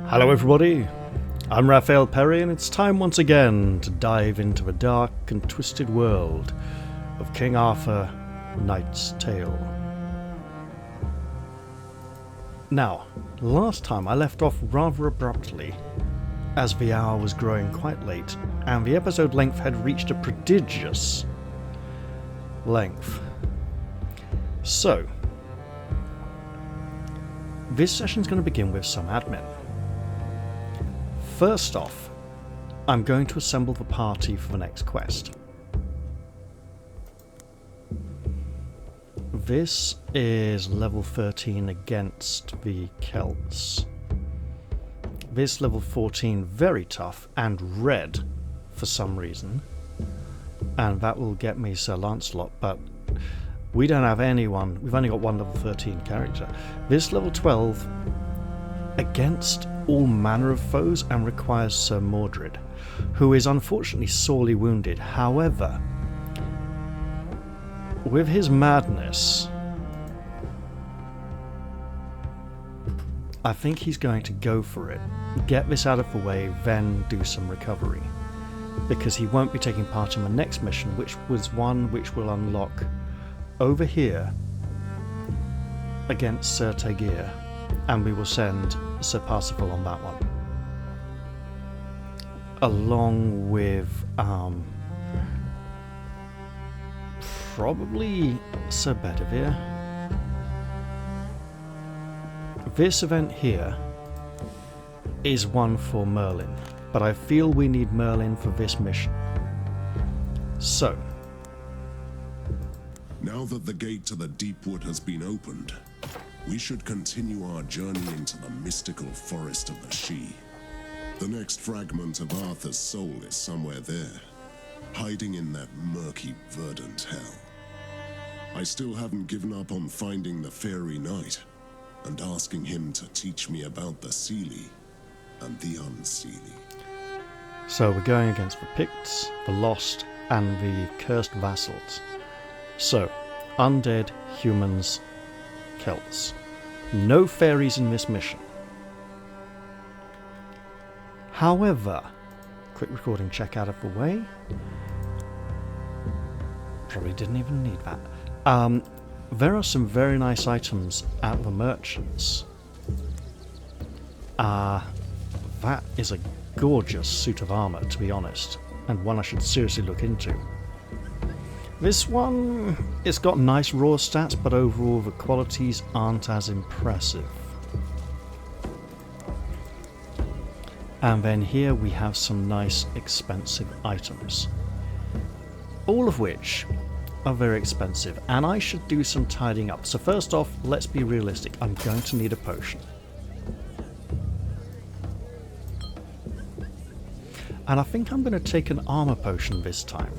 Hello everybody, I'm Raphael Perry and it's time once again to dive into the dark and twisted world of King Arthur, Knight's Tale. Now, last time I left off rather abruptly as the hour was growing quite late and the episode length had reached a prodigious length. So, this session's going to begin with some admin. First off, I'm going to assemble the party for the next quest. This is level 13 against the Celts. This level 14 very tough and red for some reason. And that will get me Sir Lancelot, but we don't have anyone. We've only got one level 13 character. This level 12 against all manner of foes and requires Sir Mordred, who is unfortunately sorely wounded. However, with his madness, I think he's going to go for it, get this out of the way, then do some recovery, because he won't be taking part in the next mission, which was one which will unlock over here against Sir Tegir, and we will send Sir Parsifal on that one, along with probably Sir Bedivere. This event here is one for Merlin, but I feel we need Merlin for this mission. So, now that the gate to the Deepwood has been opened, we should continue our journey into the mystical forest of the Sidhe. The next fragment of Arthur's soul is somewhere there, hiding in that murky, verdant hell. I still haven't given up on finding the Fairy Knight and asking him to teach me about the Seelie and the Unseelie. So we're going against the Picts, the Lost, and the Cursed Vassals. So, undead, humans, Celts. No fairies in this mission. However, quick recording check out of the way. Probably didn't even need that. There are some very nice items at the merchants. That is a gorgeous suit of armor, to be honest, and one I should seriously look into. This one, it's got nice raw stats, but overall the qualities aren't as impressive. And then here we have some nice expensive items, all of which are very expensive, and I should do some tidying up. So first off, let's be realistic. I'm going to need a potion. And I think I'm going to take an armor potion this time.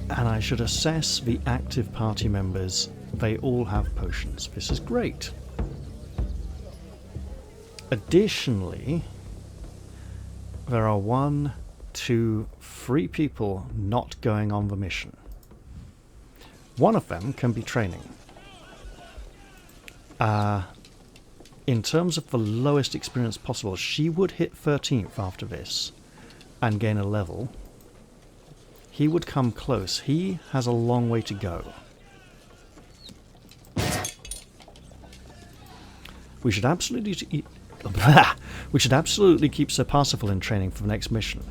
And I should assess the active party members. They all have potions. This is great. Additionally, there are 1, 2, 3 people not going on the mission. One of them can be training. In terms of the lowest experience possible, she would hit 13th after this and gain a level. He would come close. He has a long way to go. We should absolutely keep Sir Parsifal in training for the next mission.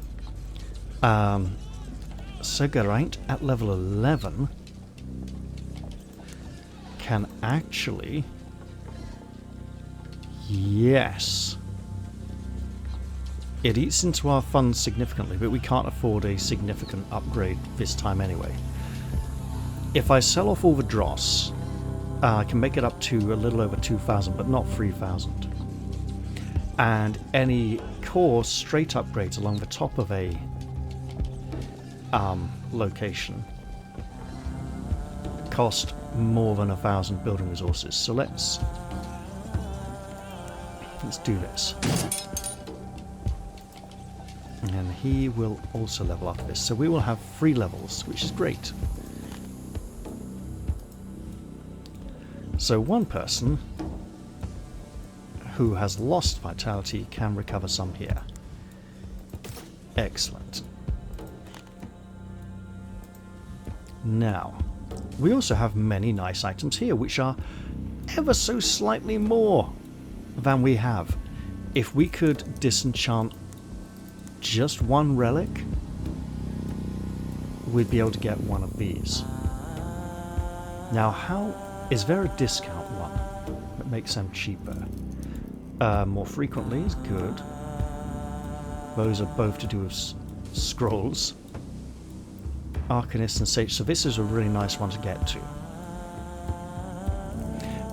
Sir Geraint at level 11 can actually... Yes. It eats into our funds significantly, but we can't afford a significant upgrade this time anyway. If I sell off all the dross, I can make it up to a little over 2,000, but not 3,000. And any core straight upgrades along the top of a location cost more than 1,000 building resources. So let's do this. And he will also level after this. So we will have 3 levels, which is great. So one person who has lost vitality can recover some here. Excellent. Now, we also have many nice items here, which are ever so slightly more than we have. If we could disenchant just one relic, we'd be able to get one of these. Now, is there a discount one that makes them cheaper? More frequently is good. Those are both to do with scrolls. Arcanist and Sage, so this is a really nice one to get to.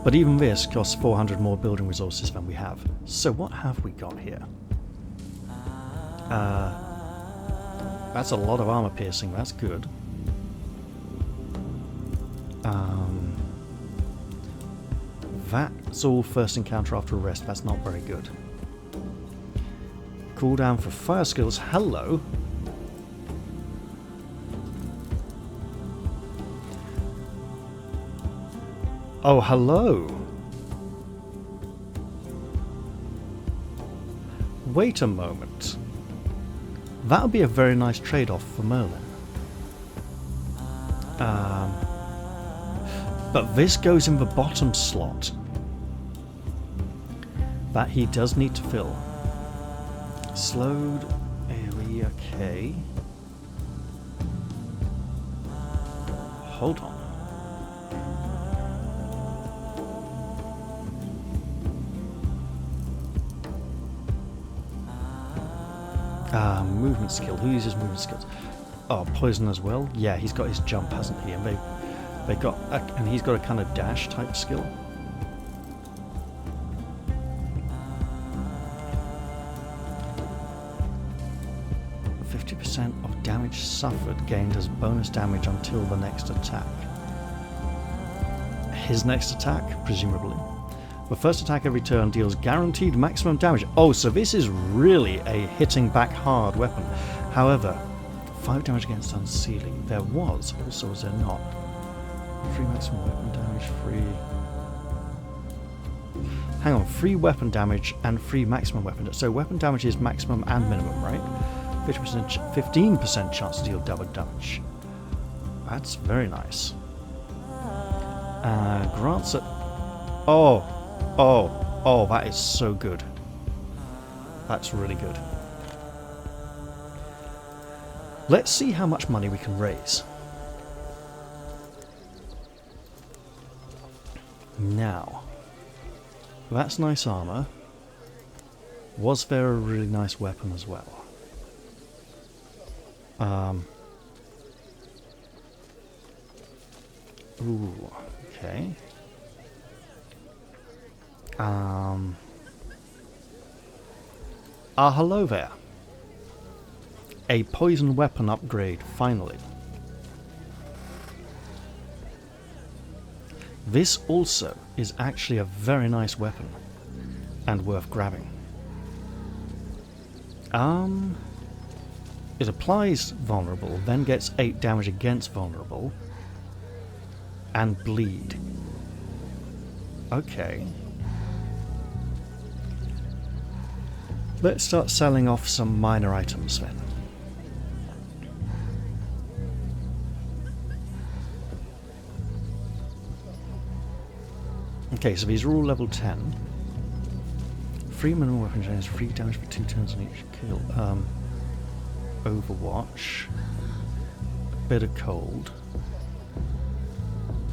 But even this costs 400 more building resources than we have. So what have we got here? That's a lot of armor piercing, that's good. That's all first encounter after a rest, that's not very good. Cooldown for fire skills, hello. Oh, hello. Wait a moment. That would be a very nice trade-off for Merlin. But this goes in the bottom slot. That he does need to fill. Slowed area, okay. Hold on. Movement skill. Who uses movement skills? Oh, poison as well. Yeah, he's got his jump, hasn't he? And they got, and he's got a kind of dash type skill. Of damage suffered gained as bonus damage until the next attack. His next attack, presumably. The first attack every turn deals guaranteed maximum damage. Oh, so this is really a hitting back hard weapon. However, 5 damage against unsealing. There was, also was there not? Free maximum weapon damage, free... Hang on, free weapon damage and free maximum weapon damage. So weapon damage is maximum and minimum, right? 15% chance to deal double damage. That's very nice. Grants it. Oh, that is so good. That's really good. Let's see how much money we can raise. Now, that's nice armor. Was there a really nice weapon as well? Ooh, okay. Hello there. A poison weapon upgrade, finally. This also is actually a very nice weapon and worth grabbing. It applies vulnerable, then gets 8 damage against vulnerable, and bleed. Okay. Let's start selling off some minor items then. Okay, so these are all level 10. Free minimum weapon change, free damage for 2 turns on each kill. Overwatch. Bitter cold.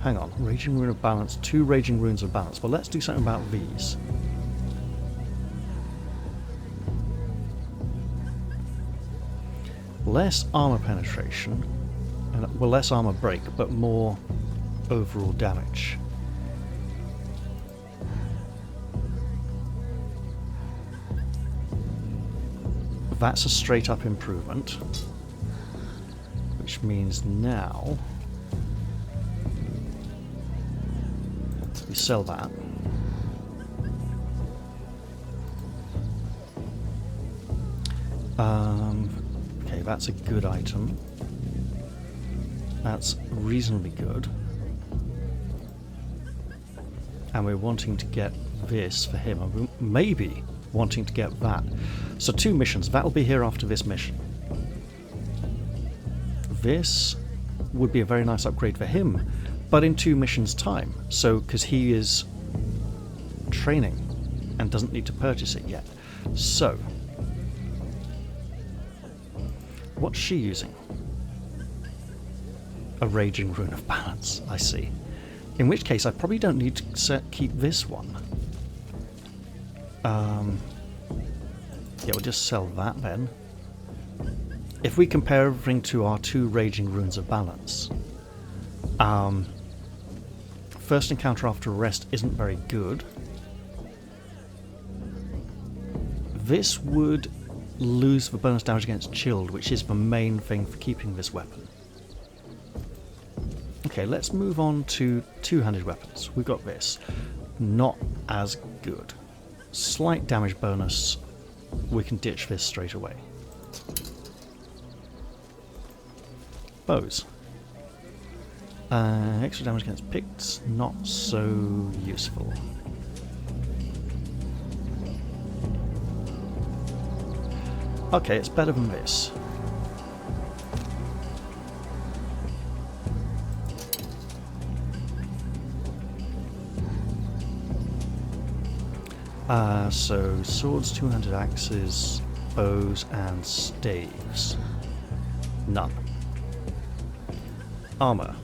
Hang on, Raging Rune of Balance, 2 Raging Runes of Balance. Well, let's do something about these. Less armor penetration, and well, less armor break, but more overall damage. That's a straight up improvement, which means now we sell that. Okay, that's a good item. That's reasonably good. And we're wanting to get this for him. And we're maybe wanting to get that. So 2 missions. That'll be here after this mission. This would be a very nice upgrade for him, but in 2 missions' time. So, because he is training and doesn't need to purchase it yet. So, what's she using? A Raging Rune of Balance, I see. In which case, I probably don't need to keep this one. Yeah, we'll just sell that then. If we compare everything to our 2 Raging Runes of Balance, first encounter after arrest isn't very good. This would lose the bonus damage against chilled, which is the main thing for keeping this weapon. Okay, let's move on to 2-handed weapons. We've got this. Not as good. Slight damage bonus. We can ditch this straight away. Bows. Extra damage against picks, not so useful. Okay, it's better than this. So swords, 2-handed axes, bows, and staves. None. Armor.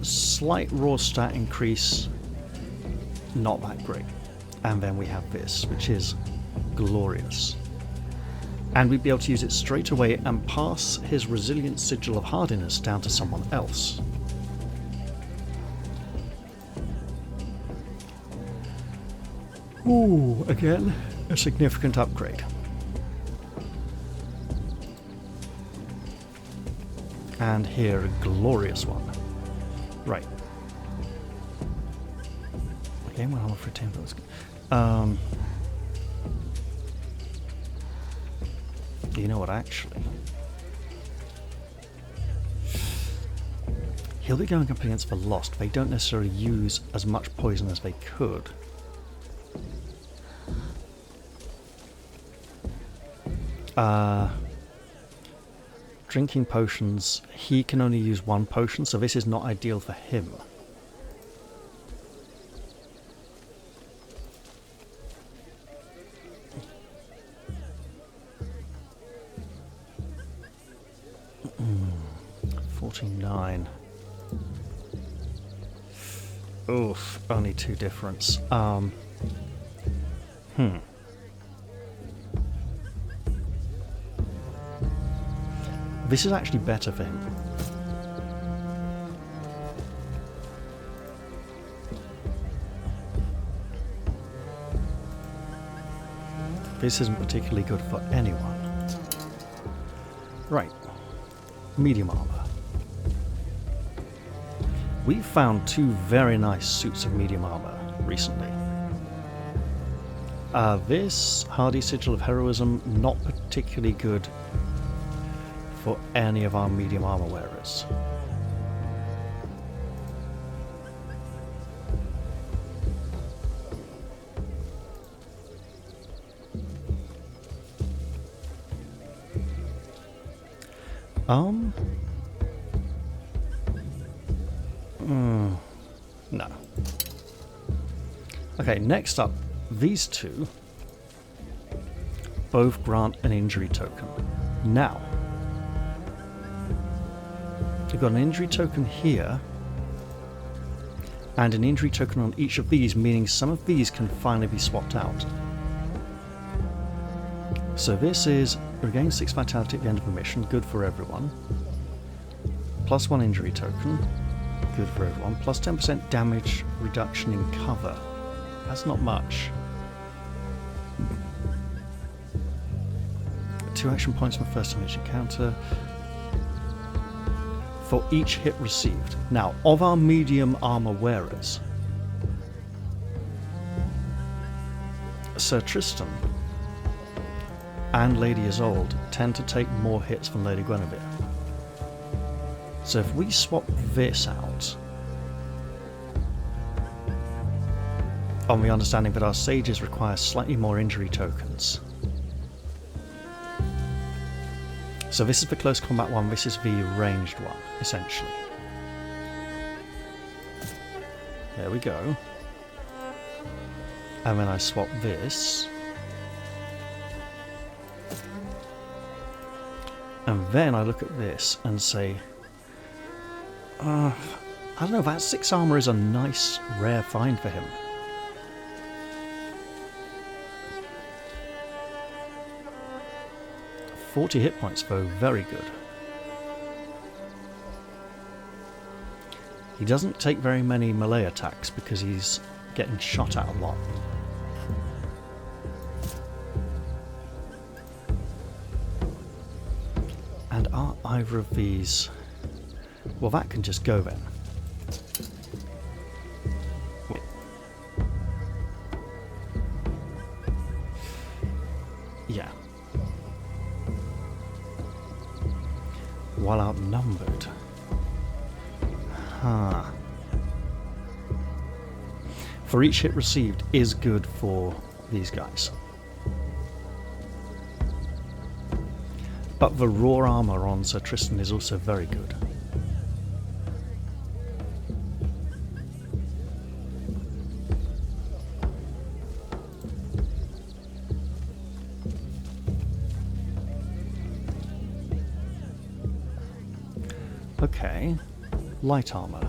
Slight raw stat increase, not that great. And then we have this, which is glorious. And we'd be able to use it straight away and pass his resilient sigil of hardiness down to someone else. Ooh, again, a significant upgrade. And here, a glorious one. Right. Okay, well, I'll offer 10 votes. You know what, actually? He'll be going up against the Lost. They don't necessarily use as much poison as they could. Drinking potions, he can only use 1 potion, so this is not ideal for him. Mm, 49. Oof, only 2 difference. This is actually better for him. This isn't particularly good for anyone. Right. Medium armor. We found 2 very nice suits of medium armor recently. This Hardy Sigil of Heroism, not particularly good for any of our medium armor wearers. No. Okay, next up, these 2 both grant an injury token. Now, we've got an injury token here, and an injury token on each of these, meaning some of these can finally be swapped out. So this is regain 6 vitality at the end of a mission, good for everyone. Plus 1 injury token, good for everyone. Plus 10% damage reduction in cover. That's not much. 2 action points from first time each encounter for each hit received. Now, of our medium armor wearers, Sir Tristan and Lady Isolde tend to take more hits from Lady Guinevere. So if we swap this out, on the understanding that our sages require slightly more injury tokens. So this is the close combat one, this is the ranged one, essentially. There we go. And then I swap this. And then I look at this and say, I don't know, that 6 armor is a nice, rare find for him. "40 hit points though, very good. He doesn't take very many melee attacks because he's getting shot at a lot. And are either of these... Well, that can just go then. Wait. Yeah. While outnumbered. Huh. For each hit received is good for these guys. But the raw armor on Sir Tristan is also very good. Okay, light armor.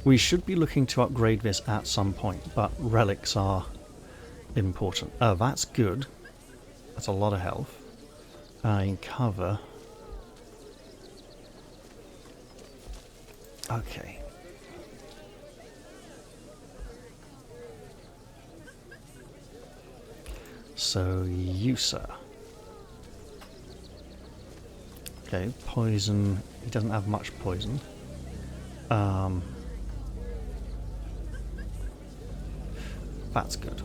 We should be looking to upgrade this at some point, but relics are important. Oh, that's good. That's a lot of health. In cover. Okay. So, you, sir. Okay, poison. He doesn't have much poison. That's good.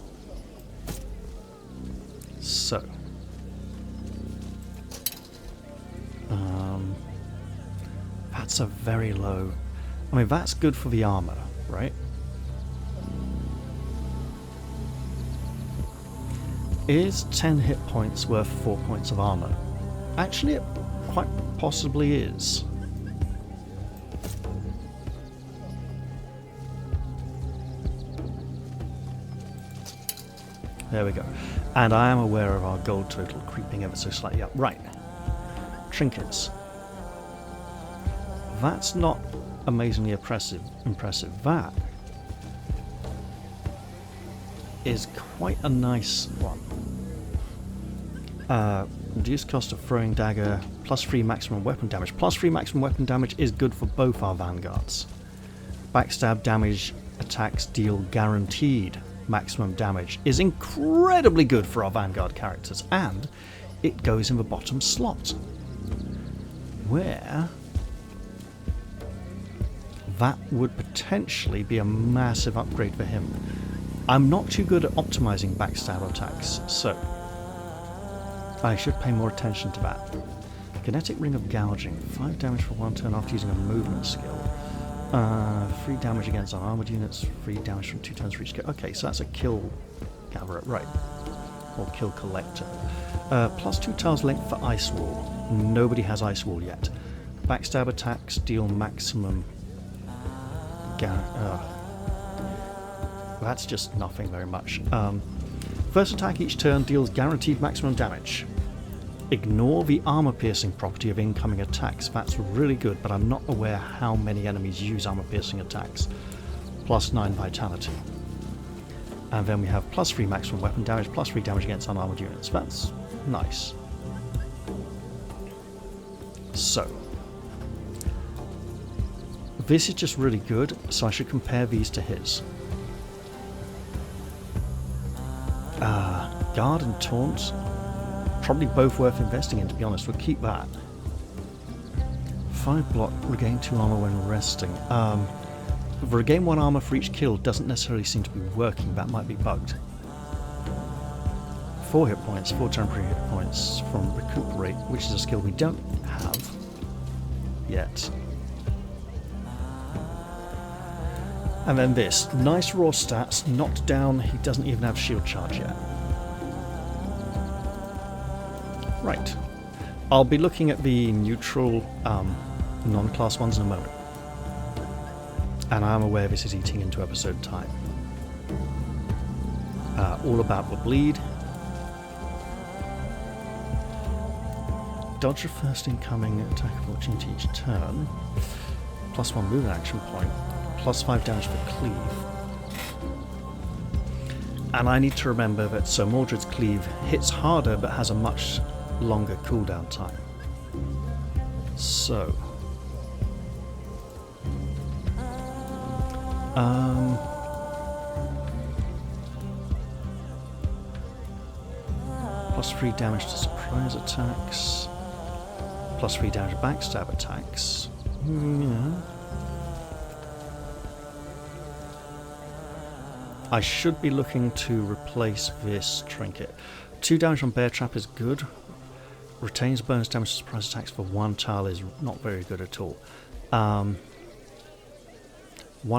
So. That's a very low... I mean, that's good for the armor, right? Is 10 hit points worth 4 points of armor? Actually, it quite possibly is. There we go. And I am aware of our gold total creeping ever so slightly up. Right. Trinkets. That's not amazingly impressive. That is quite a nice one. Reduced cost of throwing dagger, +3 maximum weapon damage. +3 maximum weapon damage is good for both our vanguards. Backstab damage attacks deal guaranteed maximum damage is incredibly good for our vanguard characters, and it goes in the bottom slot, where that would potentially be a massive upgrade for him. I'm not too good at optimizing backstab attacks, so I should pay more attention to that. Kinetic Ring of Gouging, 5 damage for 1 turn after using a movement skill. 3 damage against unarmored units, 3 damage from 2 turns for each kill. Okay, so that's a kill gatherer, right. Or kill collector. +2 tiles length for Ice Wall. Nobody has Ice Wall yet. Backstab attacks deal maximum... that's just nothing very much. First attack each turn deals guaranteed maximum damage. Ignore the armor-piercing property of incoming attacks. That's really good, but I'm not aware how many enemies use armor-piercing attacks. +9 vitality. And then we have +3 maximum weapon damage, +3 damage against unarmored units. That's nice. So. This is just really good, so I should compare these to his. Guard and Taunt. Probably both worth investing in, to be honest. We'll keep that. 5 block, regain 2 armor when resting. Regain 1 armor for each kill doesn't necessarily seem to be working. That might be bugged. 4 hit points, 4 temporary hit points from recuperate, which is a skill we don't have yet. And then this, nice raw stats, knocked down, he doesn't even have shield charge yet. Right. I'll be looking at the neutral non-class ones in a moment. And I am aware this is eating into episode time. All about the bleed. Dodge a first incoming attack of opportunity each turn. +1 movement action point. +5 damage for cleave. And I need to remember that so Mordred's cleave hits harder but has a much longer cooldown time. So +3 damage to surprise attacks, +3 damage to backstab attacks. Yeah. I should be looking to replace this trinket. 2 damage on bear trap is good. Retains bonus damage to surprise attacks for 1 tile is not very good at all. 1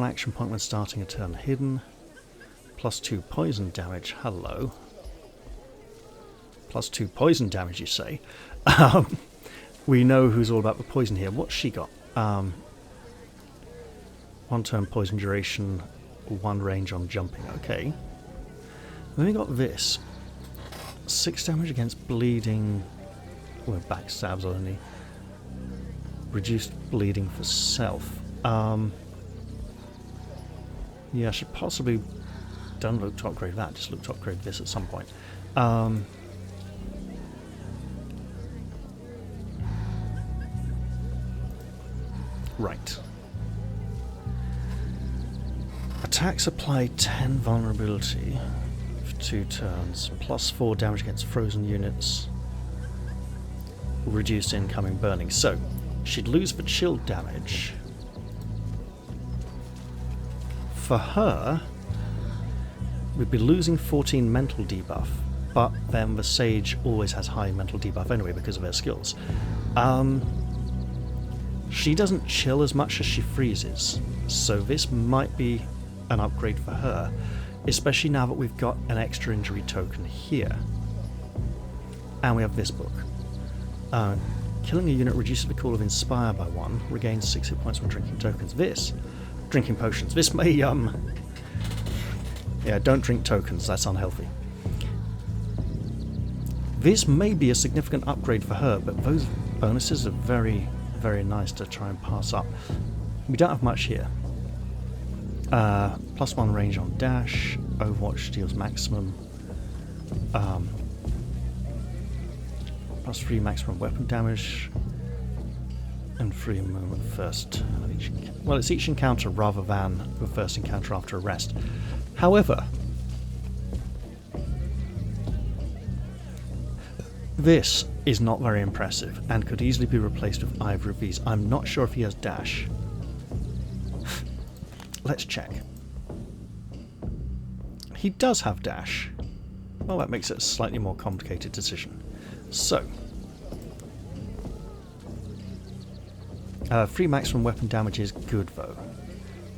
action point when starting a turn hidden. +2 poison damage. Hello. +2 poison damage, you say? We know who's all about the poison here. What's she got? 1 turn poison duration, 1 range on jumping. Okay. Then we got this. 6 damage against bleeding. Well, backstabs only. Reduced bleeding for self. Yeah, I should possibly don't look to upgrade that. Just look to upgrade this at some point. Right. Attacks apply 10 vulnerability for 2 turns. +4 damage against frozen units. Reduced incoming burning. So, she'd lose the chill damage. For her, we'd be losing 14 mental debuff, but then the Sage always has high mental debuff anyway because of her skills. She doesn't chill as much as she freezes, so this might be an upgrade for her, especially now that we've got an extra injury token here. And we have this book. Killing a unit reduces the cool of Inspire by 1, regains 6 hit points when drinking tokens. This, drinking potions, this may, yeah, don't drink tokens, that's unhealthy. This may be a significant upgrade for her, but those bonuses are very, very nice to try and pass up. We don't have much here. +1 range on dash, Overwatch deals maximum. +3 maximum weapon damage, and 3 movement first. Well, it's each encounter rather than the first encounter after a rest. However, this is not very impressive and could easily be replaced with either of these. I'm not sure if he has dash. Let's check. He does have dash. Well, that makes it a slightly more complicated decision. So, 3 maximum weapon damage is good though.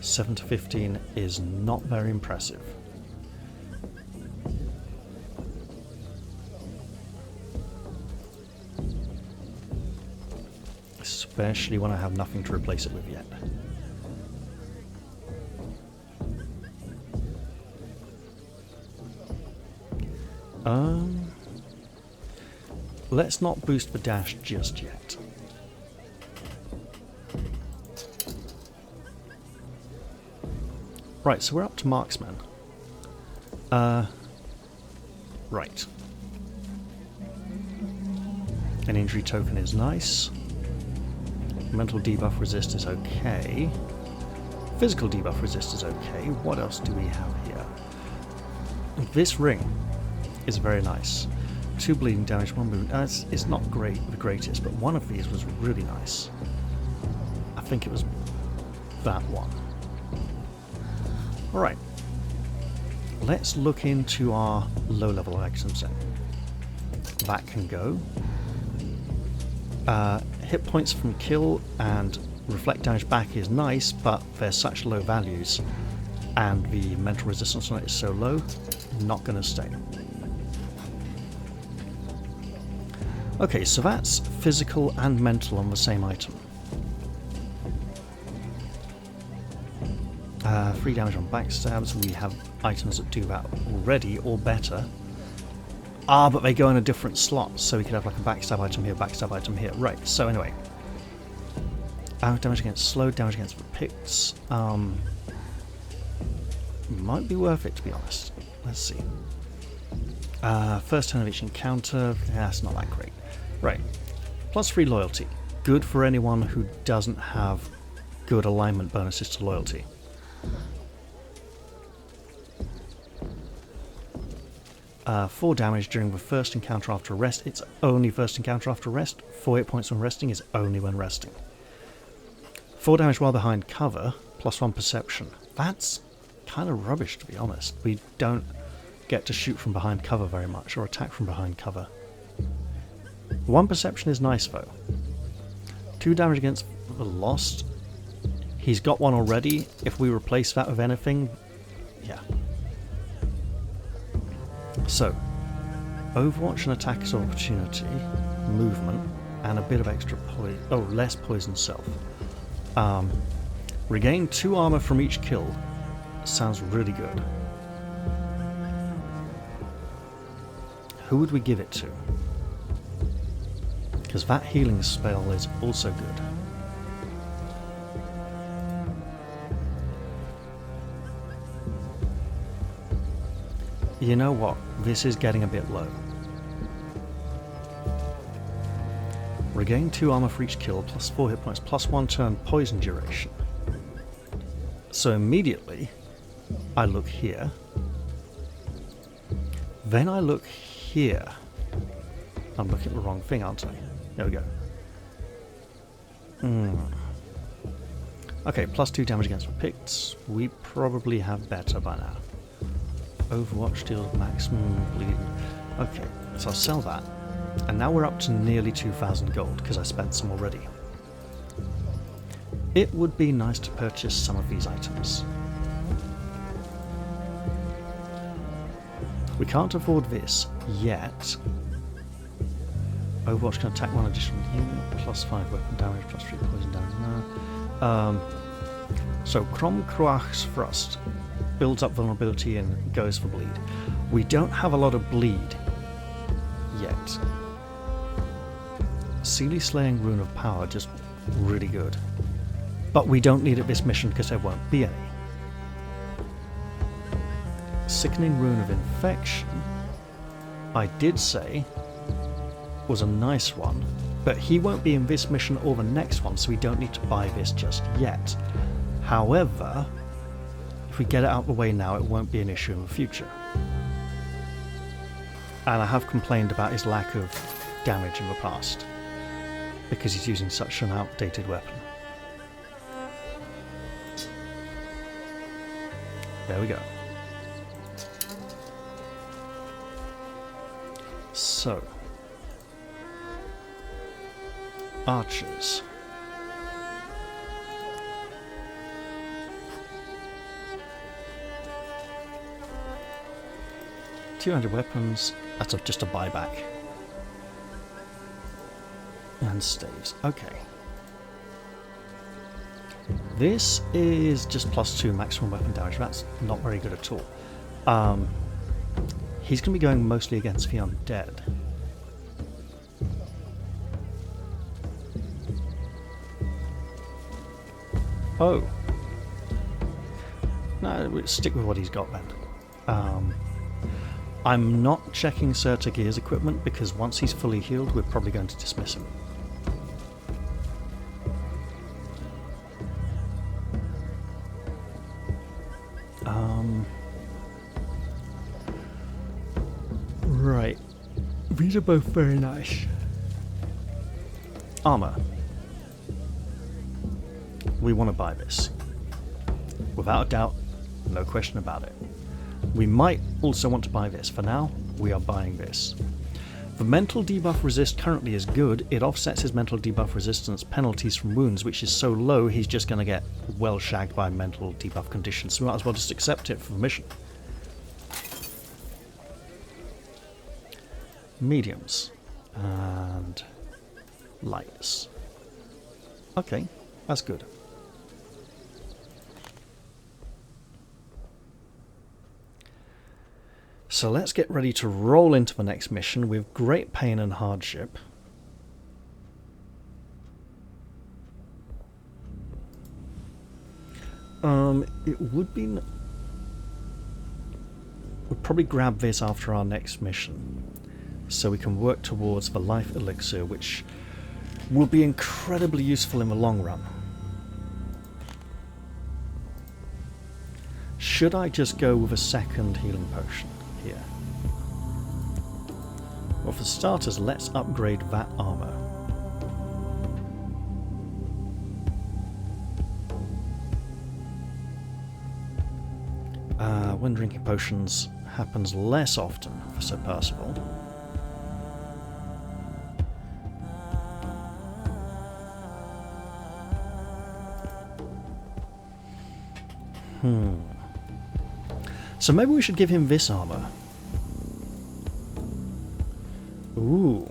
7 to 15 is not very impressive. Especially when I have nothing to replace it with yet. Let's not boost the dash just yet. Right, so we're up to marksman. Right. An injury token is nice. Mental debuff resist is okay. Physical debuff resist is okay. What else do we have here? This ring is very nice. 2 bleeding damage, 1 movement. It's not great, the greatest, but one of these was really nice. I think it was that one. Alright. Let's look into our low-level items then. That can go. Hit points from kill and reflect damage back is nice, but they're such low values, and the mental resistance on it is so low, not going to stay. Okay, so that's physical and mental on the same item. 3 damage on backstabs. We have items that do that already, or better. Ah, but they go in a different slot, so we could have like a backstab item here, backstab item here. Right, so anyway. Damage against slow, damage against the picks. Might be worth it, to be honest. Let's see. First turn of each encounter. That's not that great. Right. +3 loyalty. Good for anyone who doesn't have good alignment bonuses to loyalty. Four damage during the first encounter after rest. It's only first encounter after rest. 4 hit points when resting is only when resting. 4 damage while behind cover, +1 perception. That's kind of rubbish, to be honest. We don't get to shoot from behind cover very much, or attack from behind cover. 1 perception is nice, though. 2 damage against the lost. He's got one already. If we replace that with anything, yeah. So, Overwatch and attack as opportunity, movement, and a bit of extra poison. Oh, less poison self. Regain 2 armor from each kill. Sounds really good. Who would we give it to? Because that healing spell is also good. You know what? This is getting a bit low. Regain 2 armor for each kill, +4 hit points, +1 turn poison duration. So immediately, I look here. Then I look here. I'm looking at the wrong thing, aren't I? There we go. Okay, +2 damage against the Picts. We probably have better by now. Overwatch deals maximum bleeding. Okay, so I'll sell that. And now we're up to nearly 2,000 gold, because I spent some already. It would be nice to purchase some of these items. We can't afford this yet. Overwatch can attack 1 additional unit, +5 weapon damage, +3 poison damage. No. So Crom Croach's Thrust builds up vulnerability and goes for bleed. We don't have a lot of bleed yet. Sealy Slaying Rune of Power, just really good. But we don't need it this mission because there won't be any. Sickening Rune of Infection, I did say, was a nice one, but he won't be in this mission or the next one, so we don't need to buy this just yet. However, if we get it out of the way now, it won't be an issue in the future. And I have complained about his lack of damage in the past, because he's using such an outdated weapon. There we go. So, archers. $200 weapons, that's just a buyback. And staves, okay. This is just +2 maximum weapon damage, that's not very good at all. He's going to be going mostly against the undead. Oh. No, we'll stick with what he's got then. I'm not checking Sir Tagir's equipment because once he's fully healed, we're probably going to dismiss him. Right. These are both very nice. Armor. We want to buy this. Without a doubt, no question about it. We might also want to buy this. For now, we are buying this. The mental debuff resist currently is good. It offsets his mental debuff resistance penalties from wounds, which is so low he's just going to get well shagged by mental debuff conditions. So we might as well just accept it for the mission. Mediums and lights. Okay, that's good. So let's get ready to roll into the next mission with great pain and hardship. It would be... We'll probably grab this after our next mission, so we can work towards the life elixir, which will be incredibly useful in the long run. Should I just go with a second healing potion here? Well, for starters, let's upgrade that armor. When drinking potions happens less often for Sir Percival. So maybe we should give him this armor. Ooh.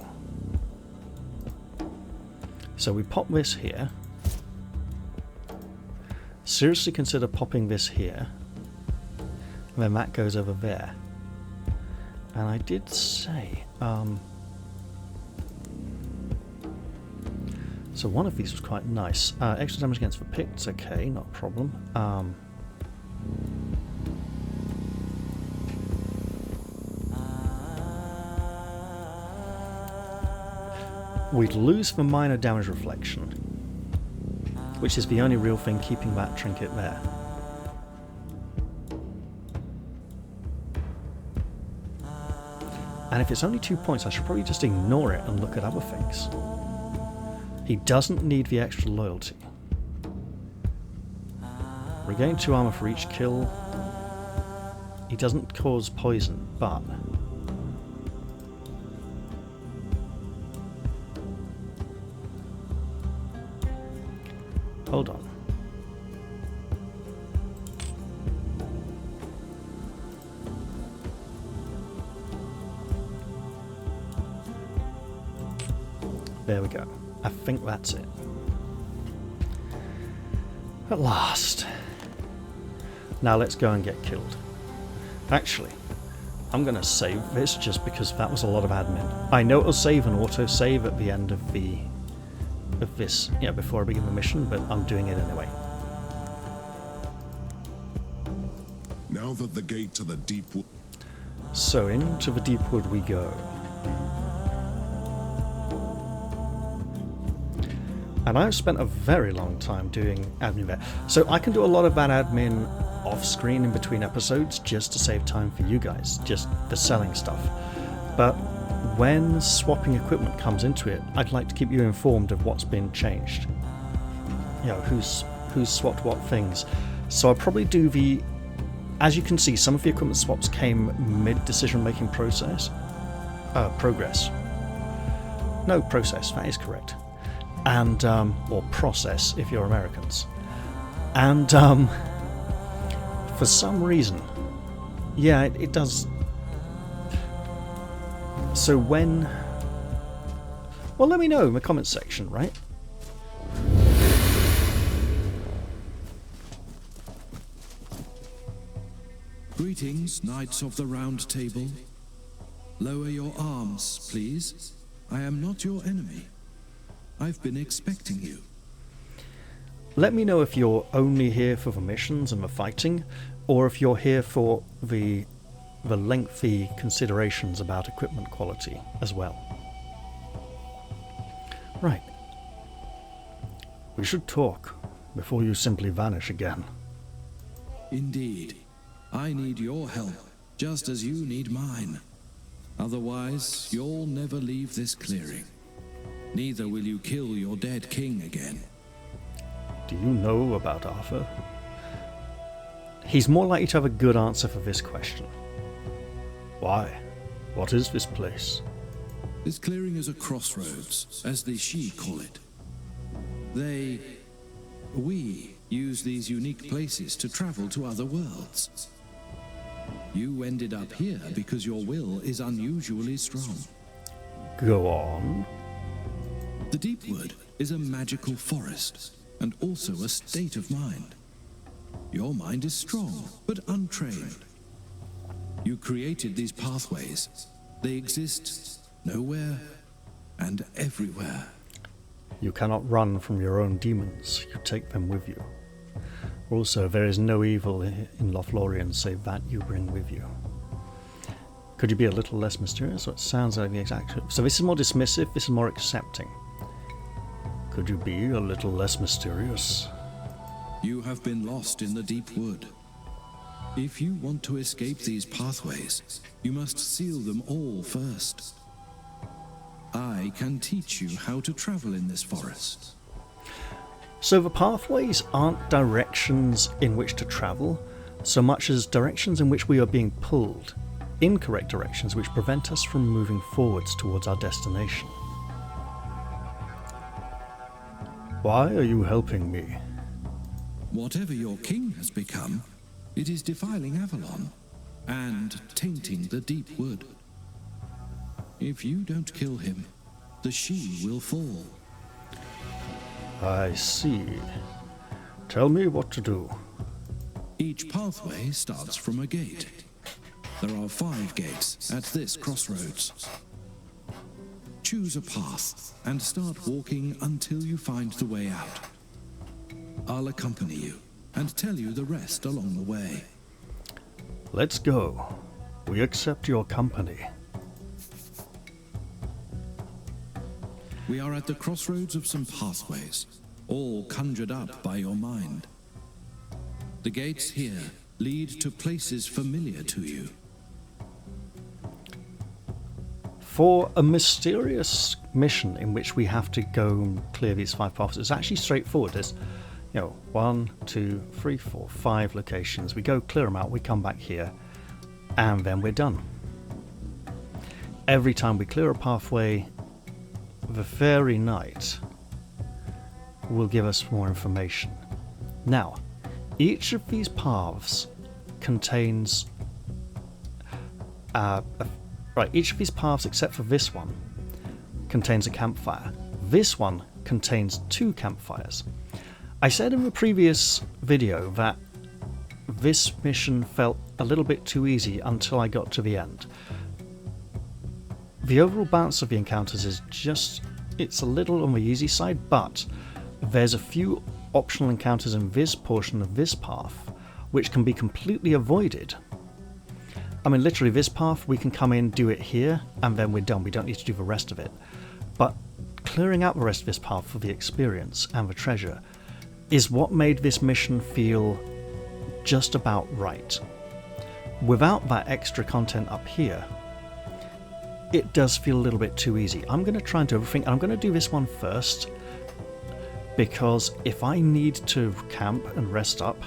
So we pop this here. Seriously consider popping this here. And then that goes over there. And I did say... So one of these was quite nice. Extra damage against the picts, okay, not a problem. We'd lose the minor damage reflection, which is the only real thing keeping that trinket there. And if it's only 2 points, I should probably just ignore it and look at other things. He doesn't need the extra loyalty. Regain 2 armor for each kill. He doesn't cause poison, but... Hold on. There we go. I think that's it. At last. Now let's go and get killed. Actually, I'm going to save this just because that was a lot of admin. I know it'll save an auto-save at the end of this, before I begin the mission, but I'm doing it anyway. Now that the gate to the deep wood... So into the deep wood we go. And I've spent a very long time doing admin there. So I can do a lot of that admin off-screen in between episodes just to save time for you guys, just the selling stuff. But when swapping equipment comes into it, I'd like to keep you informed of what's been changed. You know, who's swapped what things. So I'll probably do the... As you can see, some of the equipment swaps came mid-decision-making progress. No, process, that is correct. And, or process if you're Americans. And, for some reason, yeah, it does. So when... Well, let me know in the comments section, right? Greetings, Knights of the Round Table. Lower your arms, please. I am not your enemy. I've been expecting you. Let me know if you're only here for the missions and the fighting, or if you're here for the lengthy considerations about equipment quality as well. Right. We should talk before you simply vanish again. Indeed. I need your help, just as you need mine. Otherwise, you'll never leave this clearing. Neither will you kill your dead king again. Do you know about Arthur? He's more likely to have a good answer for this question. Why? What is this place? This clearing is a crossroads, as the Shi call it. We use these unique places to travel to other worlds. You ended up here because your will is unusually strong. Go on. The Deepwood is a magical forest, and also a state of mind. Your mind is strong, but untrained. You created these pathways. They exist nowhere and everywhere. You cannot run from your own demons. You take them with you. Also, there is no evil in Lothlorien save that you bring with you. Could you be a little less mysterious? Or it sounds like the exact... So this is more dismissive, this is more accepting. Could you be a little less mysterious? You have been lost in the deep wood. If you want to escape these pathways, you must seal them all first. I can teach you how to travel in this forest. So the pathways aren't directions in which to travel, so much as directions in which we are being pulled, incorrect directions which prevent us from moving forwards towards our destination. Why are you helping me? Whatever your king has become, it is defiling Avalon and tainting the deep wood. If you don't kill him, the Shi will fall. I see. Tell me what to do. Each pathway starts from a gate. There are 5 gates at this crossroads. Choose a path and start walking until you find the way out. I'll accompany you and tell you the rest along the way. Let's go. We accept your company. We are at the crossroads of some pathways, all conjured up by your mind. The gates here lead to places familiar to you. For a mysterious mission in which we have to go and clear these 5 paths, it's actually straightforward. There's, 1, 2, 3, 4, 5 locations. We go clear them out, we come back here, and then we're done. Every time we clear a pathway, the Fairy Knight will give us more information. Now, each of these paths contains each of these paths except for this one contains a campfire. This one contains 2 campfires. I said in the previous video that this mission felt a little bit too easy until I got to the end. The overall balance of the encounters is it's a little on the easy side, but there's a few optional encounters in this portion of this path which can be completely avoided. I mean, literally this path, we can come in, do it here, and then we're done. We don't need to do the rest of it. But clearing out the rest of this path for the experience and the treasure is what made this mission feel just about right. Without that extra content up here, it does feel a little bit too easy. I'm going to try and do everything, and I'm going to do this one first, because if I need to camp and rest up...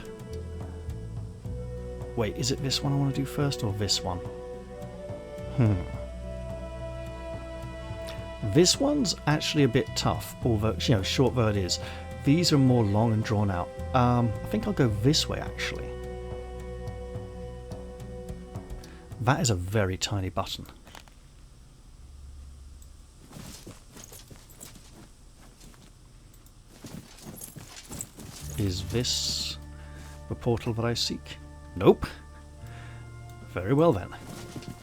Wait, is it this one I want to do first, or this one? This one's actually a bit tough, although, short though it is. These are more long and drawn out. I think I'll go this way, actually. That is a very tiny button. Is this the portal that I seek? Nope. Very well then.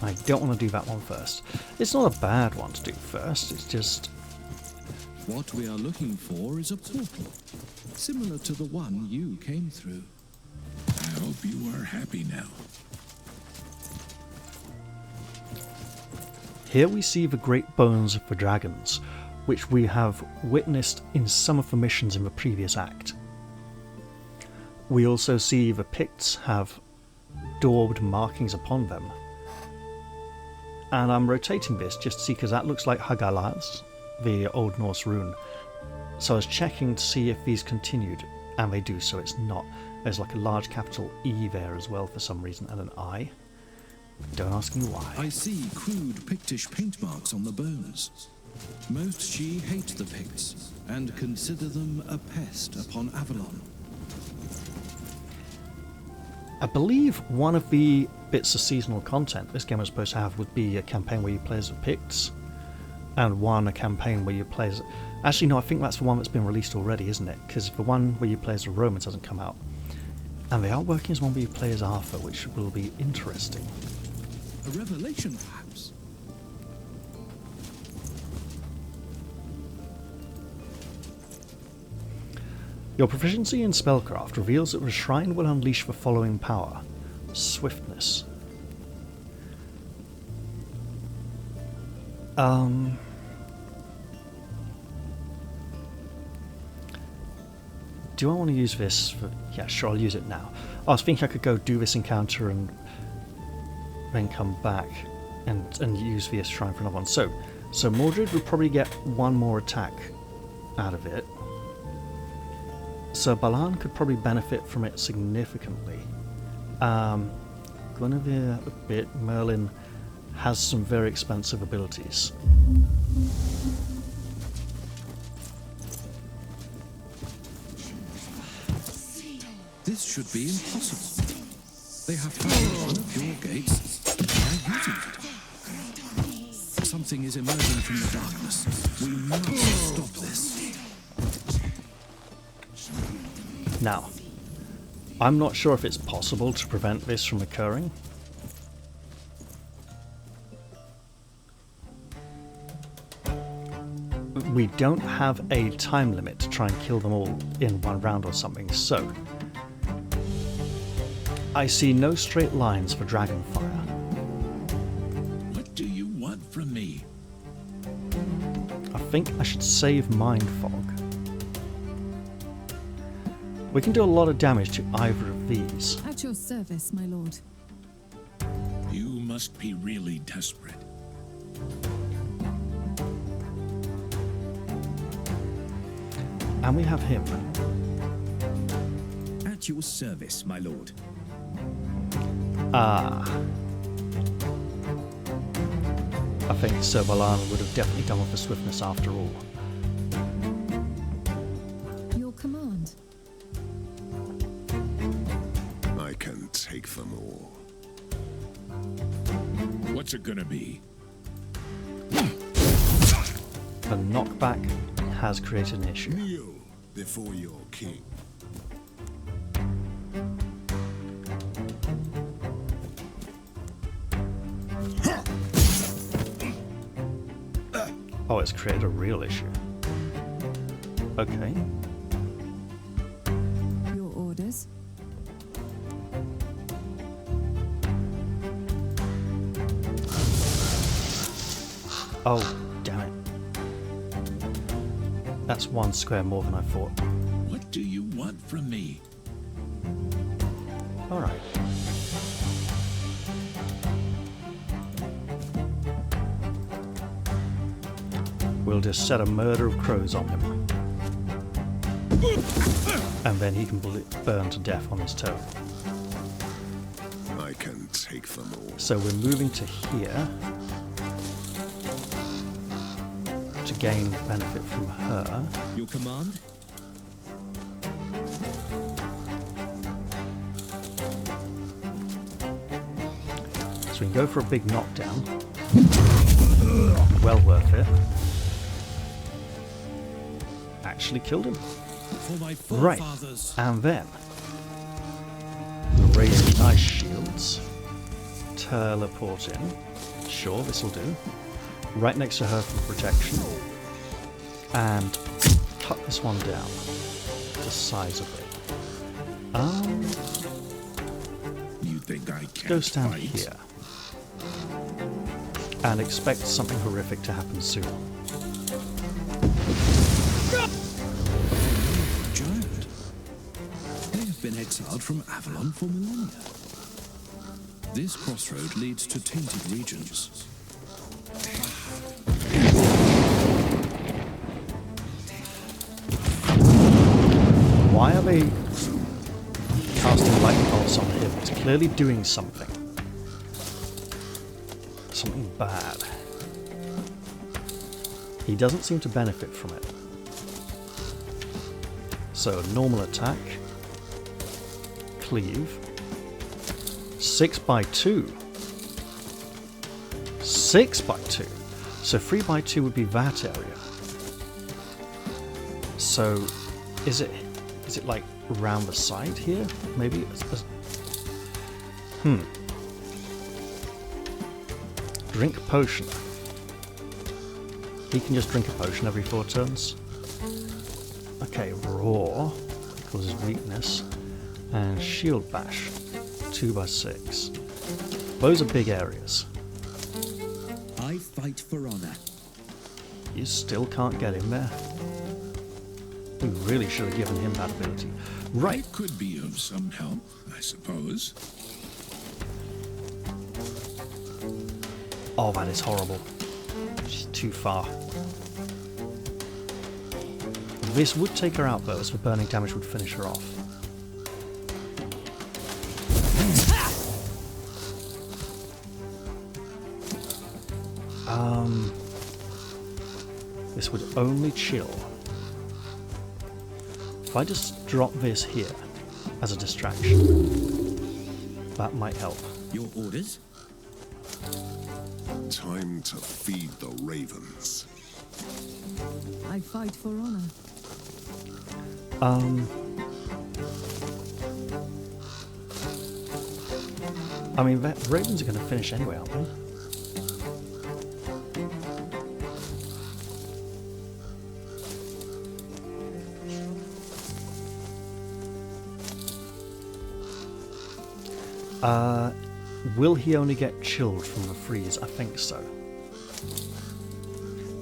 I don't want to do that one first. It's not a bad one to do first, it's just... What we are looking for is a portal, similar to the one you came through. I hope you are happy now. Here we see the great bones of the dragons, which we have witnessed in some of the missions in the previous act. We also see the Picts have daubed markings upon them. And I'm rotating this just to see, because that looks like Hagalaz, the Old Norse rune. So I was checking to see if these continued, and they do, so it's not. There's like a large capital E there as well for some reason, and an I. Don't ask me why. I see crude Pictish paint marks on the bones. Most Sidhe hate the Picts and consider them a pest upon Avalon. I believe one of the bits of seasonal content this game was supposed to have would be a campaign where you play as the Picts, and a campaign where you play as... Actually, no, I think that's the one that's been released already, isn't it? Because the one where you play as the Romans hasn't come out. And they are working as one where you play as Arthur, which will be interesting. A revelation, perhaps? Your proficiency in spellcraft reveals that the shrine will unleash the following power. Swiftness. Do I want to use this for... Yeah, sure, I'll use it now. I was thinking I could go do this encounter and then come back and use the shrine for another one. So Mordred would probably get one more attack out of it. So Balan could probably benefit from it significantly. Guinevere a bit. Merlin has some very expensive abilities. This should be impossible. They have found one of your gates. They're using it. Something is emerging from the darkness. We must stop this. Now, I'm not sure if it's possible to prevent this from occurring. We don't have a time limit to try and kill them all in one round or something, so I see no straight lines for Dragonfire. What do you want from me? I think I should save Mind Fog. We can do a lot of damage to either of these. At your service, my lord. You must be really desperate. And we have him. At your service, my lord. Ah. I think Sir Balan would have definitely gone with the swiftness after all. Your command. I can take them all. What's it gonna be? The knockback has created an issue. Kneel before your king. Oh, it's created a real issue. Okay. Your orders. Oh, damn it. That's one square more than I thought. What do you want from me? Alright. We'll just set a murder of crows on him. And then he can burn to death on his toe. I can take them all. So we're moving to here to gain benefit from her. Your command? So we can go for a big knockdown. Well worth it. Actually killed him. For my Right. forefathers. And then raise ice shields. Teleport in. Sure, this'll do. Right next to her for protection. And cut this one down the size of it. You think I can't Go stand fight? here. And expect something horrific to happen soon. Giant. They have been exiled from Avalon for millennia. This crossroad leads to tainted regions. Why are they casting lightning bolts on him? It's clearly doing something. bad. He doesn't seem to benefit from it. So, normal attack. Cleave. 6x2. 6x2. So 3x2 would be that area. So, is it like round the side here? Maybe. Drink potion. He can just drink a potion every 4 turns. Okay, roar causes weakness, and shield bash, 2x6. Those are big areas. I fight for honor. You still can't get him there. We really should have given him that ability. Right. It could be of some help, I suppose. Oh, that is horrible. She's too far. This would take her out though, as the burning damage would finish her off. This would only chill. If I just drop this here as a distraction, that might help. Your orders? Time to feed the ravens. I fight for honor. I mean, the ravens are going to finish anyway, aren't they? Will he only get chilled from the freeze? I think so.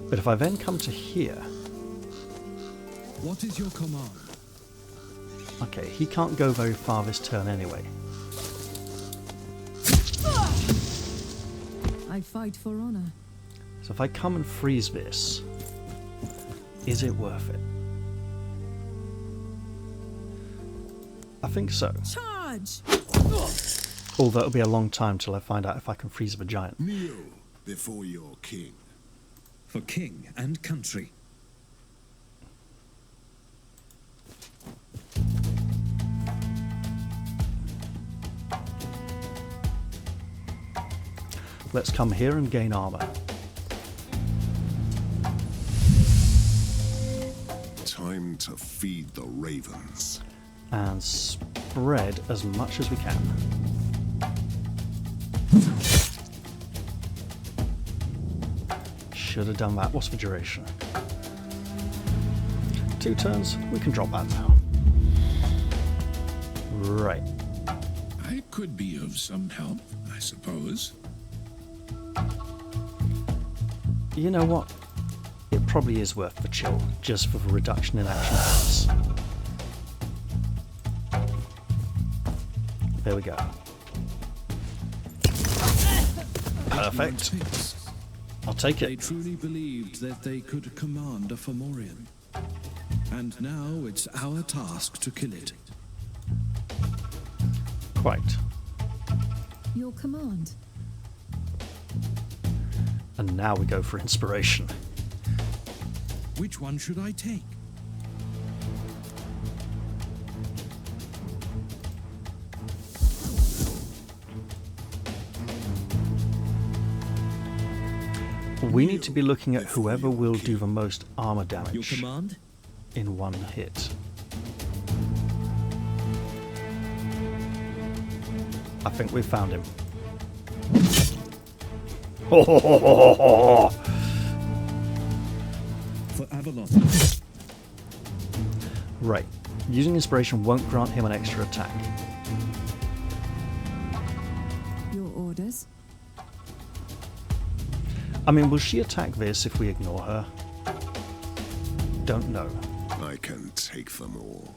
But if I then come to here... What is your command? Okay, he can't go very far this turn anyway. I fight for honor. So if I come and freeze this, is it worth it? I think so. Charge! Although it'll be a long time till I find out if I can freeze the giant. Kneel before your king. For king and country. Let's come here and gain armor. Time to feed the ravens. And spread as much as we can. Should have done that. What's the duration? 2 turns. We can drop that now. Right. I could be of some help, I suppose. You know what? It probably is worth the chill, just for the reduction in action points. There we go. Perfect. I'll take They it. truly believed that they could command a Fomorian. And now it's our task to kill it. Quite. Your command. And now we go for inspiration. Which one should I take? We need to be looking at whoever will do the most armor Your damage command? in one hit. I think we found him. For Avalon. Right. Using inspiration won't grant him an extra attack. Your orders. I mean, will she attack this if we ignore her? Don't know. I can take them all.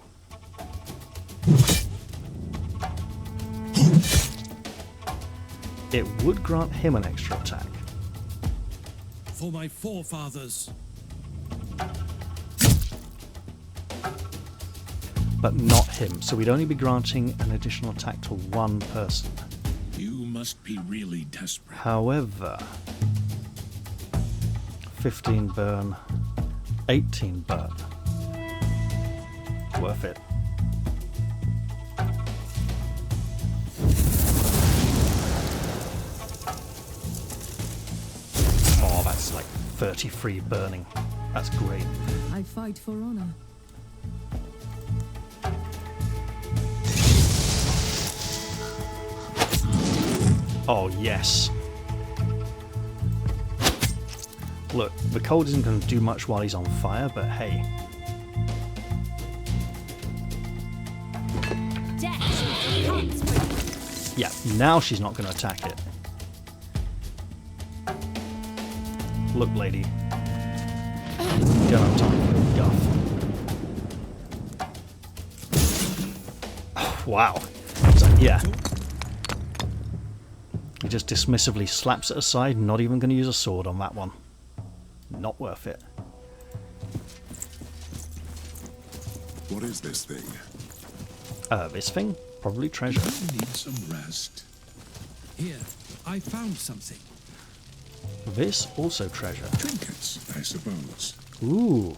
It would grant him an extra attack. For my forefathers. But not him, so we'd only be granting an additional attack to one person. You must be really desperate. However, 15 burn, 18 burn. Worth it. Oh, that's like 33 burning. That's great. I fight for honor. Oh, yes. Look, the cold isn't going to do much while he's on fire, but hey. Yeah, now she's not going to attack it. Look, lady. You don't have time for guff. Wow. So, yeah. He just dismissively slaps it aside, not even going to use a sword on that one. Not worth it. What is this thing? This thing? Probably treasure. You need some rest. Here, I found something. This also treasure. Trinkets, I suppose. Ooh.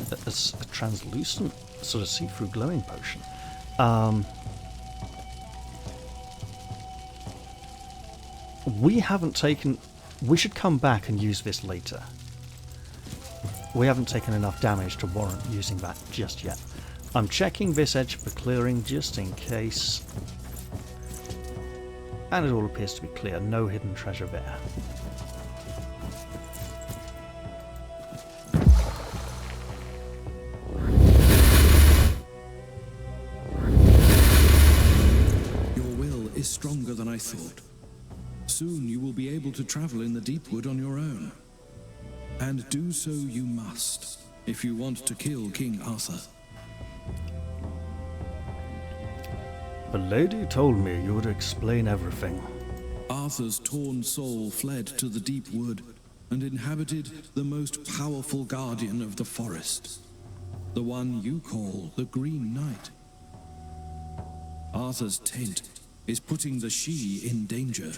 That's a translucent, sort of see-through glowing potion. We haven't taken... We should come back and use this later. We haven't taken enough damage to warrant using that just yet. I'm checking this edge for clearing just in case. And it all appears to be clear. No hidden treasure there. Your will is stronger than I thought. Soon you will be able to travel in the deep wood on your own. And do so you must, if you want to kill King Arthur. The lady told me you would explain everything. Arthur's torn soul fled to the deep wood and inhabited the most powerful guardian of the forest, the one you call the Green Knight. Arthur's taint is putting the Sidhe in danger.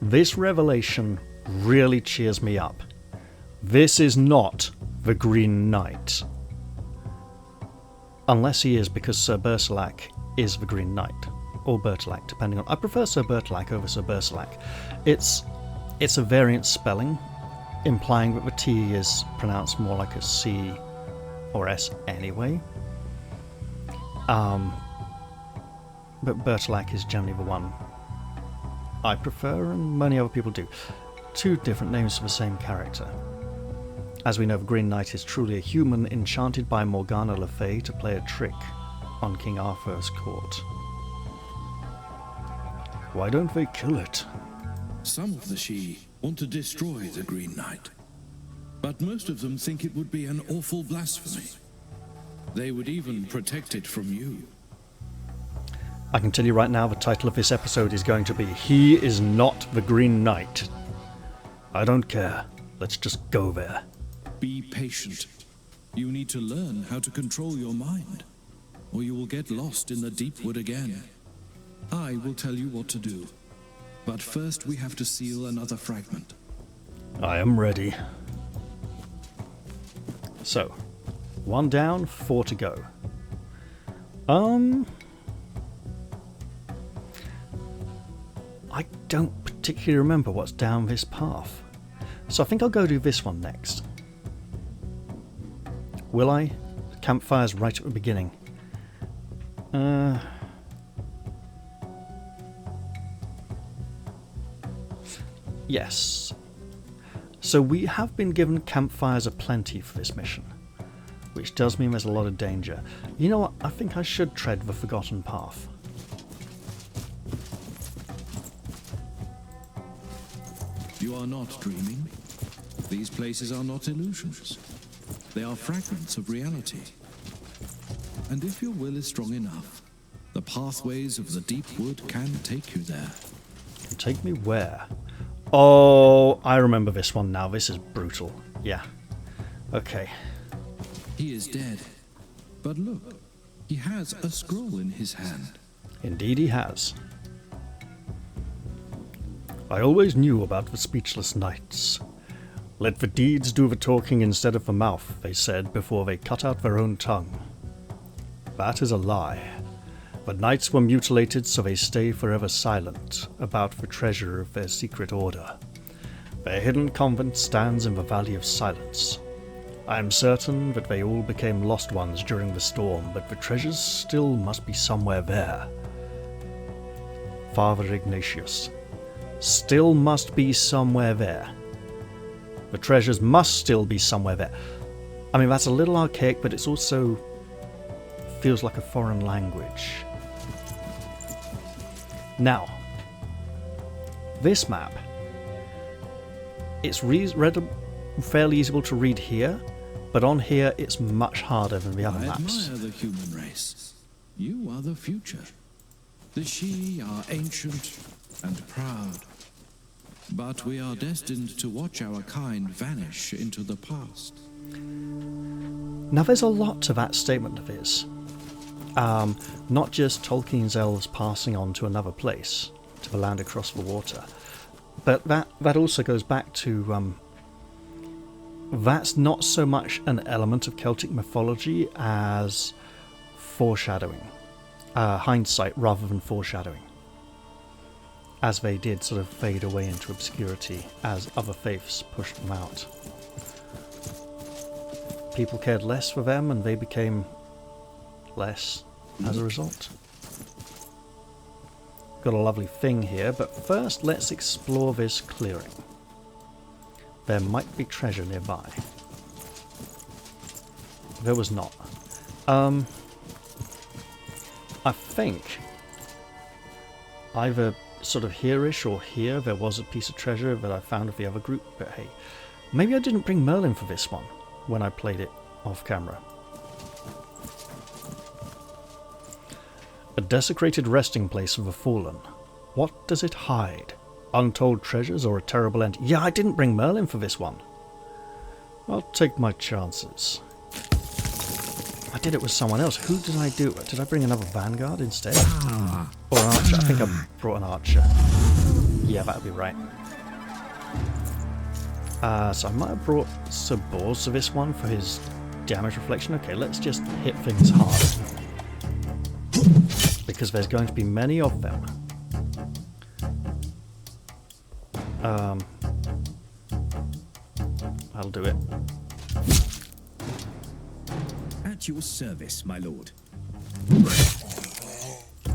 This revelation really cheers me up. This is not the Green Knight. Unless he is, because Sir Bertilac is the Green Knight. Or Bertilac, depending on... I prefer Sir Bertilac over Sir Bertilac. It's a variant spelling, implying that the T is pronounced more like a C or S anyway. But Bertilac is generally the one I prefer, and many other people do. Two different names for the same character. As we know, the Green Knight is truly a human enchanted by Morgana Le Fay to play a trick on King Arthur's court. Why don't they kill it? Some of the Sidhe want to destroy the Green Knight, but most of them think it would be an awful blasphemy. They would even protect it from you. I can tell you right now the title of this episode is going to be He is Not the Green Knight. I don't care. Let's just go there. Be patient. You need to learn how to control your mind, or you will get lost in the deep wood again. I will tell you what to do, but first we have to seal another fragment. I am ready. So, 1 down, 4 to go. I don't particularly remember what's down this path. So I think I'll go do this one next. Will I? The campfire's right at the beginning. Yes. So we have been given campfires aplenty for this mission, which does mean there's a lot of danger. You know what? I think I should tread the forgotten path. You are not dreaming. These places are not illusions. They are fragments of reality. And if your will is strong enough, the pathways of the deep wood can take you there. Take me where? Oh, I remember this one now. This is brutal. Yeah. Okay. He is dead. But look, he has a scroll in his hand. Indeed he has. I always knew about the speechless knights. Let the deeds do the talking instead of the mouth, they said before they cut out their own tongue. That is a lie. The knights were mutilated so they stay forever silent about the treasure of their secret order. Their hidden convent stands in the Valley of Silence. I am certain that they all became lost ones during the storm, but the treasures still must be somewhere there. Father Ignatius. Still must be somewhere there. The treasures must still be somewhere there. I mean, that's a little archaic, but it's also feels like a foreign language. Now, this map, it's fairly easy to read here, but on here it's much harder than the other maps. I admire the human race. You are the future. The She are ancient and proud. But we are destined to watch our kind vanish into the past. Now there's a lot to that statement of his. Not just Tolkien's elves passing on to another place, to the land across the water, but that also goes back to that's not so much an element of Celtic mythology as foreshadowing, hindsight rather than foreshadowing, as they did sort of fade away into obscurity as other faiths pushed them out. People cared less for them and they became less as a result. Got a lovely thing here, but first let's explore this clearing. There might be treasure nearby. There was not. I think either sort of here-ish or here there was a piece of treasure that I found with the other group, but hey, maybe I didn't bring Merlin for this one when I played it off camera. A desecrated resting place of the fallen. What does it hide? Untold treasures or a terrible end? Yeah, I didn't bring Merlin for this one. I'll take my chances. I did it with someone else. Who did I do it? Did I bring another Vanguard instead? Or an Archer? I think I brought an Archer. Yeah, that would be right. So I might have brought Sir Bors to this one for his damage reflection. Okay, let's just hit things hard. Because there's going to be many of them. I'll do it. At your service, my lord.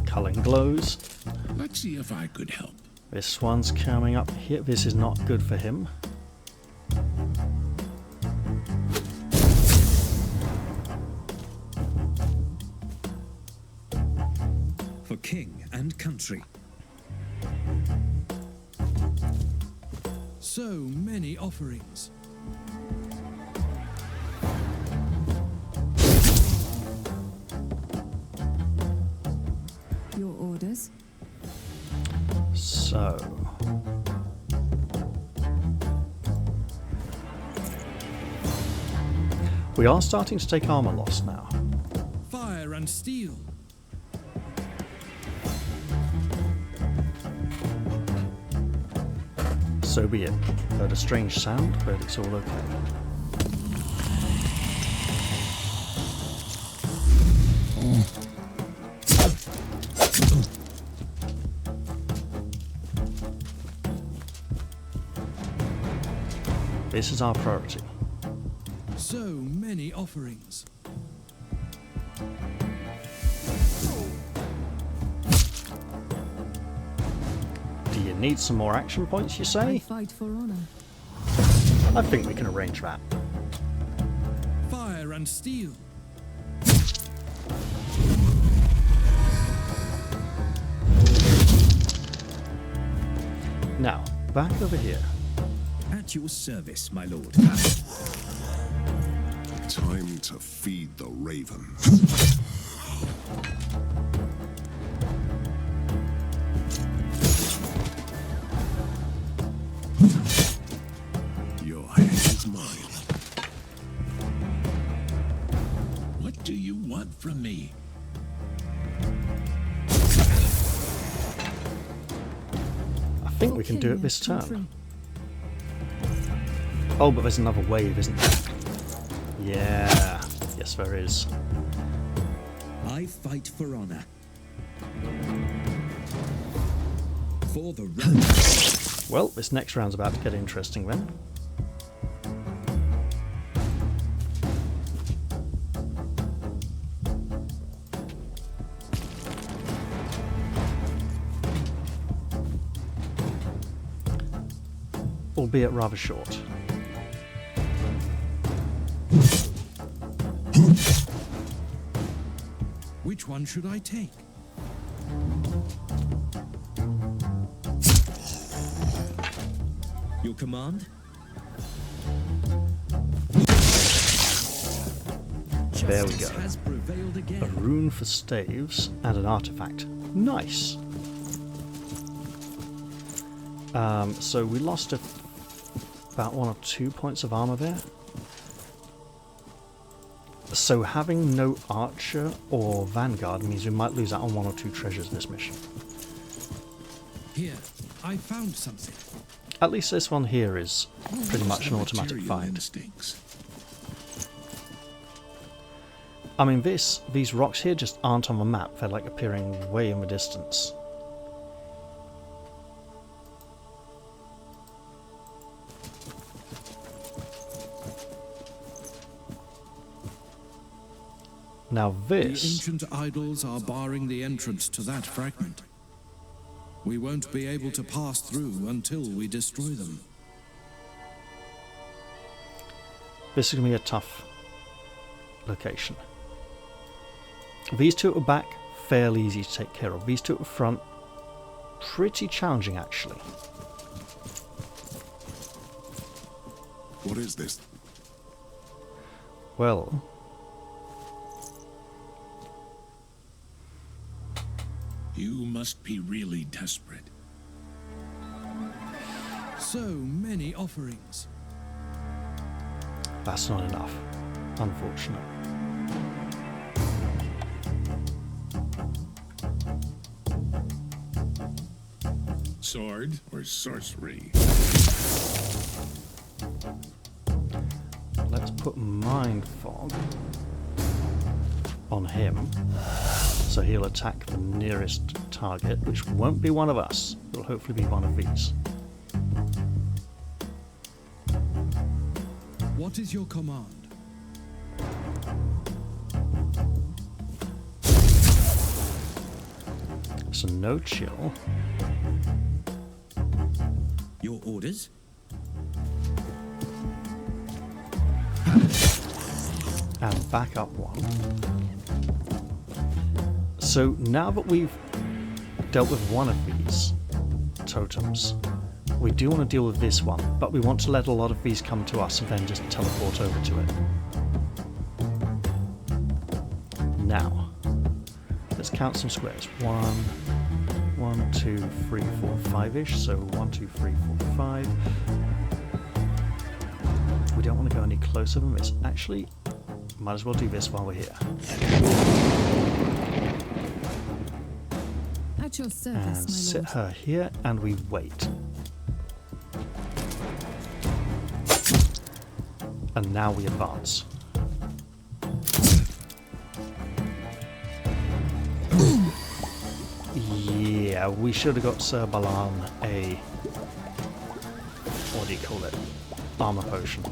Culling glows. Let's see if I could help. This one's coming up here. This is not good for him. For king and country. So many offerings. Your orders? So... we are starting to take armor loss now. Fire and steel. So be it. Heard a strange sound, but it's all okay. This is our priority. So many offerings. Do you need some more action points, you I say? fight for honor. I think we can arrange that. Fire and steel. Now, back over here. At your service, my lord. Time to feed the ravens. Your head is mine. What do you want from me? I think we can do it this turn. Oh, but there's another wave, isn't there? Yeah. Yes, there is. I fight for honor. For the realm. Well, this next round's about to get interesting then. Albeit rather short. Which one should I take? Your command? There we Justice go. has prevailed A again. rune for staves and an artifact. Nice. So we lost about 1 or 2 points of armor there. So having no archer or vanguard means we might lose out on 1 or 2 treasures this mission. Here, I found something. At least this one here is pretty much an automatic Material find. instincts. I mean, these rocks here just aren't on the map. They're like appearing way in the distance. Now The this... ancient idols are barring the entrance to that fragment. We won't be able to pass through until we destroy them. This is going to be a tough location. These two at the back, fairly easy to take care of. These two at the front, pretty challenging actually. What is this? Well... You must be really desperate. So many offerings. that's not enough. Unfortunate. Sword or sorcery? Let's put Mind Fog on him, so he'll attack the nearest target, which won't be one of us. It'll hopefully be one of these. What is your command? So no chill. Your orders? And back up one. So now that we've dealt with one of these totems, we do want to deal with this one, but we want to let a lot of these come to us and then just teleport over to it. Now, let's count some squares. 1, 2, 3, 4, 5-ish. So 1, 2, 3, 4, 5. We don't want to go any closer than this. Actually, might as well do this while we're here. At your service, And my sit lord. her here, and we wait. And now we advance. Yeah, we should have got Sir Balan a... what do you call it? Armor potion.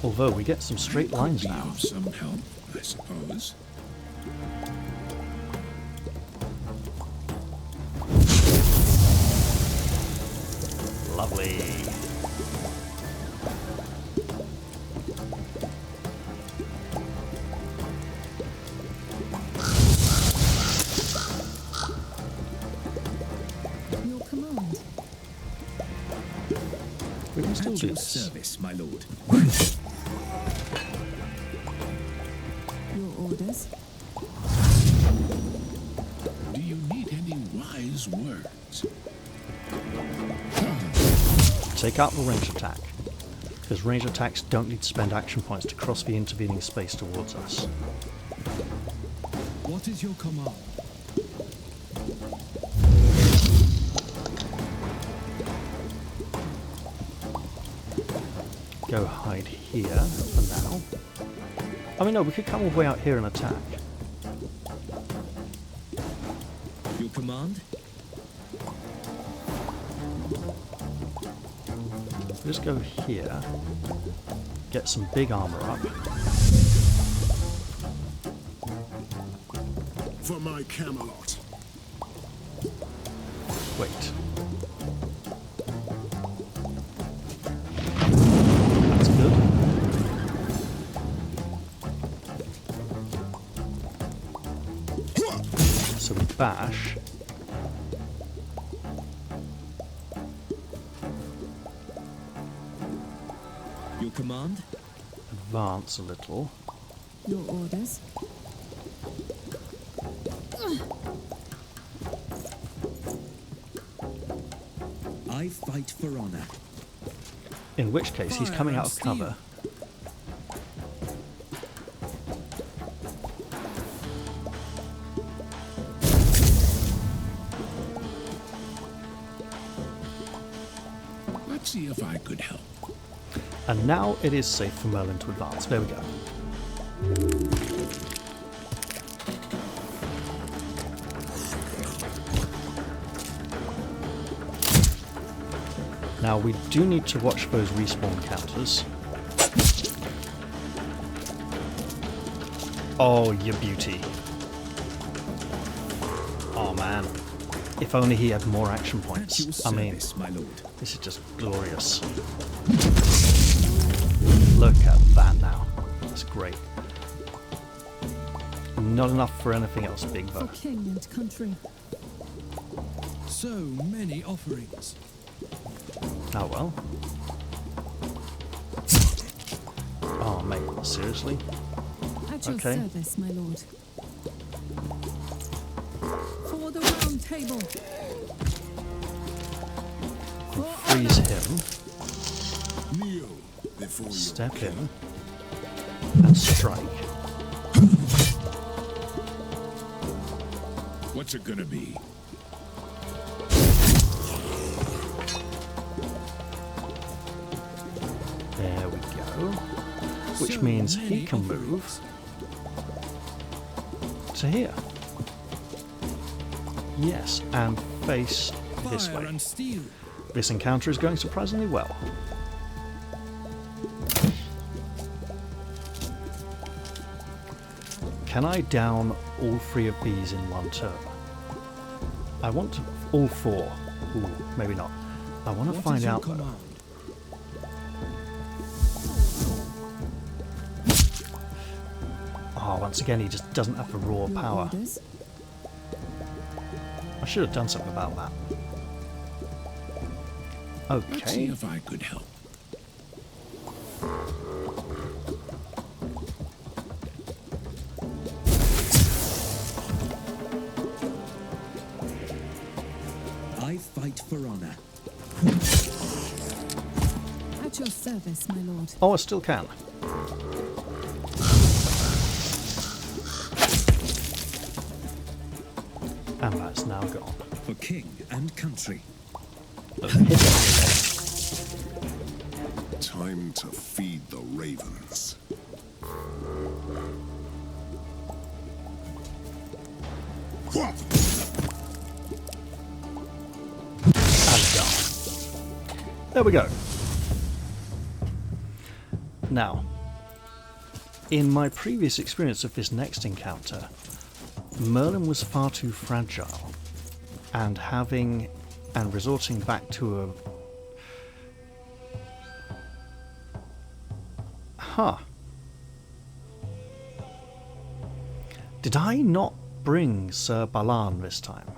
Although we get some straight lines Be now. of some help, I suppose. Lovely. Your command. We can still At do your this. service, my lord. Your orders. Do you need any wise words? Take out the range attack. Because range attacks don't need to spend action points to cross the intervening space towards us. What is your command? Go hide here for now. I mean, no, we could come all the way out here and attack. Your command? Just go here, get some big armor up. For my Camelot. Wait. That's good. So we bash. Your command? Advance a little. Your orders. I fight for honor. In which case, he's Fire coming and out of steel. cover. Let's see if I could help. And now it is safe for Merlin to advance. There we go. Now we do need to watch those respawn counters. Oh, you beauty. Oh man. If only he had more action At your points. I mean, service, my lord. this is just glorious. Look at that now. That's great. Not enough for anything else, Big For Bo. king and country. So many offerings. Oh well. Oh mate, seriously? At your Okay. service, my lord. For the round table. For Freeze honor. him, Kneel before your step king. in, and strike. What's it gonna be? There we go. Which So means he many can offerings. move to here. Yes, and face this Fire way. and steel. This encounter is going surprisingly well. Can I down all three of these in one turn? I want to, all four. Ooh, maybe not. I want to What find is your out though. command? Oh, once again, he just doesn't have the raw Your power. orders. I should have done something about that. Let's see Okay. if I could help. I fight for honor. At your service, my lord. Oh, I still can. And that's now gone. For king and country. Look, hit it. Time to feed the ravens. And done. There we go. Now, in my previous experience of this next encounter, Merlin was far too fragile, and resorting back to a... Huh. Did I not bring Sir Balan this time?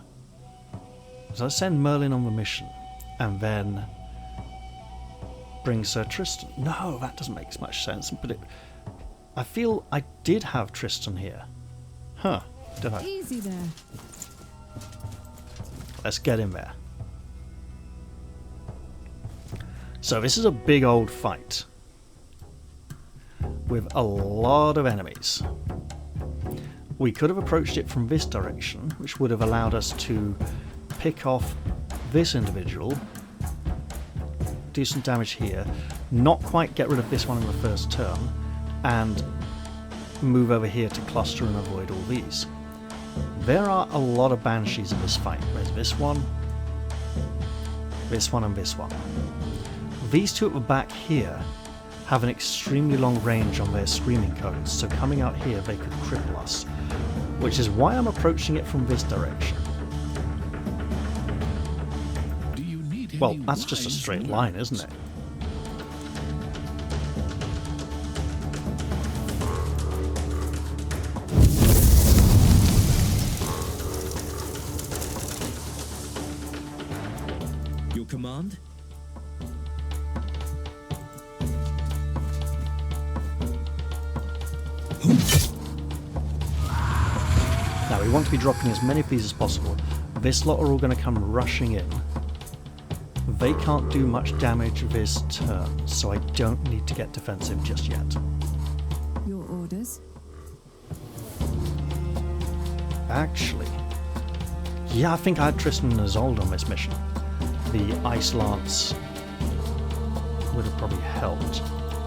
Did I send Merlin on the mission and then bring Sir Tristan? No, that doesn't make much sense. But I feel I did have Tristan here. Huh, don't know. Easy there. Let's get in there. So this is a big old fight. with a lot of enemies. We could have approached it from this direction, which would have allowed us to pick off this individual, do some damage here, not quite get rid of this one in the first turn, and move over here to cluster and avoid all these. There are a lot of banshees in this fight. There's this one, and this one. These two at the back here have an extremely long range on their screaming codes, so coming out here they could cripple us, which is why I'm approaching it from this direction. Do you need Well, any that's just a wise straight words? line, isn't it? Your command? Now we want to be dropping as many of these as possible. This lot are all going to come rushing in. They can't do much damage this turn, so I don't need to get defensive just yet. Your orders? Actually, yeah, I think I had Tristan and Isolde on this mission. The Ice Lance would have probably helped.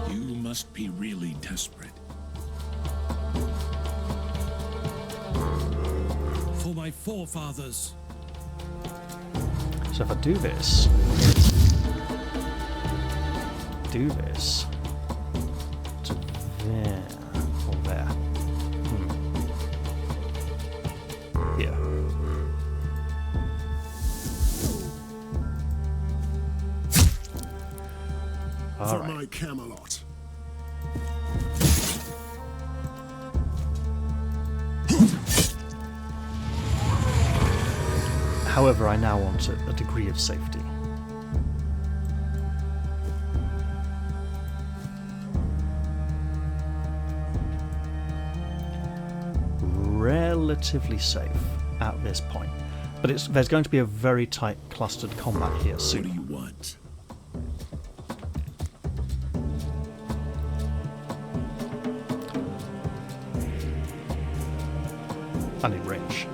You must be really desperate. For my forefathers. So if I do this, to there, or there. Here. For Alright. my Camelot. However, I now want a degree of safety. Relatively safe at this point, but there's going to be a very tight clustered combat here What do soon. you want? I need range.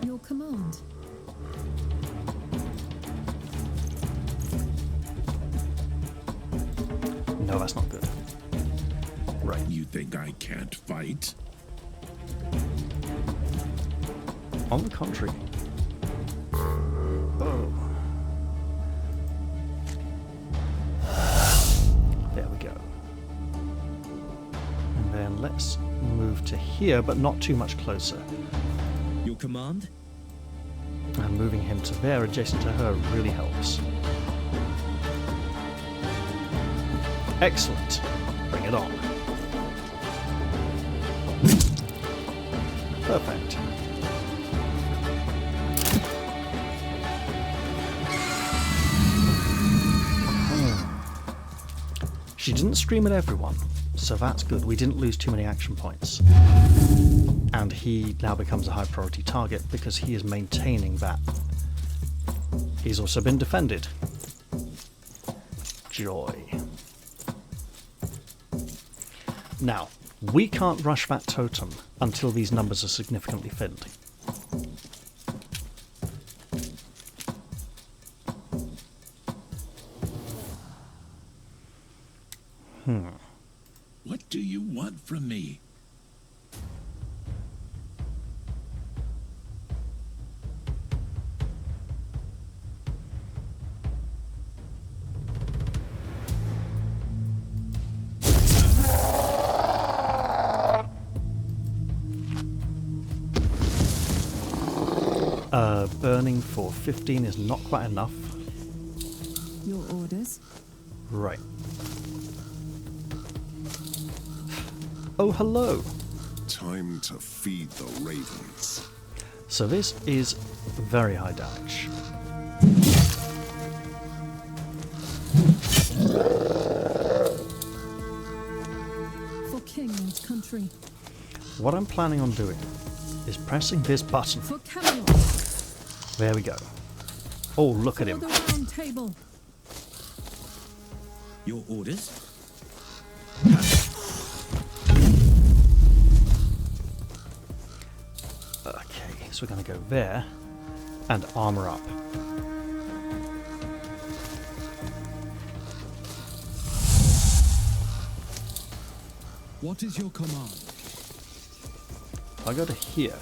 Your command? No, that's not good. Right. You think I can't fight? On the contrary. Oh. There we go. And then let's move to here, but not too much closer. Your command? And moving him to there, adjacent to her, really helps. Excellent. Bring it on. Perfect. She didn't scream at everyone, so that's good. We didn't lose too many action points. And he now becomes a high priority target because he is maintaining that. He's also been defended. Joy. Now, we can't rush that totem until these numbers are significantly thinned. What do you want from me? Burning for 15 is not quite enough. Your orders? Right. Oh, hello. Time to feed the ravens. So this is very high damage. For king and country. What I'm planning on doing is pressing this button. For Camelot. There we go. Oh, look For at him. the round table. Your orders? Okay, so we're going to go there and armor up. What is your command? If I go to here,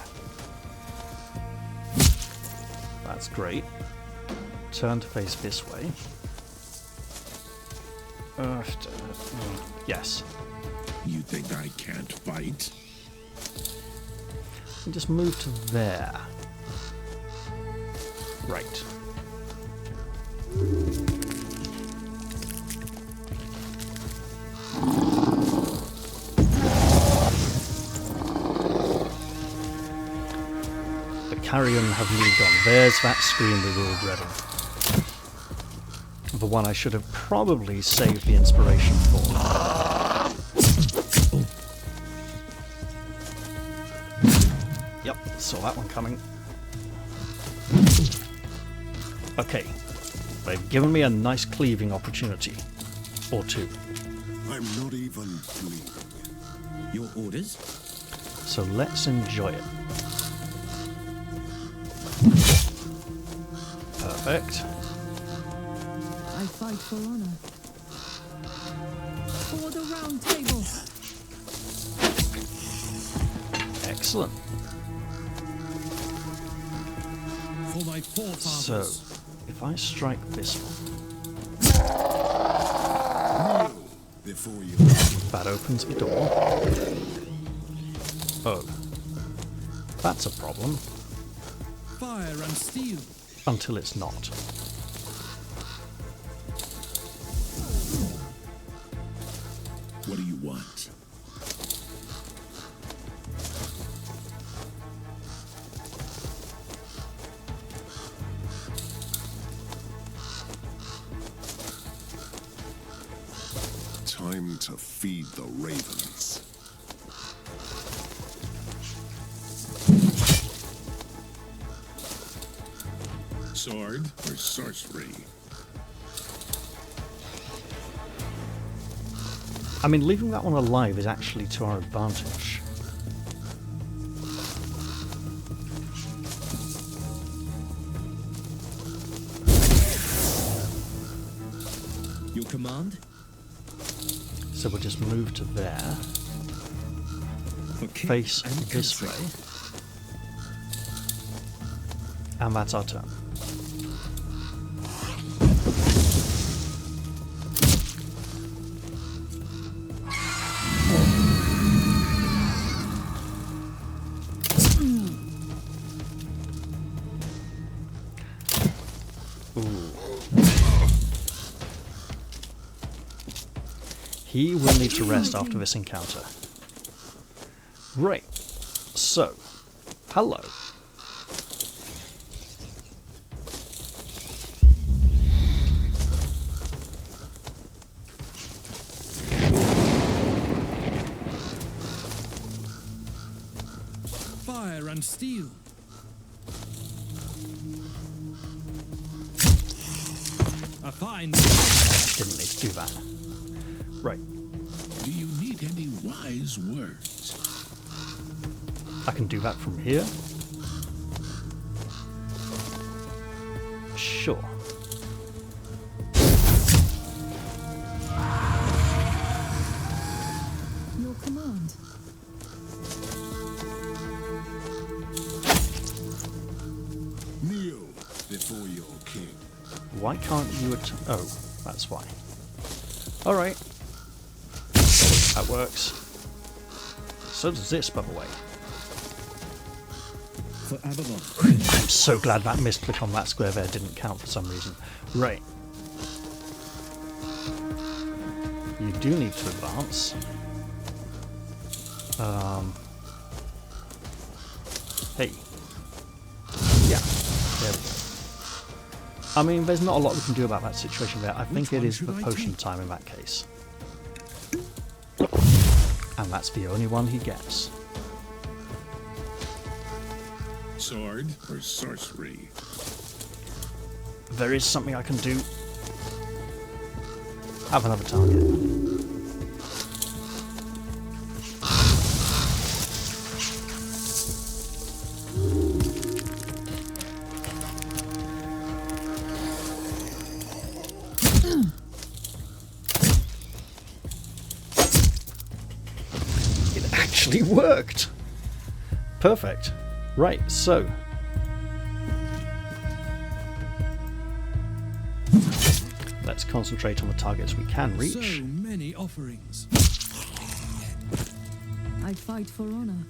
that's great. Turn to face this way. Yes. You think I can't fight? And just move to there. Right. The carrion have moved on. There's that scream we were all dreading. The one I should have probably saved the inspiration for. Yep, saw that one coming. Okay, they've given me a nice cleaving opportunity. Or two. I'm not even bleeding. Your orders? So let's enjoy it. Perfect. I fight for honor. For the round table. Excellent. For my So, forefathers. if I strike this one, Kneel before you. that opens the door. Oh. That's a problem. Fire and steel. Until it's not. What do you want? Time to feed the ravens. Sword or sorcery? I mean, leaving that one alive is actually to our advantage. Your command? So we'll just move to there. For king Face and this country. way. And that's our turn. He will need to rest after this encounter. Right. So, hello. Fire and steel. A fine. Didn't need to do that. Right. Do you need any wise words? I can do that from here. Sure. Your command. Kneel before your king. Why can't you oh, that's why. Alright. That works. So does this, by the way. For Avalon. I'm so glad that misclick on that square there didn't count for some reason. Right. You do need to advance. Hey. Yeah. There we go. I mean, there's not a lot we can do about that situation there. I think it is the potion time in that case. And that's the only one he gets. Sword or sorcery? There is something I can do. Have another target. It actually worked! Perfect. Right, so let's concentrate on the targets we can reach. So many offerings. I fight for honor.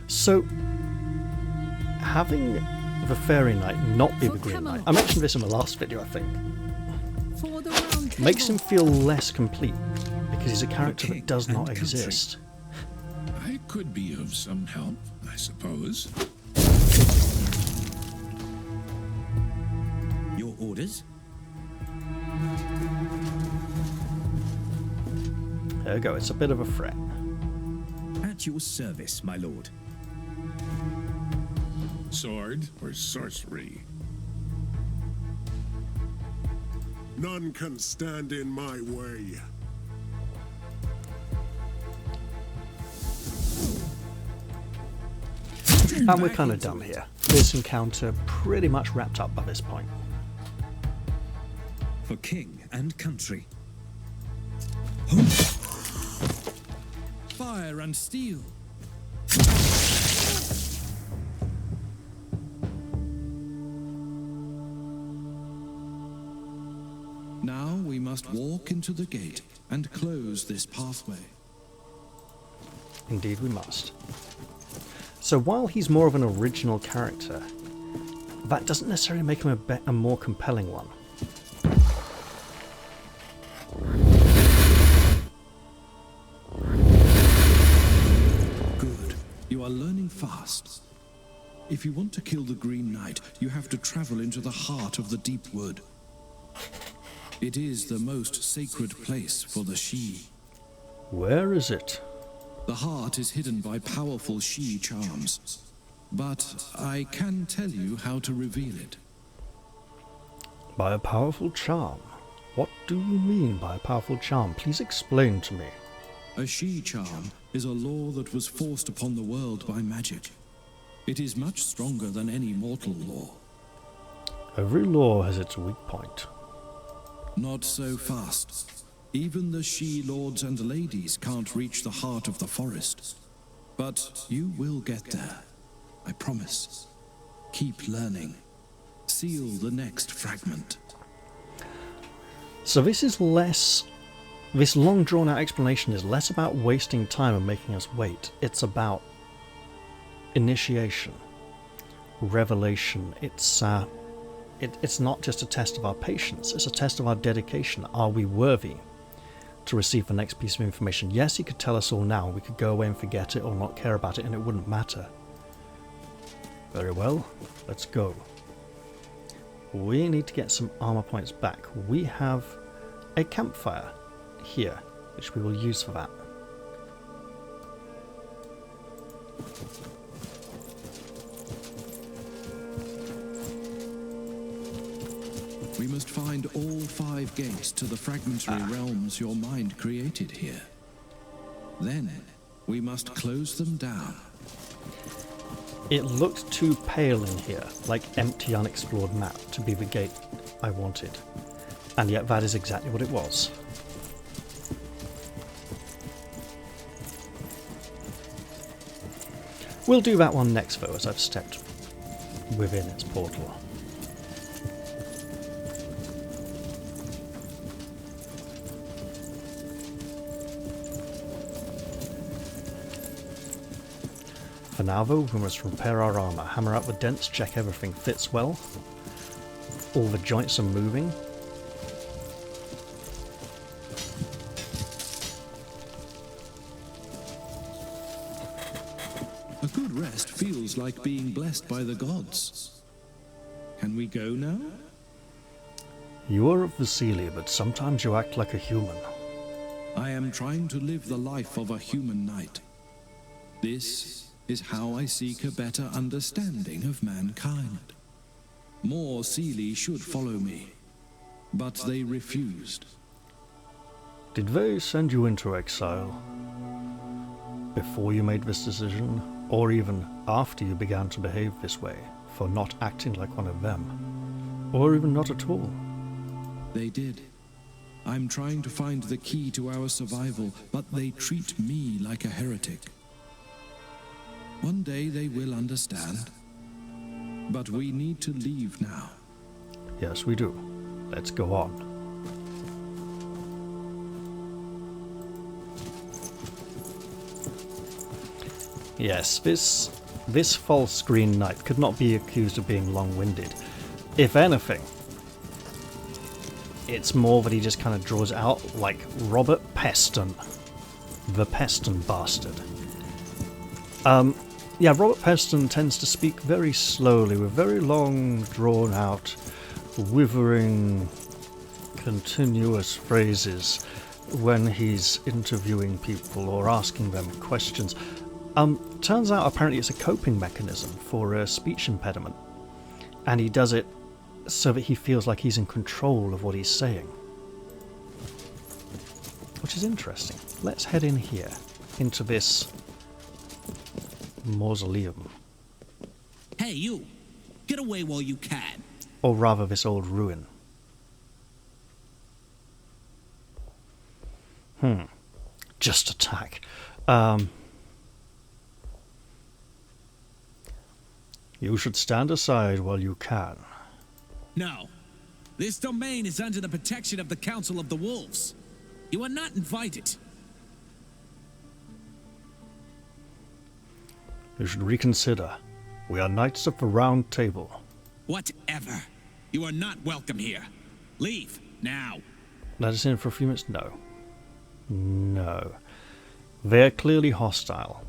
So, having the Fairy Knight not be For the Green Knight, Camelot. I mentioned this in the last video I think, For the round table. makes him feel less complete because he's a character king that does and not country. exist. I could be of some help, I suppose. Your orders? There we go, it's a bit of a threat. At your service, my lord. Sword or sorcery? None can stand in my way. And we're kind of done here. This encounter pretty much wrapped up by this point. For king and country. Fire and steel. Now we must walk into the gate and close this pathway. Indeed we must. So while he's more of an original character, that doesn't necessarily make him a more compelling one. Good. You are learning fast. If you want to kill the Green Knight, you have to travel into the heart of the deep wood. It is the most sacred place for the She. Where is it? The heart is hidden by powerful She charms. But I can tell you how to reveal it. By a powerful charm? What do you mean by a powerful charm? Please explain to me. A She charm is a law that was forced upon the world by magic. It is much stronger than any mortal law. Every law has its weak point. Not so fast. Even the She lords and ladies can't reach the heart of the forest. But you will get there. I promise. Keep learning. Seal the next fragment. So this is less... This long drawn out explanation is less about wasting time and making us wait. It's about initiation, revelation. It's not just a test of our patience, it's a test of our dedication. Are we worthy to receive the next piece of information? Yes, he could tell us all now. We could go away and forget it or not care about it and it wouldn't matter. Very well, let's go. We need to get some armor points back. We have a campfire here, which we will use for that. We must find all 5 gates to the fragmentary realms your mind created here. Then, we must close them down. It looked too pale in here, like empty unexplored map, to be the gate I wanted. And yet that is exactly what it was. We'll do that one next though, as I've stepped within its portal. For now though, we must repair our armour, hammer out the dents, check everything fits well, all the joints are moving. A good rest feels like being blessed by the gods. Can we go now? You are of the Celia, but sometimes you act like a human. I am trying to live the life of a human knight. This is how I seek a better understanding of mankind. More Seelie should follow me, but they refused. Did they send you into exile before you made this decision, or even after you began to behave this way, for not acting like one of them? Or even not at all? They did. I'm trying to find the key to our survival, but they treat me like a heretic. One day they will understand. But we need to leave now. Yes, we do. Let's go on. Yes, this false Green Knight could not be accused of being long-winded. If anything, it's more that he just kind of draws out like Robert Peston. The Peston bastard. Yeah, Robert Peston tends to speak very slowly, with very long, drawn-out, withering, continuous phrases when he's interviewing people or asking them questions. Turns out apparently it's a coping mechanism for a speech impediment, and he does it so that he feels like he's in control of what he's saying. Which is interesting. Let's head in here, into this mausoleum. Hey, you! Get away while you can. Or rather, this old ruin. Just attack. You should stand aside while you can. No. This domain is under the protection of the Council of the Wolves. You are not invited. You should reconsider. We are Knights of the Round Table. Whatever. You are not welcome here. Leave, now. Let us in for a few minutes? No. No. They're clearly hostile.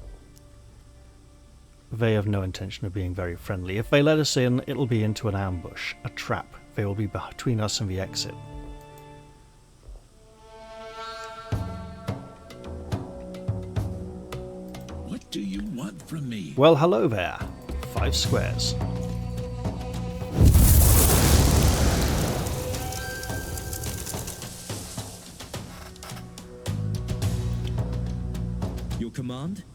They have no intention of being very friendly. If they let us in, it'll be into an ambush, a trap. They will be between us and the exit. What do you want from me? Well, hello there. 5 squares. Your command?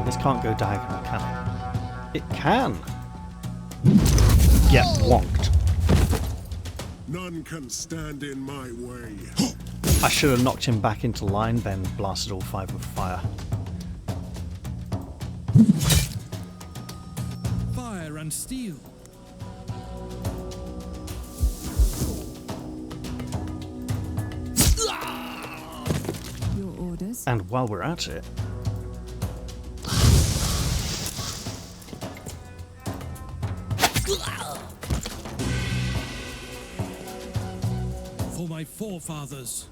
This can't go diagonal, can it? It can! Get wonked. None can stand in my way. I should have knocked him back into line, then blasted all 5 with fire. Fire and steel. Your orders? And while we're at it, For my forefathers.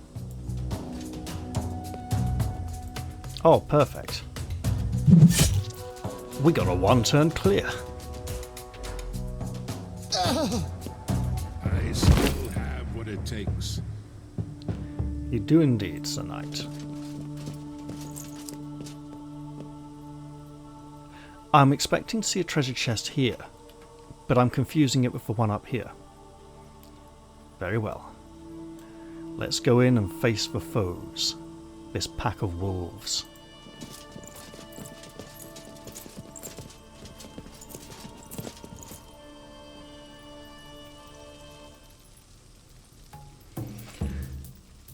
oh, perfect. We got a 1-turn clear. I still have what it takes. You do indeed, Sir Knight. I'm expecting to see a treasure chest here, but I'm confusing it with the one up here. Very well. Let's go in and face the foes, this pack of wolves.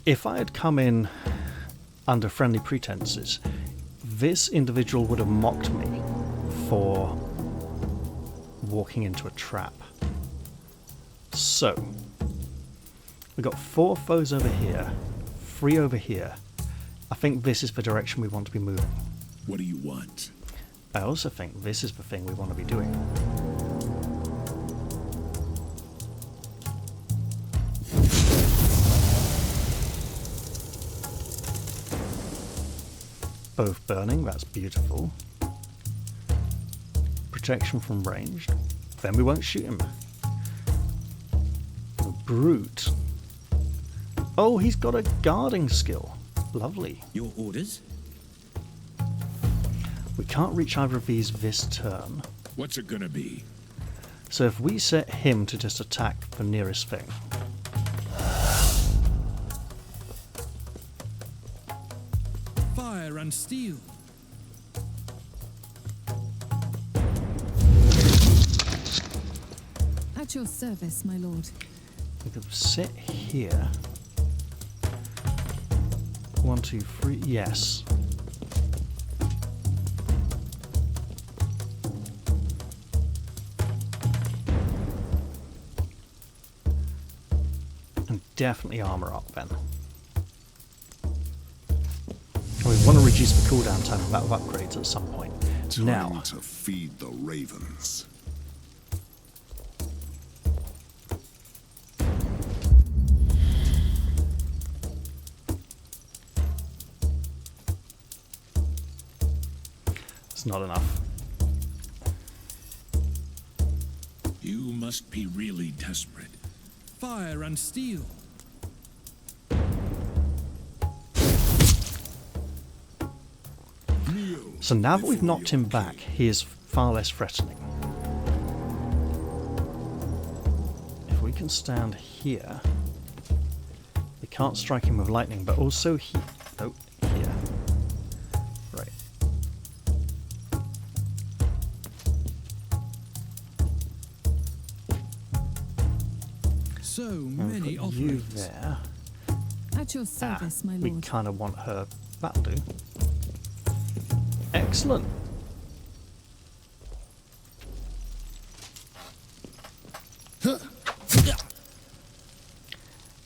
If I had come in under friendly pretenses, this individual would have mocked me for walking into a trap. So, we've got 4 foes over here, 3 over here. I think this is the direction we want to be moving. What do you want? I also think this is the thing we want to be doing. Both burning, that's beautiful. Protection from ranged. Then we won't shoot him. The brute. Oh, he's got a guarding skill. Lovely. Your orders? We can't reach either of these this turn. What's it gonna be? So if we set him to just attack the nearest thing. Fire and steel. At your service, my lord. We could sit here. 1, 2, 3. Yes. And definitely armor up then. And we want to reduce the cooldown time of upgrades at some point. Time Now, to feed the ravens. it's not enough. You must be really desperate. Fire and steel. So now that we've knocked him back, he is far less threatening. If we can stand here, we can't strike him with lightning, but also here. Oh, here. Right. So And many put you offerings. there. At your service, my We lord. kind of want her. That'll do. Excellent.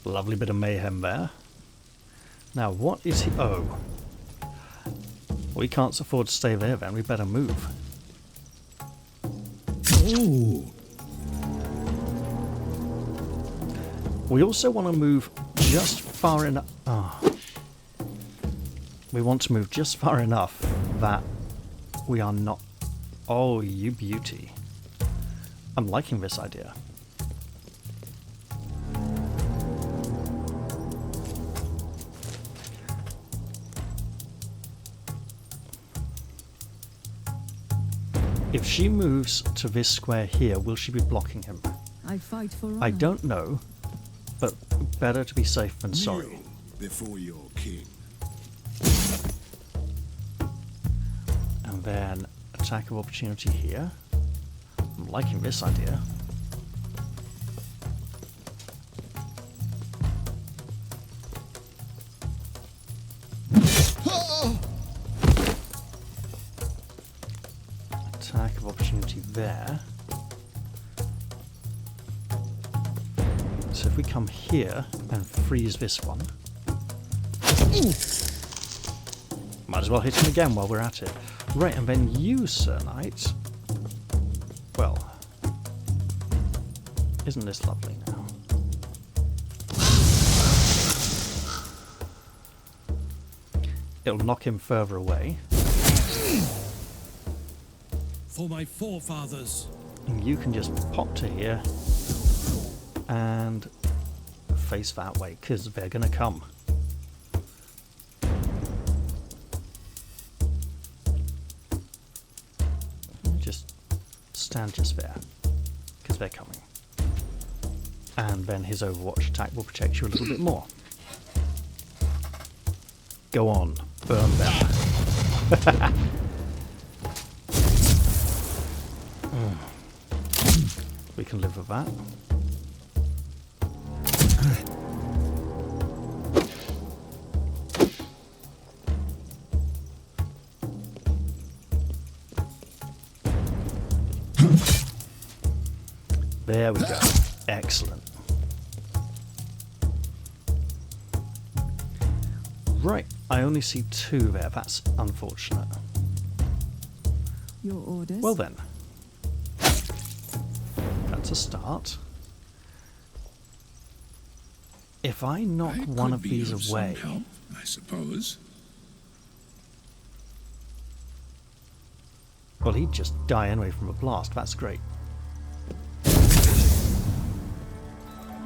Lovely bit of mayhem there. Now, what is he? Oh. We can't afford to stay there then. We better move. Oh! We also want to move just far enough. We want to move just far enough that we are not. Oh, you beauty. I'm liking this idea. If she moves to this square here, will she be blocking him? I fight for honor. I don't know, but better to be safe than sorry. Kneel before your king. And then attack of opportunity here. I'm liking this idea. Attack of opportunity there. So if we come here and freeze this one. Might as well hit him again while we're at it. Right, and then you, Sir Knight. Well, isn't this lovely now? It'll knock him further away. For my forefathers. And you can just pop to here and face that way, because they're going to come. Just stand just there, because they're coming. And then his Overwatch attack will protect you a little bit more. Go on, burn them. We can live with that. There we go. Excellent. Right, I only see 2 there. That's unfortunate. Your orders. Well then. That's a start. If I knock I one could of be these of away, some help, I suppose. well, he'd just die anyway from a blast. That's great.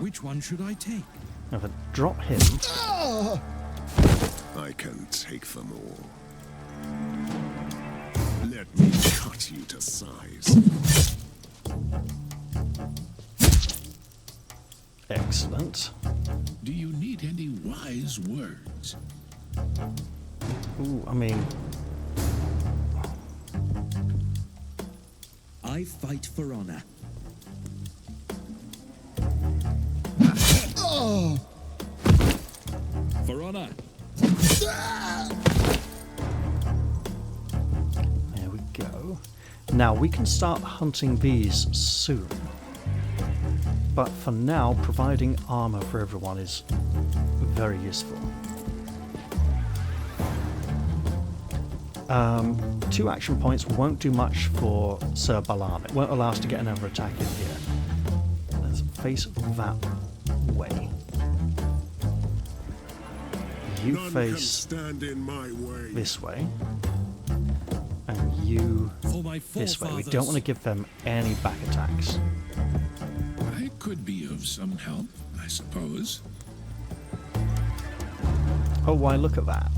Which one should I take? If I drop him, I can take them all. Let me cut you to size. Excellent. Do you need any wise words? Ooh, I mean, I fight for honor. For honor. there we go. Now we can start hunting these soon. But for now, providing armor for everyone is very useful. 2 action points won't do much for Sir Balam. It won't allow us to get another attack in here. Let's face that way. You None can face stand in my way. this way. And you For my this way. We forefathers. don't want to give them any back attacks. I could be of some help, I suppose. Oh, why, look at that.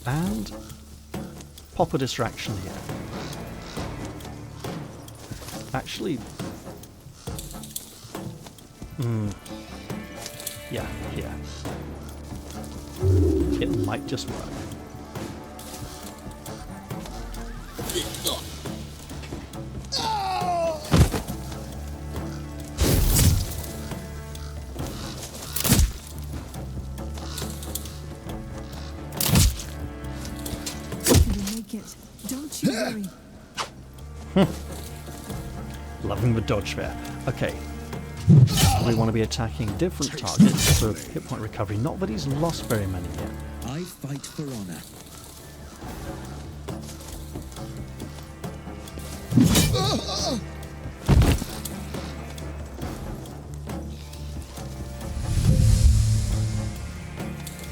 And pop a distraction here. Actually, yeah, here. It might just work. You'll make it. Don't you worry. Loving the dodge there. Okay. We want to be attacking different targets for hit point recovery. Not that he's lost very many yet. I fight for honor.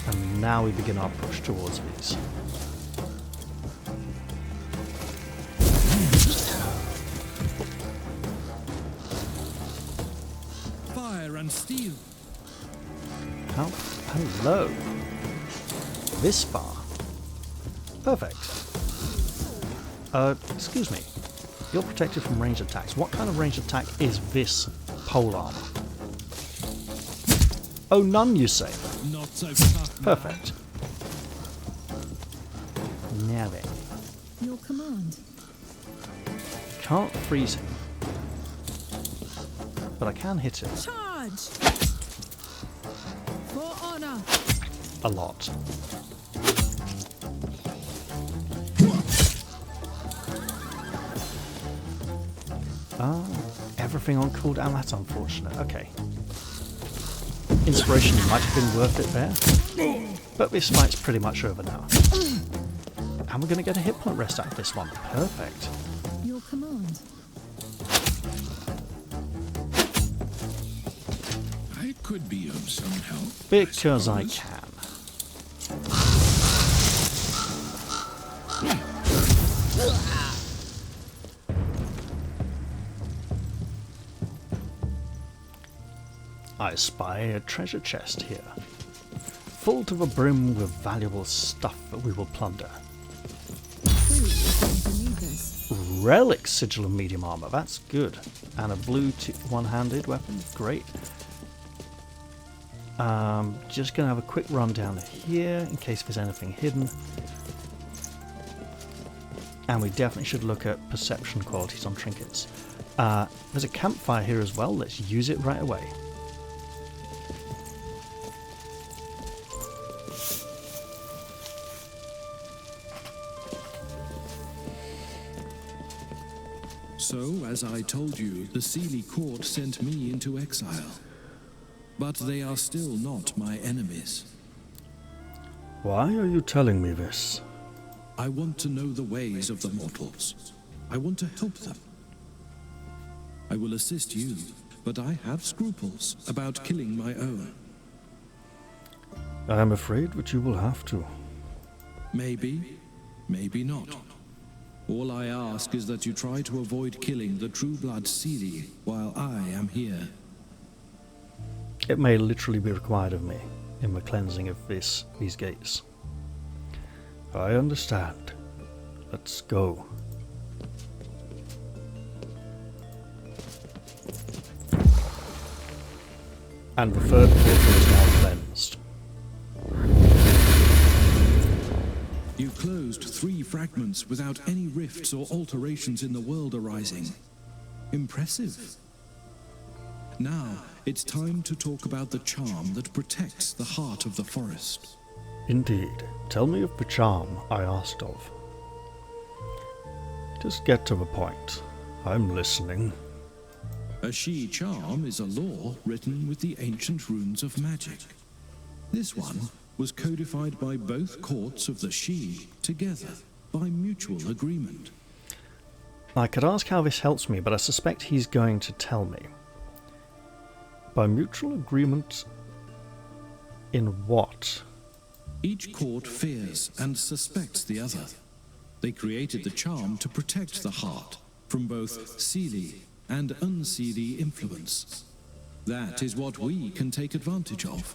And now we begin our push towards these. Fire and steel. Oh, hello. This far. Perfect. Excuse me. You're protected from ranged attacks. What kind of ranged attack is this pole armor? Oh, none, you say? Not so tough. Perfect. Now then. Your command. Can't freeze him. But I can hit him. Charge! For honor. A lot. Everything on cooldown, that's unfortunate. Okay. Inspiration might have been worth it there. But this fight's pretty much over now. And we're going to get a hit point rest out of this one. Perfect. Your command. I could be of some help. Because I suppose. can. I spy a treasure chest here, full to the brim with valuable stuff that we will plunder. Please, you need this. Relic sigil of medium armor, that's good. And a blue one-handed weapon, great. Just gonna have a quick run down here in case there's anything hidden. And we definitely should look at perception qualities on trinkets. There's a campfire here as well, let's use it right away. So, as I told you, the Sealy court sent me into exile. But they are still not my enemies. Why are you telling me this? I want to know the ways of the mortals. I want to help them. I will assist you, but I have scruples about killing my own. I am afraid that you will have to. Maybe, maybe not. All I ask is that you try to avoid killing the True Blood Sealy while I am here. It may literally be required of me in the cleansing of these gates. I understand. Let's go. And the third portal is now cleansed. You closed 3 fragments without any rifts or alterations in the world arising. Impressive. Now, it's time to talk about the charm that protects the heart of the forest. Indeed. Tell me of the charm I asked of. Just get to the point. I'm listening. A she charm is a law written with the ancient runes of magic. This one was codified by both courts of the she together by mutual agreement. I could ask how this helps me, but I suspect he's going to tell me. By mutual agreement in what? Each court fears and suspects the other. They created the charm to protect the heart from both Seelie and unseelie influence. That is what we can take advantage of.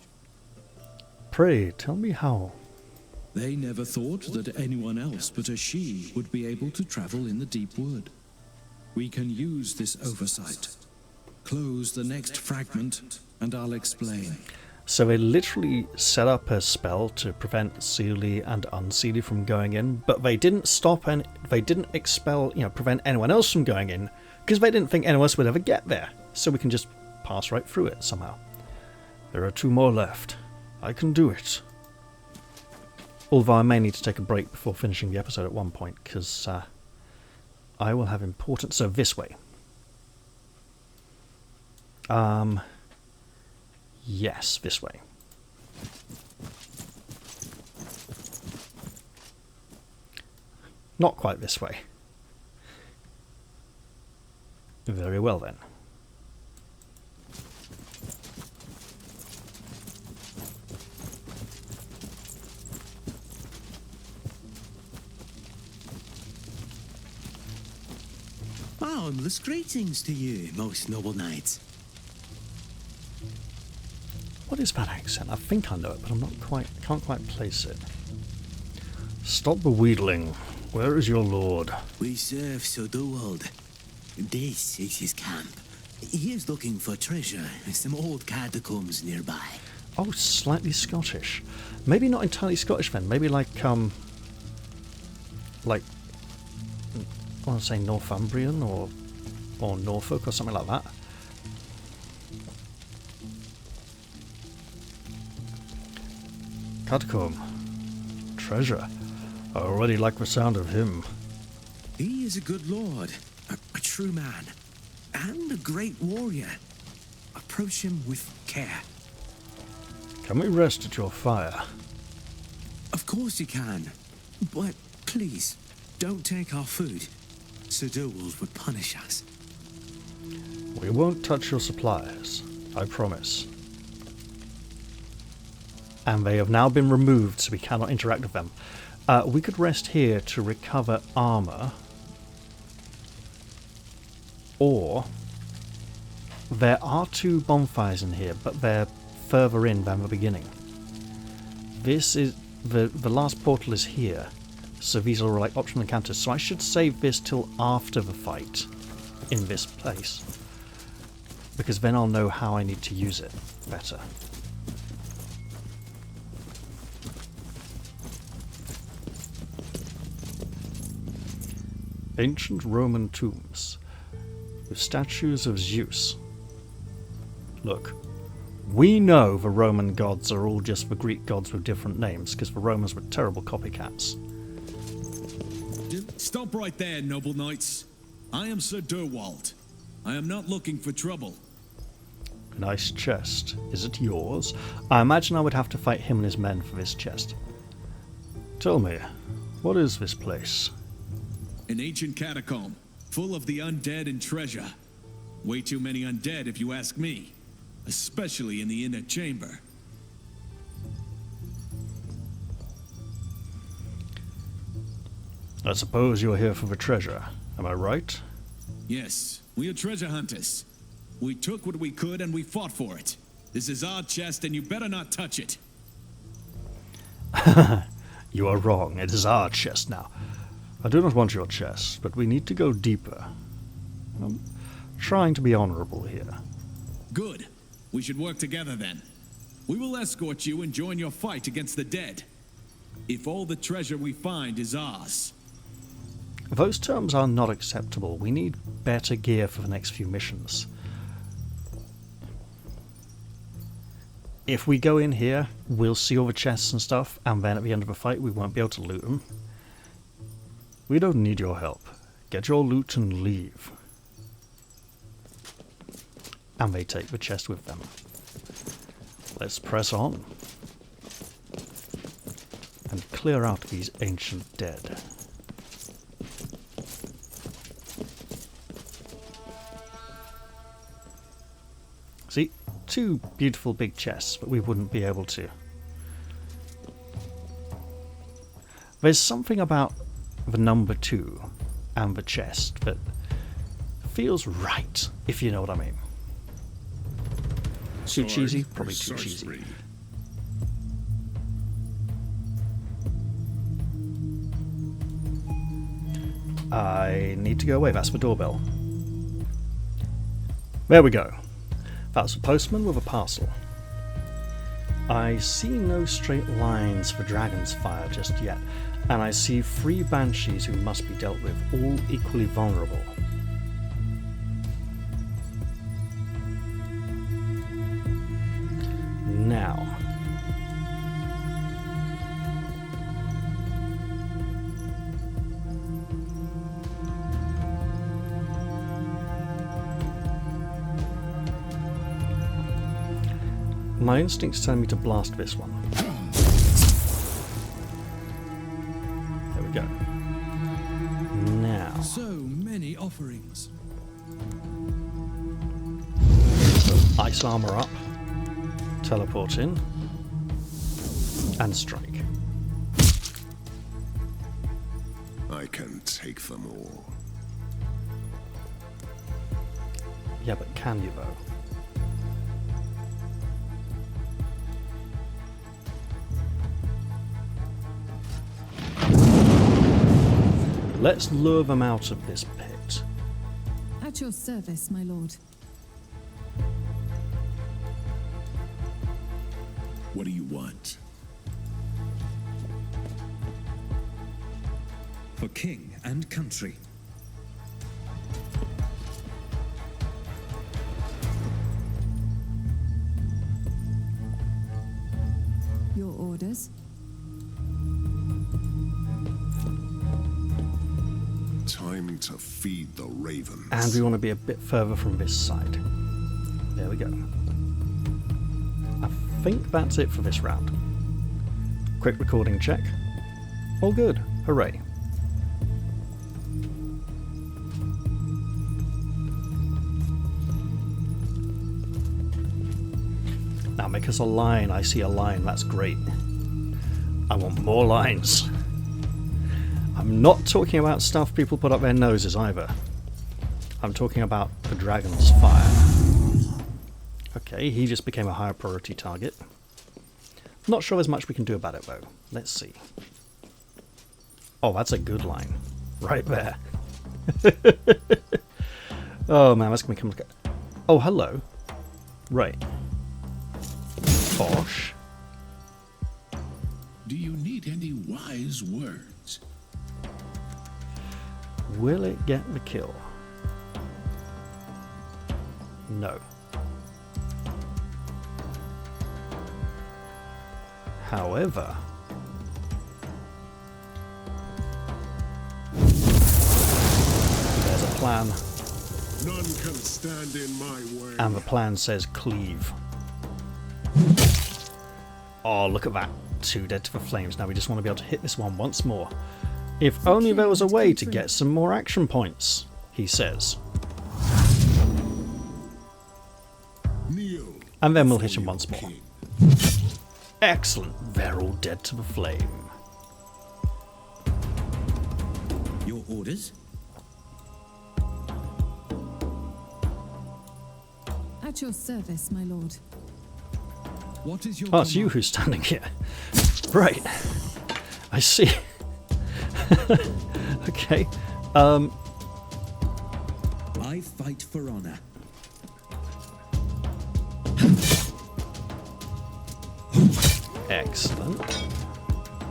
Pray, tell me how. They never thought that anyone else but a she would be able to travel in the deep wood. We can use this oversight. Close the next fragment, and I'll explain. So they literally set up a spell to prevent Seelie and unseelie from going in, but they didn't stop and they didn't expel, prevent anyone else from going in, because they didn't think anyone else would ever get there. So we can just pass right through it somehow. There are 2 more left. I can do it. Although I may need to take a break before finishing the episode at one point, because I will have important... So this way. Yes, this way. Not quite this way. Very well then. Boundless greetings to you, most noble knights. What is that accent? I think I know it, but can't quite place it. Stop the wheedling. Where is your lord? We serve Sir Duwald. This is his camp. He is looking for treasure in some old catacombs nearby. Oh, slightly Scottish. Maybe not entirely Scottish then. Maybe like I want to say Northumbrian or Norfolk or something like that. Catacomb. Treasure. I already like the sound of him. He is a good lord, a true man, and a great warrior. Approach him with care. Can we rest at your fire? Of course you can, but please, don't take our food. Sir Duwald would punish us. We won't touch your supplies, I promise. And they have now been removed, so we cannot interact with them. We could rest here to recover armor. Or there are 2 bonfires in here, but they're further in than the beginning. This is the last portal is here, so these are like optional encounters. So I should save this till after the fight in this place, because then I'll know how I need to use it better. Ancient Roman tombs with statues of Zeus. Look, we know the Roman gods are all just the Greek gods with different names, because the Romans were terrible copycats. Stop right there, noble knights. I am Sir Durwald. I am not looking for trouble. Nice chest. Is it yours? I imagine I would have to fight him and his men for this chest. Tell me, what is this place? An ancient catacomb, full of the undead and treasure. Way too many undead if you ask me, especially in the inner chamber. I suppose you're here for the treasure, am I right? Yes, we are treasure hunters. We took what we could and we fought for it. This is our chest and you better not touch it. You are wrong, it is our chest now. I do not want your chest, but we need to go deeper. I'm trying to be honorable here. Good. We should work together then. We will escort you and join your fight against the dead. If all the treasure we find is ours. Those terms are not acceptable. We need better gear for the next few missions. If we go in here, we'll see all the chests and stuff, and then at the end of the fight we won't be able to loot them. We don't need your help. Get your loot and leave. And they take the chest with them. Let's press on. And clear out these ancient dead. See, 2 beautiful big chests, but we wouldn't be able to. There's something about the number 2 and the chest that feels right, if you know what I mean. Too cheesy? Probably too cheesy. I need to go away, that's the doorbell. There we go. That's a postman with a parcel. I see no straight lines for Dragon's Fire just yet, and I see 3 banshees who must be dealt with, all equally vulnerable. Now, my instincts tell me to blast this one. There we go. Now, So many offerings. ice armor up, teleport in, and strike. I can take them all. Yeah, but can you though? Let's lure them out of this pit. At your service, my lord. What do you want? For king and country. Your orders? Time to feed the ravens. And we want to be a bit further from this side. There we go. I think that's it for this round. Quick recording check. All good. Hooray. Now make us a line. I see a line. That's great. I want more lines. I'm not talking about stuff people put up their noses either. I'm talking about the Dragon's Fire. Okay, he just became a higher priority target. Not sure there's much we can do about it though. Let's see. Oh, that's a good line. Right there. Oh man, that's gonna become... Oh, hello. Right. Bosh. Do you need any wise words? Will it get the kill? No. However, there's a plan, None can stand in my way. and the plan says cleave. Oh, look at that. 2 dead to the flames. Now we just want to be able to hit this one once more. If only there was a way to get some more action points, he says. Kneel And then we'll hit before him once your more. king. Excellent. They're all dead to the flame. Your orders? At your service, my lord. What is your Oh, it's you command? who's standing here. Right. I see. Okay. I fight for honor. Excellent.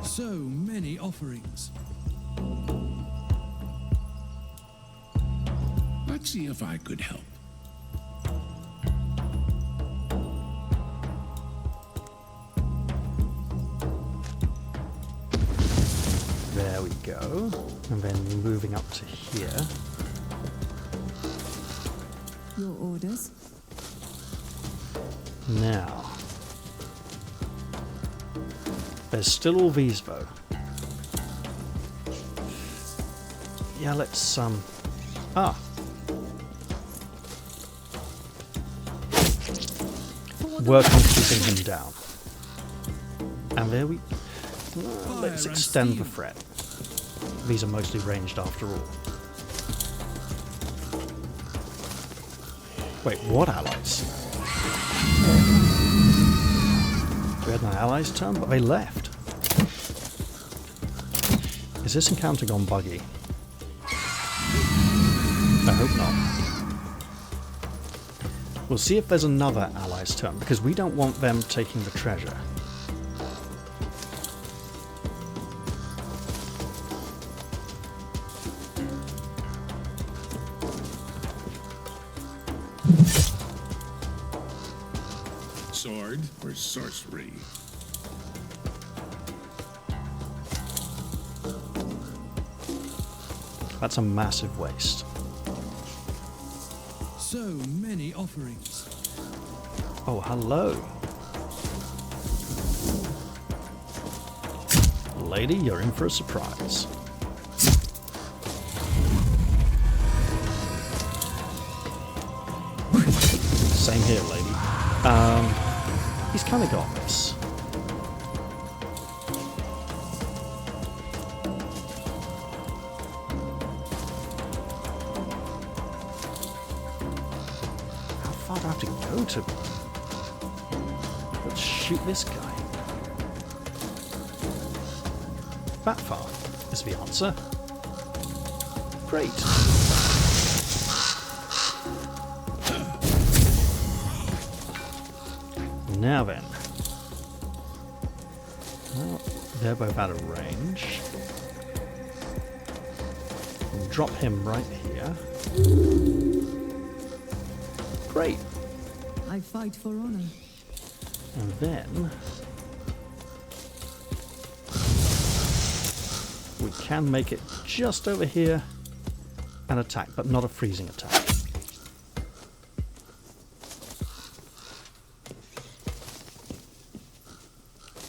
So many offerings. Let's see if I could help. There we go. And then moving up to here. Your orders? Now. There's still all these though. Yeah, let's work on keeping him down. And there we let's extend the threat. These are mostly ranged after all. Wait, what allies? We had no allies turn, but they left. Is this encounter gone buggy? I hope not. We'll see if there's another ally's turn, because we don't want them taking the treasure. Sword or sorcery? That's a massive waste. So many offerings. Oh, hello. Lady, you're in for a surprise. Same here, lady. He's kind of got this. How far do I have to go to? Let's shoot this guy. That far is the answer. Great. Now then. Well, they're both out of range. We'll drop him right here. Great. I fight for honor. And then we can make it just over here and attack, but not a freezing attack.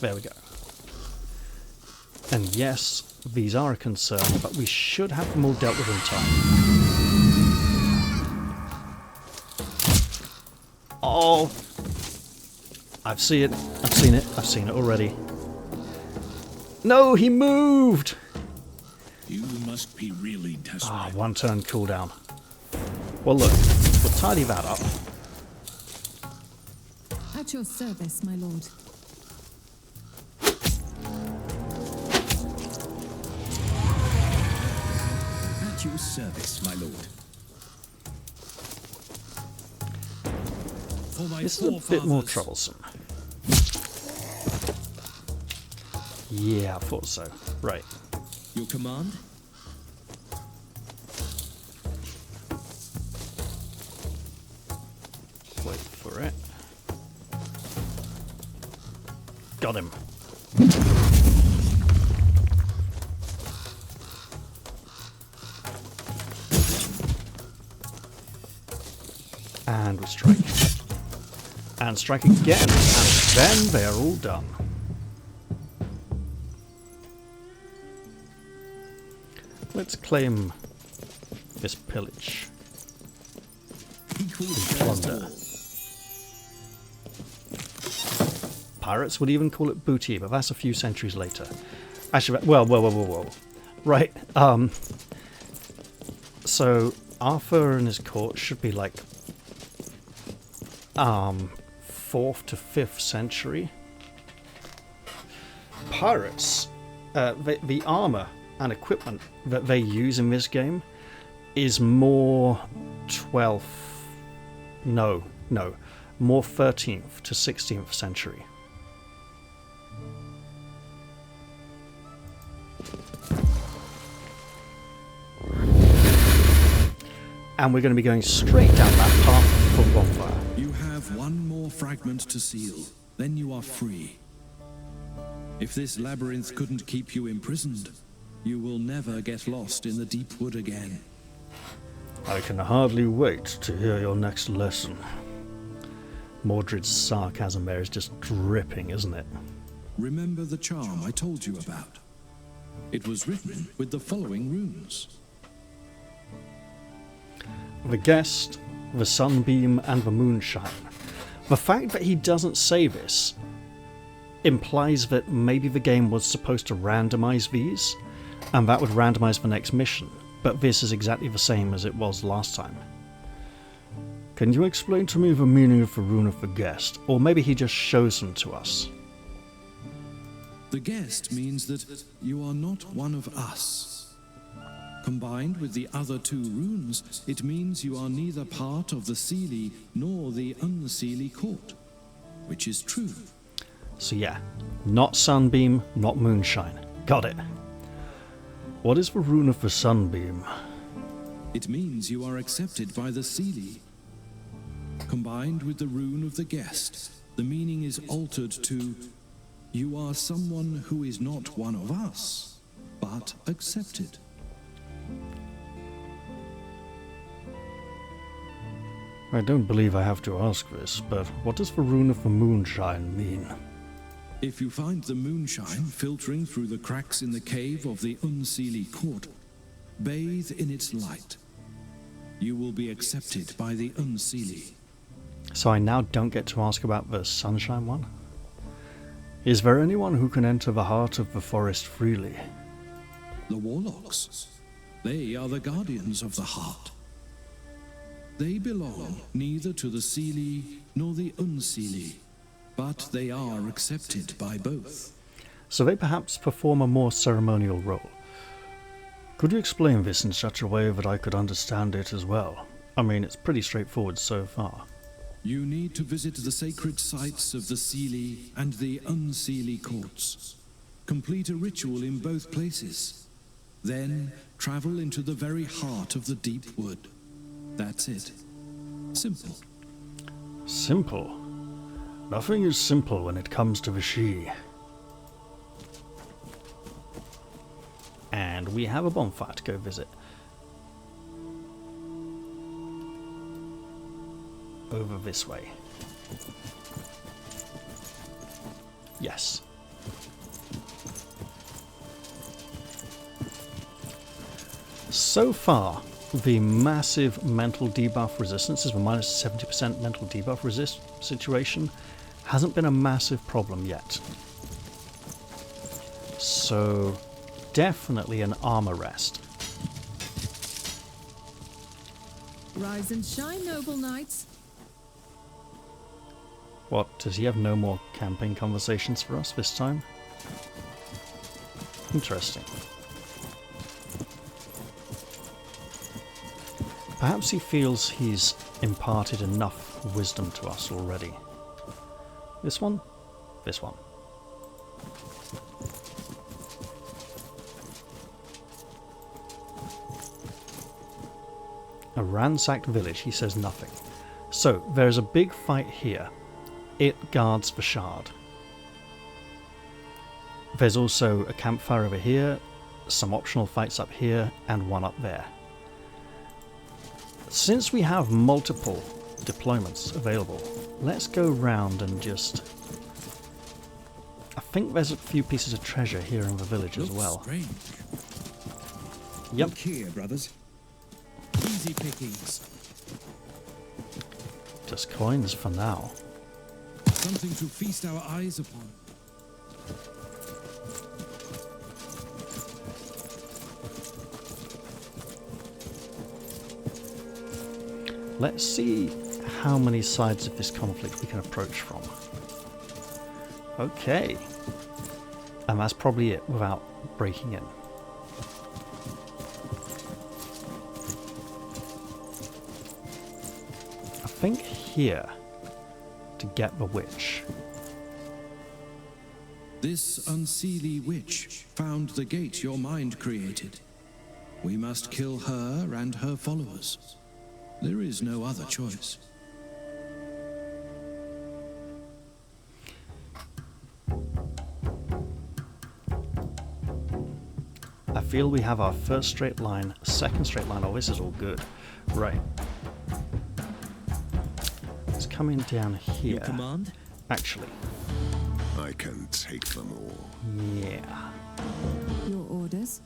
There we go. And yes, these are a concern, but we should have them all dealt with in time. Oh! I've seen it already. No, he moved! You must be really desperate. Ah, one turn cooldown. Well look, we'll tidy that up. At your service, my lord. At your service, my lord. For my This is a bit more forefathers. troublesome. Yeah, I thought so. Right. Your command? Wait for it. Got him. And we strike. And strike again. And then they're all done. Let's claim this pillage. Equal and shares to plunder. all. Pirates would even call it booty, but that's a few centuries later. Actually, whoa. Right, so Arthur and his court should be like 4th to 5th century. Pirates, the armor and equipment that they use in this game is more 12th, no, more 13th to 16th century. And we're going to be going straight down that path for bonfire. You have one more fragment to seal, then you are free. If this labyrinth couldn't keep you imprisoned, you will never get lost in the deep wood again. I can hardly wait to hear your next lesson. Mordred's sarcasm there is just dripping, isn't it? Remember the charm I told you about? It was written with the following runes. The guest, the sunbeam, and the moonshine. The fact that he doesn't say this implies that maybe the game was supposed to randomize these, and that would randomize the next mission, but this is exactly the same as it was last time. Can you explain to me the meaning of the rune of the guest, or maybe he just shows them to us? The guest means that you are not one of us. Combined with the other two runes, it means you are neither part of the Seelie nor the Unseelie court, which is true. So yeah, not sunbeam, not moonshine. Got it. What is the rune of the sunbeam? It means you are accepted by the Seelie. Combined with the rune of the guest, the meaning is altered to you are someone who is not one of us, but accepted. I don't believe I have to ask this, but what does the rune of the moonshine mean? If you find the moonshine filtering through the cracks in the cave of the Unseelie court, bathe in its light. You will be accepted by the Unseelie. So I now don't get to ask about the sunshine one? Is there anyone who can enter the heart of the forest freely? The warlocks. They are the guardians of the heart. They belong neither to the Seelie nor the Unseelie, but they are accepted by both. So they perhaps perform a more ceremonial role. Could you explain this in such a way that I could understand it as well? I mean, it's pretty straightforward so far. You need to visit the sacred sites of the Seelie and the Unseelie courts. Complete a ritual in both places. Then travel into the very heart of the deep wood. That's it. Simple. Simple? Nothing is simple when it comes to the she. And we have a bonfire to go visit. Over this way. Yes. So far, the massive mental debuff resistance is the minus 70% mental debuff resist situation hasn't been a massive problem yet. So definitely an armor rest. Rise and shine, noble knights. What, does he have no more camping conversations for us this time? Interesting. Perhaps he feels he's imparted enough wisdom to us already. This one? This one. A ransacked village, he says nothing. So, there's a big fight here. It guards the shard. There's also a campfire over here, some optional fights up here, and one up there. Since we have multiple deployments available, let's go round and just... I think there's a few pieces of treasure here in the village as well. Strange. Yep. Look here, brothers. Easy pickings. Just coins for now. Something to feast our eyes upon. Let's see how many sides of this conflict we can approach from. Okay. And that's probably it without breaking in. think here to get the witch. This unseelie witch found the gate your mind created. We must kill her and her followers. There is no other choice. I feel we have our first straight line, second straight line. Oh, this is all good. Right. It's coming down here. Your command? Actually, I can take them all. yeah. Your orders?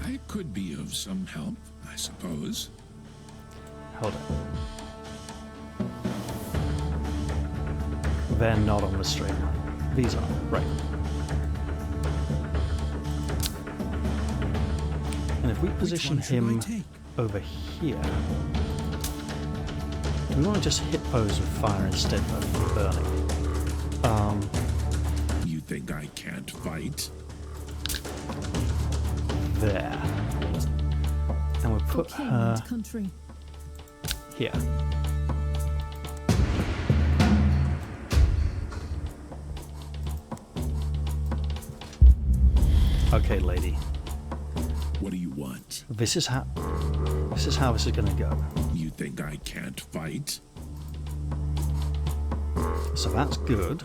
I could be of some help, I suppose. Hold on. They're not on the straight line. These are, right. And if we position him over here, we want to just hit those with fire instead of burning. You think I can't fight? There. And we'll put For king her and country. here. Okay, lady. What do you want? This is how this is gonna go. You think I can't fight? So that's good.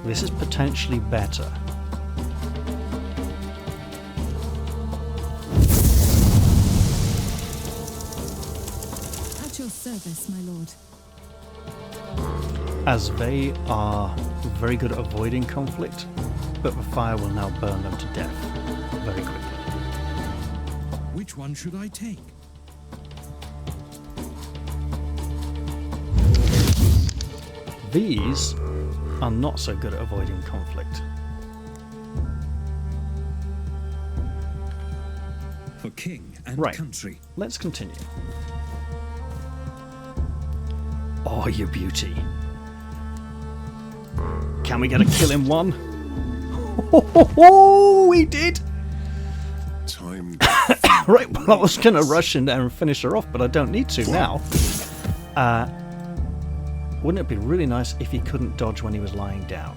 This is potentially better. At your service, my lord. As they are very good at avoiding conflict, but the fire will now burn them to death very quickly. Which one should I take? These are not so good at avoiding conflict. For king and Right. country. Let's continue. Oh, you beauty. Can we get a kill in one? Oh, we did! Time. Right, well, I was going to rush in there and finish her off, but I don't need to now. Wouldn't it be really nice if he couldn't dodge when he was lying down?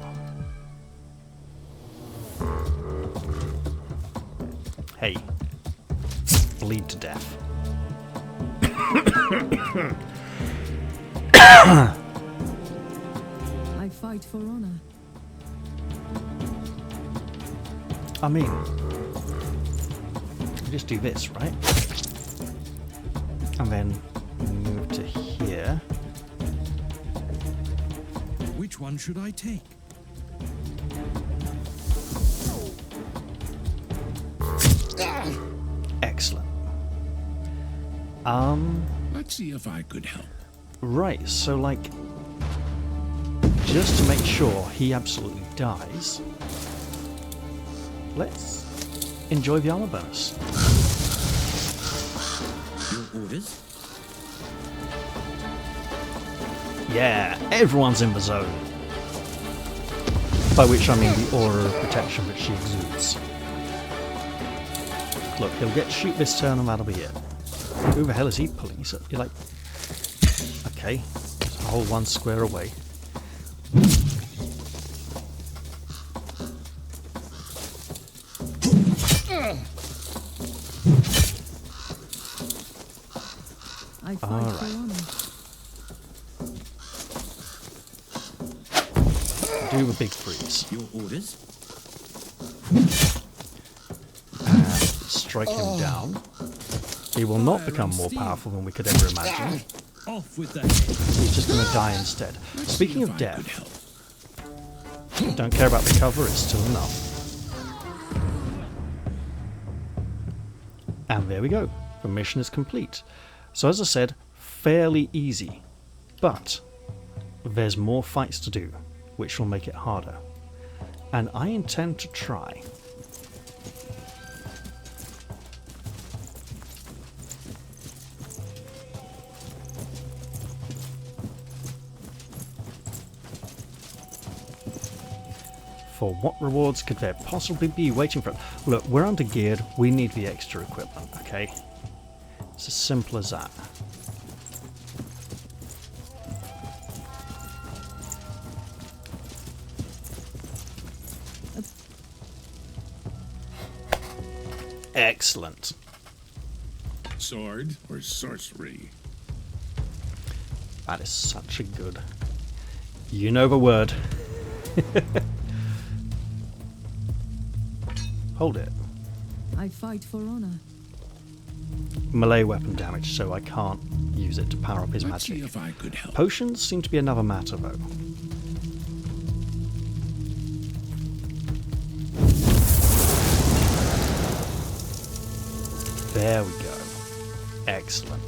Hey. Bleed to death. I fight for honor. I mean, we just do this, right? And then move to here. Which one should I take? Excellent. Let's see if I could help. Right, so like, just to make sure he absolutely dies, let's enjoy the armor bonus. Your orders? Yeah, everyone's in the zone. By which I mean the aura of protection that she exudes. Look, he'll get shoot this turn and that'll be it. Who the hell is he pulling? So you're like, okay, a whole one square away. I fight All for right. honor. Do the big freeze. Your orders? And strike him down. He will not become more powerful than we could ever imagine. Off with the head. He's just going to die instead. Speaking of If I death, could help. don't care about the cover, it's still enough. And there we go. The mission is complete. So as I said, fairly easy. But there's more fights to do, which will make it harder. And I intend to try. for what rewards could there possibly be waiting for us? Look, we're under geared. We need the extra equipment, okay? It's as simple as that. Excellent. Sword or sorcery? That is such a good... You know the word. Hold it. I fight for honor. Melee weapon damage, so I can't use it to power up his Let's see magic. if I could help. Potions seem to be another matter, though. There we go. Excellent.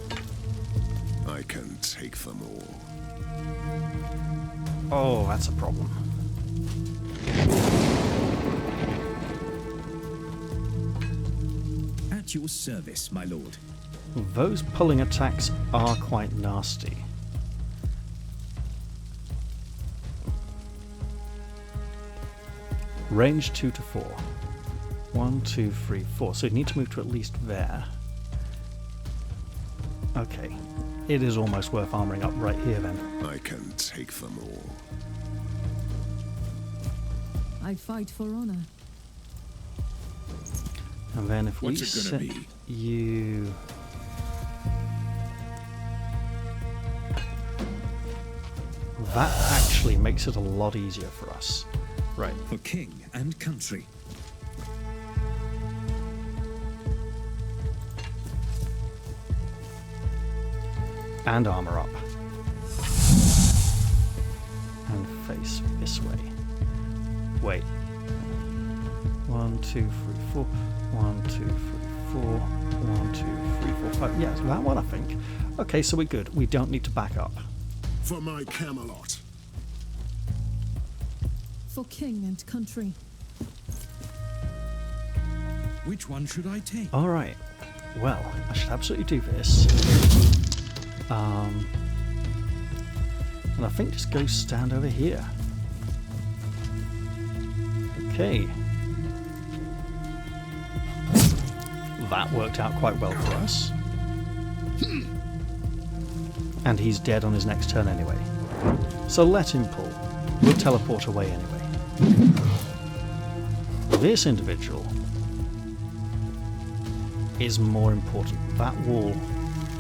I can take them all. Oh, that's a problem. At your service, my lord. Those pulling attacks are quite nasty. Range 2 to 4. 1, 2, 3, 4. So you need to move to at least there. Okay. It is almost worth armoring up right here then. I can take them all. I fight for honor. And then if What's we it gonna set be? you... That actually makes it a lot easier for us. Right. For king and country. And armor up. And face this way. Wait. 1, 2, 3, 4. 1, 2, 3, 4. 1, 2, 3, 4, 5. Yes, that one I think. Okay, so we're good. We don't need to back up. For my Camelot. For king and country. Which one should I take? Alright. Well, I should absolutely do this. And I think just go stand over here. Okay. That worked out quite well for us. And he's dead on his next turn anyway. So let him pull. We'll teleport away anyway. This individual is more important. That wall.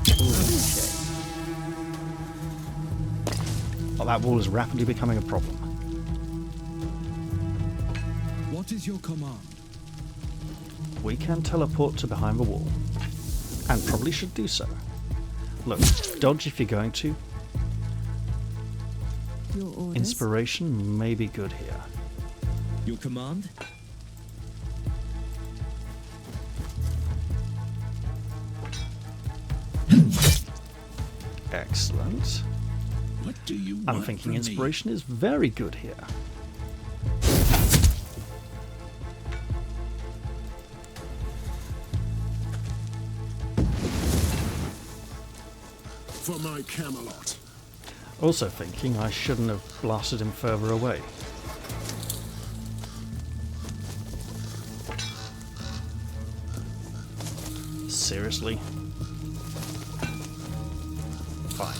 Okay. Well, that wall is rapidly becoming a problem. What is your command? We can teleport to behind the wall. And probably should do so. Look, dodge if you're going to. Your orders. Inspiration may be good here. Your command? Excellent. What do you want I'm thinking from inspiration is very good here. For my Camelot. Also thinking I shouldn't have blasted him further away. Seriously? Fine.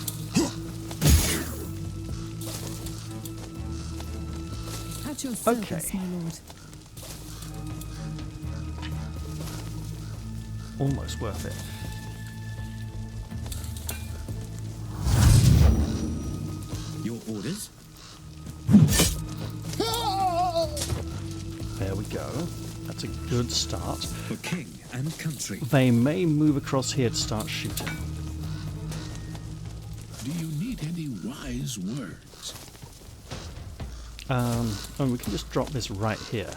At your service, Okay. my lord. Almost worth it. Your orders? There we go. That's a good start. For king and country. They may move across here to start shooting. Do you need any wise words? And we can just drop this right here. I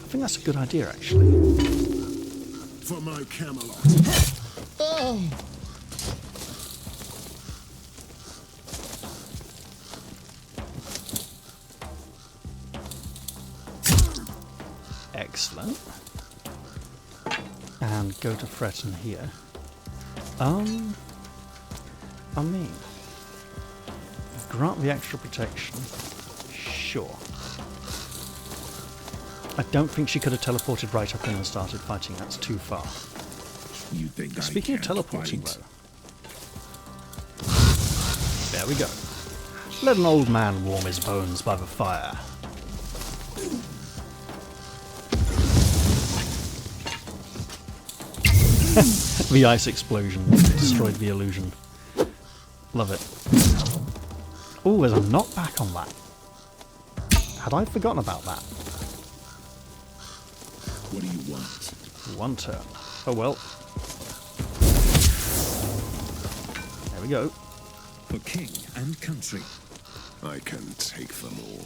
think that's a good idea, actually. For my Camelot. Excellent. And go to threaten here. I mean, grant the extra protection. Sure. I don't think she could have teleported right up in and started fighting. That's too far. You think Speaking I of can't teleporting, fight? though. There we go. Let an old man warm his bones by the fire. The ice explosion destroyed the illusion. Love it. Oh, there's a knockback on that. Had I forgotten about that? What do you want? One turn. Oh well. There we go. For king and country. I can take them all.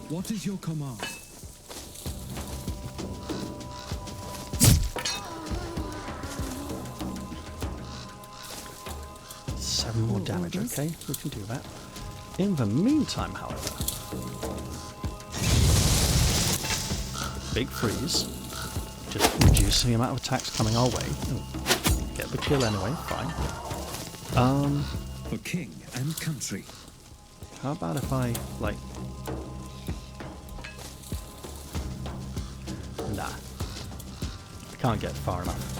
What is your command? Seven more damage, okay, we can do that. In the meantime, however, big freeze, just reducing the amount of attacks coming our way. Get the kill anyway, fine. For king and country. How about if I, like... Nah. I can't get far enough.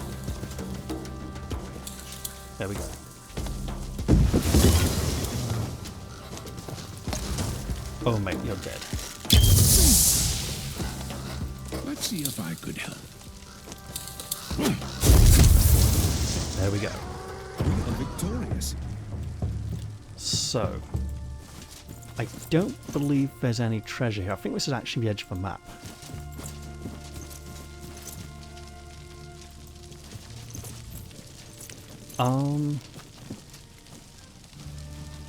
There we go. Oh mate, you're dead. Let's see if I could help. There we go. We are victorious. So, I don't believe there's any treasure here. I think this is actually the edge of the map.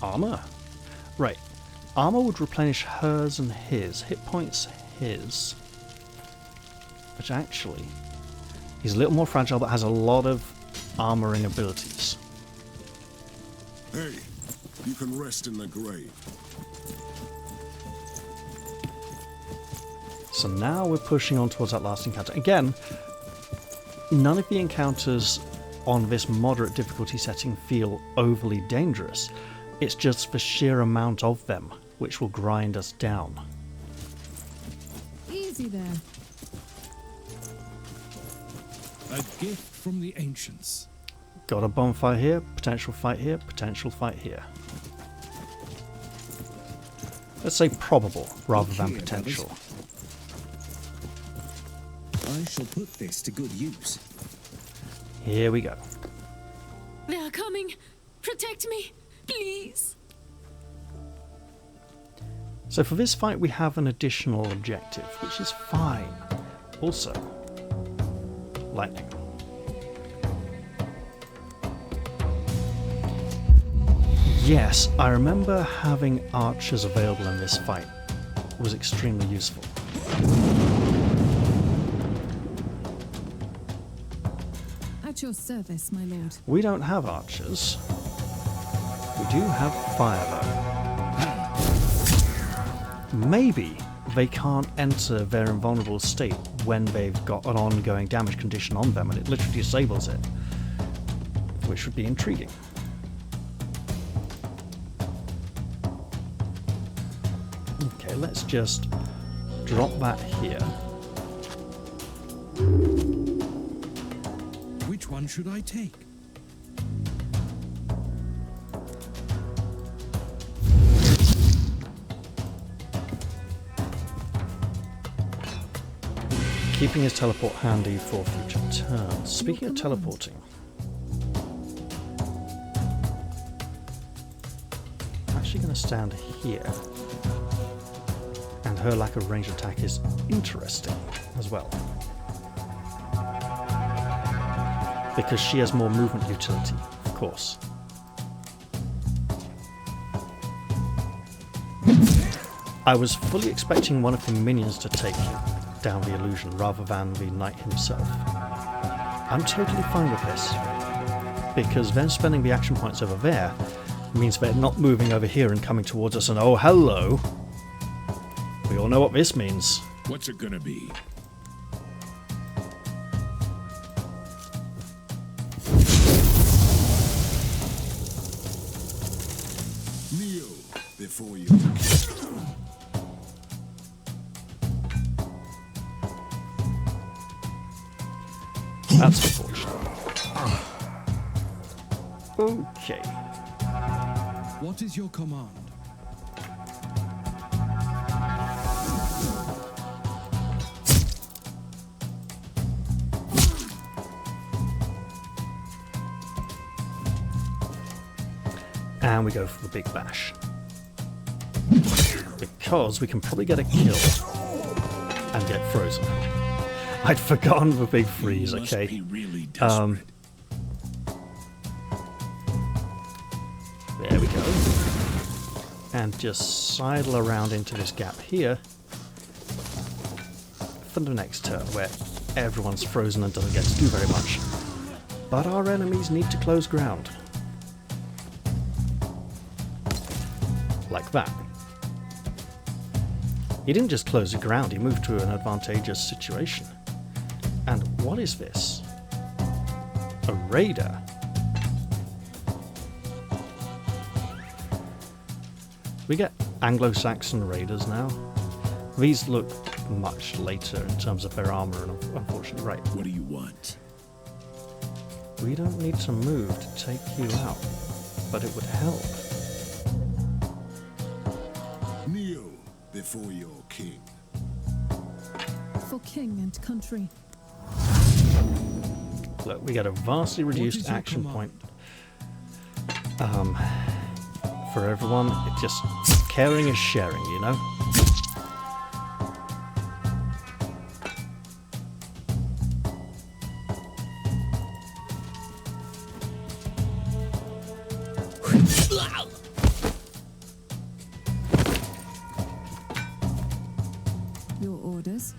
Armor? Right. Armor would replenish hers and his. Hit points his. Which actually, he's a little more fragile but has a lot of armoring abilities. Hey, you can rest in the grave. So now we're pushing on towards that last encounter. Again, none of the encounters on this moderate difficulty setting feel overly dangerous. It's just the sheer amount of them which will grind us down. Easy there. A gift from the ancients. Got a bonfire here, potential fight here, potential fight here. Let's say probable rather than potential. I shall put this to good use. Here we go. They are coming. Protect me, please. So for this fight we have an additional objective, which is fine. Also, lightning. Yes, I remember having archers available in this fight. It was extremely useful. At your service, my lord. We don't have archers. We do have fire though. Maybe they can't enter their invulnerable state when they've got an ongoing damage condition on them and it literally disables it. Which would be intriguing. Okay, let's just drop that here. Which one should I take? Keeping his teleport handy for future turns. Speaking of teleporting, I'm actually going to stand here. And her lack of range attack is interesting as well. Because she has more movement utility, of course. I was fully expecting one of the minions to take down the illusion rather than the knight himself. I'm totally fine with this, because them spending the action points over there means they're not moving over here and coming towards us and oh hello! We all know what this means. What's it gonna be? Neo, before you. That's unfortunate. Okay. What is your command? And we go for the big bash. Because we can probably get a kill and get frozen. I'd forgotten the big freeze, okay. Be really desperate. There we go. And just sidle around into this gap here for the next turn, where everyone's frozen and doesn't get to do very much. But our enemies need to close ground. Like that. He didn't just close the ground, he moved to an advantageous situation. And what is this? A raider. We get Anglo-Saxon raiders now. These look much later in terms of their armor, and unfortunately, right. What do you want? We don't need to move to take you out, but it would help. Kneel before your king. For king and country. Look, we get a vastly reduced is your action command? point. For everyone, it's just caring is sharing, you know? Your orders.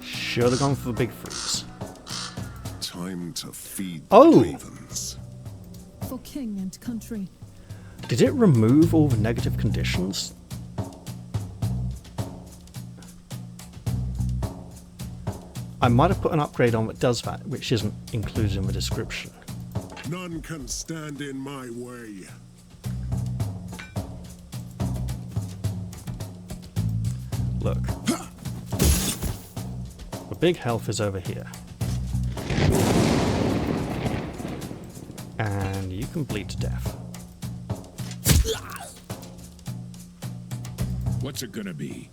Should have gone for the big freeze. Time to feed Oh! the ravens. For king and country. Did it remove all the negative conditions? I might have put an upgrade on that does that, which isn't included in the description. None can stand in my way. Look. The big health is over here. And you can bleed to death. What's it gonna be?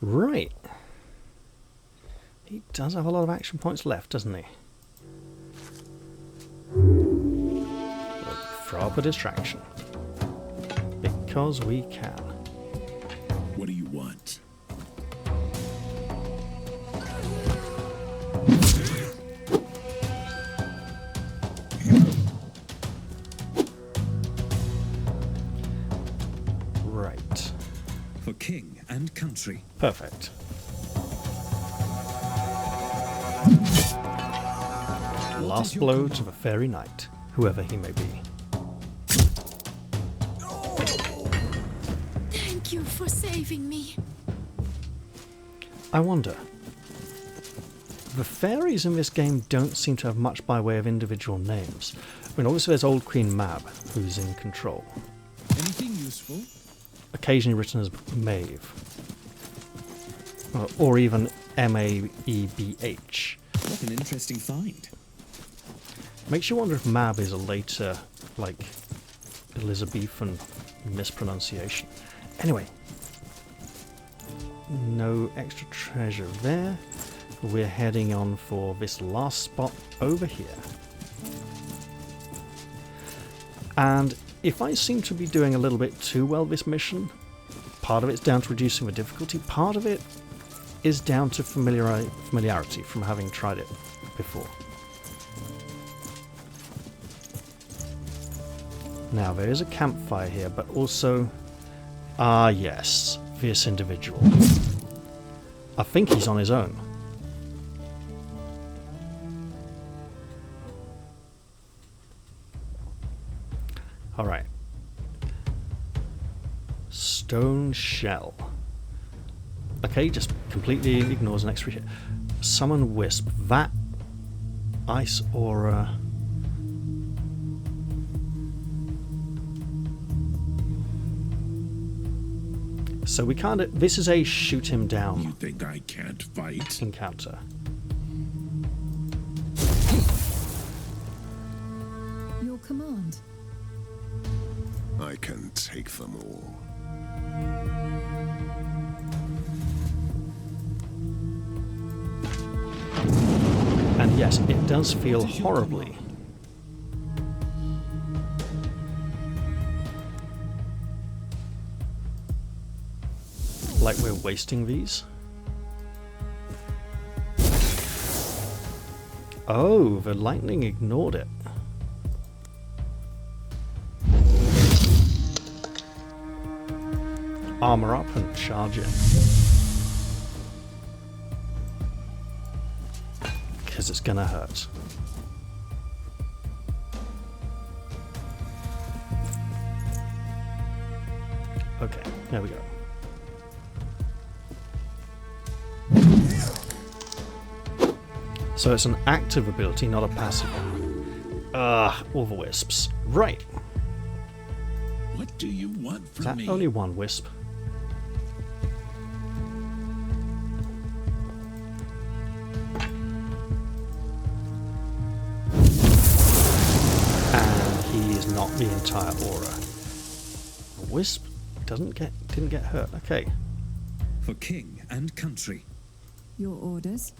Right. He does have a lot of action points left, doesn't he? We'll throw up a distraction. Because we can. What do you want? Right. For king and country. Perfect. Last blow to the fairy knight, whoever he may be. Thank you for saving me. I wonder. The fairies in this game don't seem to have much by way of individual names. I mean, obviously there's Old Queen Mab, who's in control. Anything useful? Occasionally written as Maeve. Or even Maebh. What an interesting find. Makes you wonder if Mab is a later, like, Elizabethan mispronunciation. Anyway. No extra treasure there. We're heading on for this last spot over here. And if I seem to be doing a little bit too well this mission, part of it's down to reducing the difficulty, part of it is down to familiarity from having tried it before. Now, there is a campfire here, but also... Ah, yes, this individual. I think he's on his own. Alright. Stone shell. Okay, just completely ignores an extra hit. Summon wisp. That ice aura. So we can't. This is a shoot him down. You think I can't fight? Encounter. Your command. I can take them all. And yes, it does feel horribly. Like we're wasting these. Oh, the lightning ignored it. Armor up and charge it. Because it's gonna hurt. Okay, there we go. So it's an active ability, not a passive one. All the wisps. Right. What do you want Is from that me? only one wisp? And he is not the entire aura. The wisp didn't get hurt. Okay. For king and country. Your orders.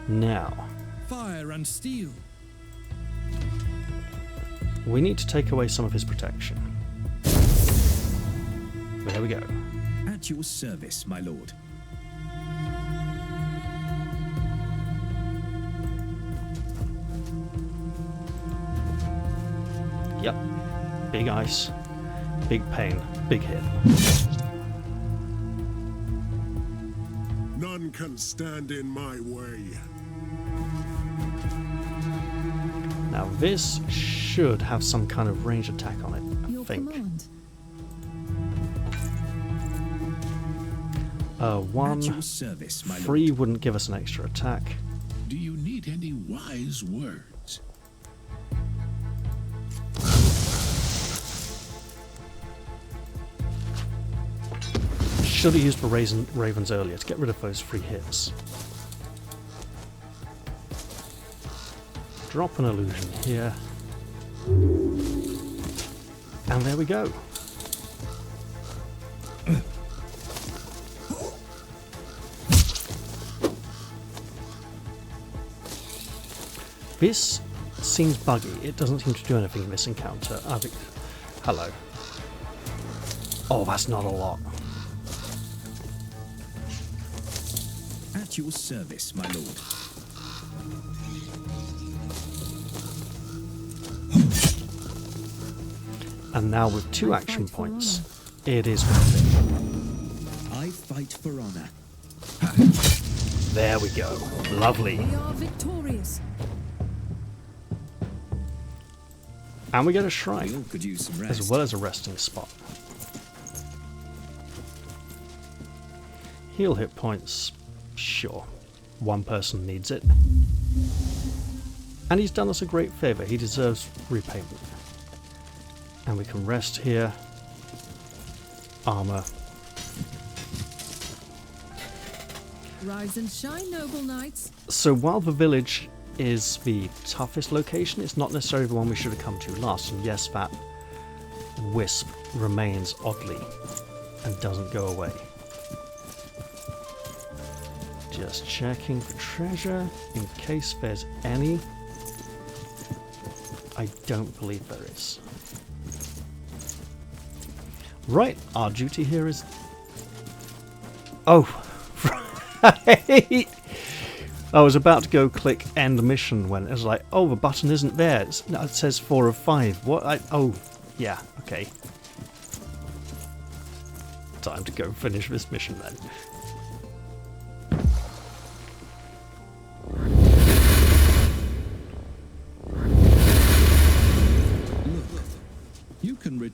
Now, Fire and steel. we need to take away some of his protection. There we go. At your service, my lord. Yep. Big ice, big pain, big hit. None can stand in my way. Now this should have some kind of range attack on it, I Your think. command. One, At your service, my lord. 3 wouldn't give us an extra attack. Do you need any wise words? Should have used the ravens earlier to get rid of those 3 hits. Drop an illusion here. And there we go. This seems buggy. It doesn't seem to do anything in this encounter. Hello. Oh, that's not a lot. At your service, my lord. And now with 2 I action fight for points, honor. it is worth it. I fight for honor. There we go. Lovely. We are victorious. And we get a We shrine, all could use some rest. as well as a resting spot. Heal hit points. Sure. One person needs it. And he's done us a great favour. He deserves repayment. And we can rest here. Armour. Rise and shine, noble knights. So while the village is the toughest location, it's not necessarily the one we should have come to last. And yes, that wisp remains oddly and doesn't go away. Just checking for treasure in case there's any. I don't believe there is. Right, our duty here is... Oh, right. I was about to go click end mission when it was like, oh, the button isn't there. It says 4 of 5. What? Oh, yeah, okay. Time to go finish this mission then.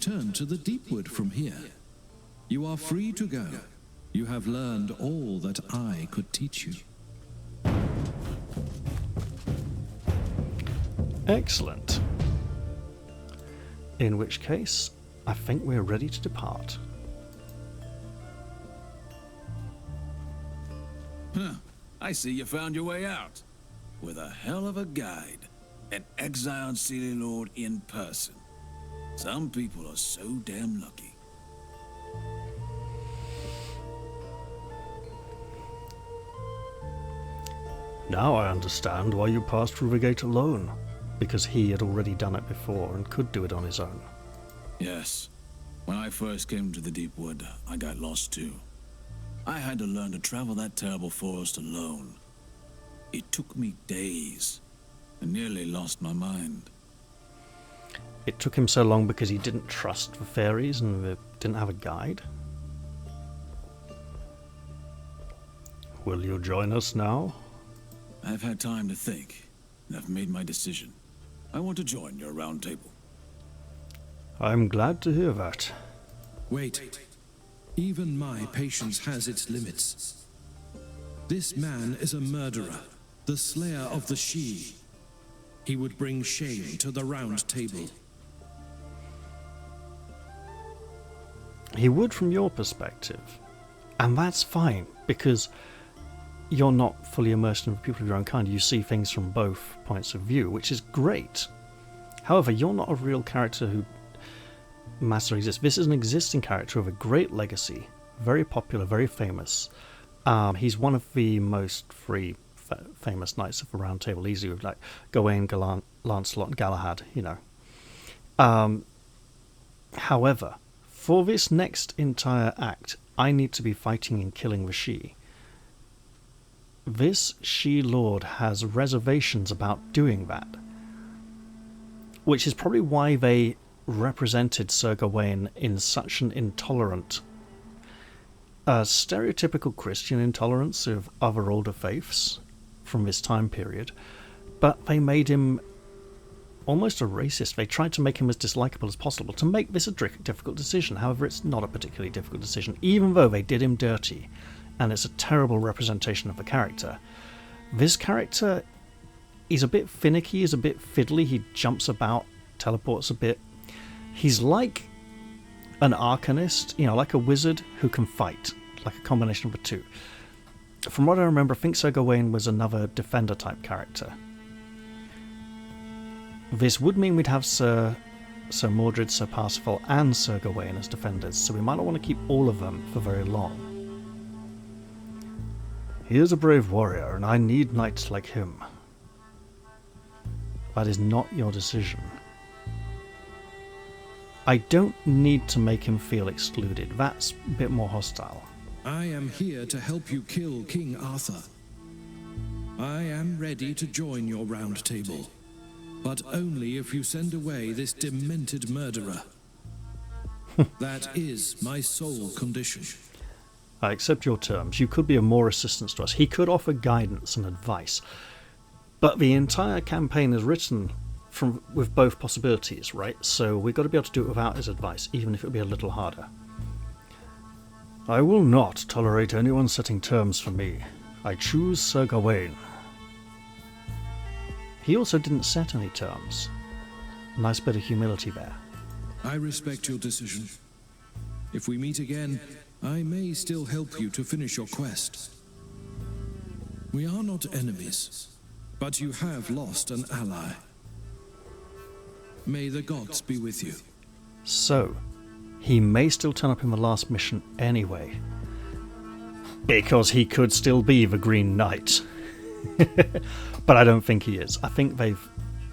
return to the Deepwood from here. You are free to go. You have learned all that I could teach you. Excellent. In which case, I think we're ready to depart. Huh. I see you found your way out. With a hell of a guide. An exiled Sealy Lord in person. Some people are so damn lucky. Now I understand why you passed through the gate alone. Because he had already done it before and could do it on his own. Yes. When I first came to the Deepwood, I got lost too. I had to learn to travel that terrible forest alone. It took me days. I nearly lost my mind. It took him so long because he didn't trust the fairies and didn't have a guide. Will you join us now? I've had time to think, and I've made my decision. I want to join your round table. I'm glad to hear that. Wait. Even my patience has its limits. This man is a murderer, the slayer of the She. He would bring shame to the Round Table. He would from your perspective. And that's fine, because you're not fully immersed in the people of your own kind. You see things from both points of view, which is great. However, you're not a real character who massively exists. This is an existing character of a great legacy, very popular, very famous. He's one of the most famous knights of the Round Table, easily with like Gawain, Lancelot, and Galahad, you know. However, for this next entire act, I need to be fighting and killing the She. This She Lord has reservations about doing that, which is probably why they represented Sir Gawain in such an intolerant, stereotypical Christian intolerance of other older faiths from this time period, but they made him almost a racist. They tried to make him as dislikable as possible to make this a difficult decision. However, it's not a particularly difficult decision, even though they did him dirty, and it's a terrible representation of the character. This character is a bit finicky, he's a bit fiddly, he jumps about, teleports a bit. He's like an arcanist, you know, like a wizard who can fight, like a combination of the two. From what I remember, I think Sir Gawain was another defender type character. This would mean we'd have Sir Mordred, Sir Parsifal, and Sir Gawain as defenders, so we might not want to keep all of them for very long. He is a brave warrior, and I need knights like him. That is not your decision. I don't need to make him feel excluded. That's a bit more hostile. I am here to help you kill King Arthur. I am ready to join your Round Table, but only if you send away this demented murderer. That is my sole condition. I accept your terms. You could be of more assistance to us. He could offer guidance and advice. But the entire campaign is written with both possibilities, right? So we've got to be able to do it without his advice, even if it would be a little harder. I will not tolerate anyone setting terms for me. I choose Sir Gawain. He also didn't set any terms. Nice bit of humility there. I respect your decision. If we meet again, I may still help you to finish your quest. We are not enemies, but you have lost an ally. May the gods be with you. So, he may still turn up in the last mission anyway. Because he could still be the Green Knight. But I don't think he is. I think they've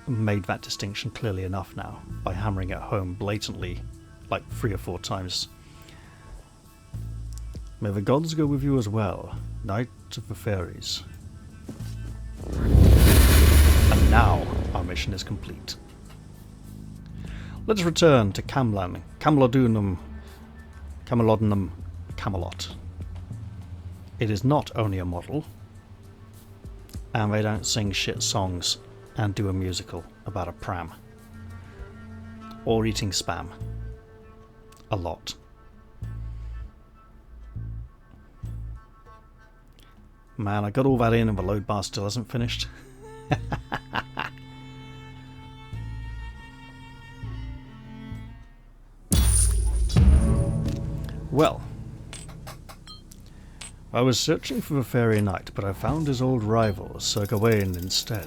made that distinction clearly enough now by hammering it home blatantly, like 3 or 4 times. May the gods go with you as well, Knight of the Fairies. And now our mission is complete. Let us return to Camlan, Camelodunum, Camelot. It is not only a model, and they don't sing shit songs and do a musical about a pram, or eating spam. a lot. Man, I got all that in and the load bar still hasn't finished. Well, I was searching for the Fairy Knight, but I found his old rival, Sir Gawain, instead.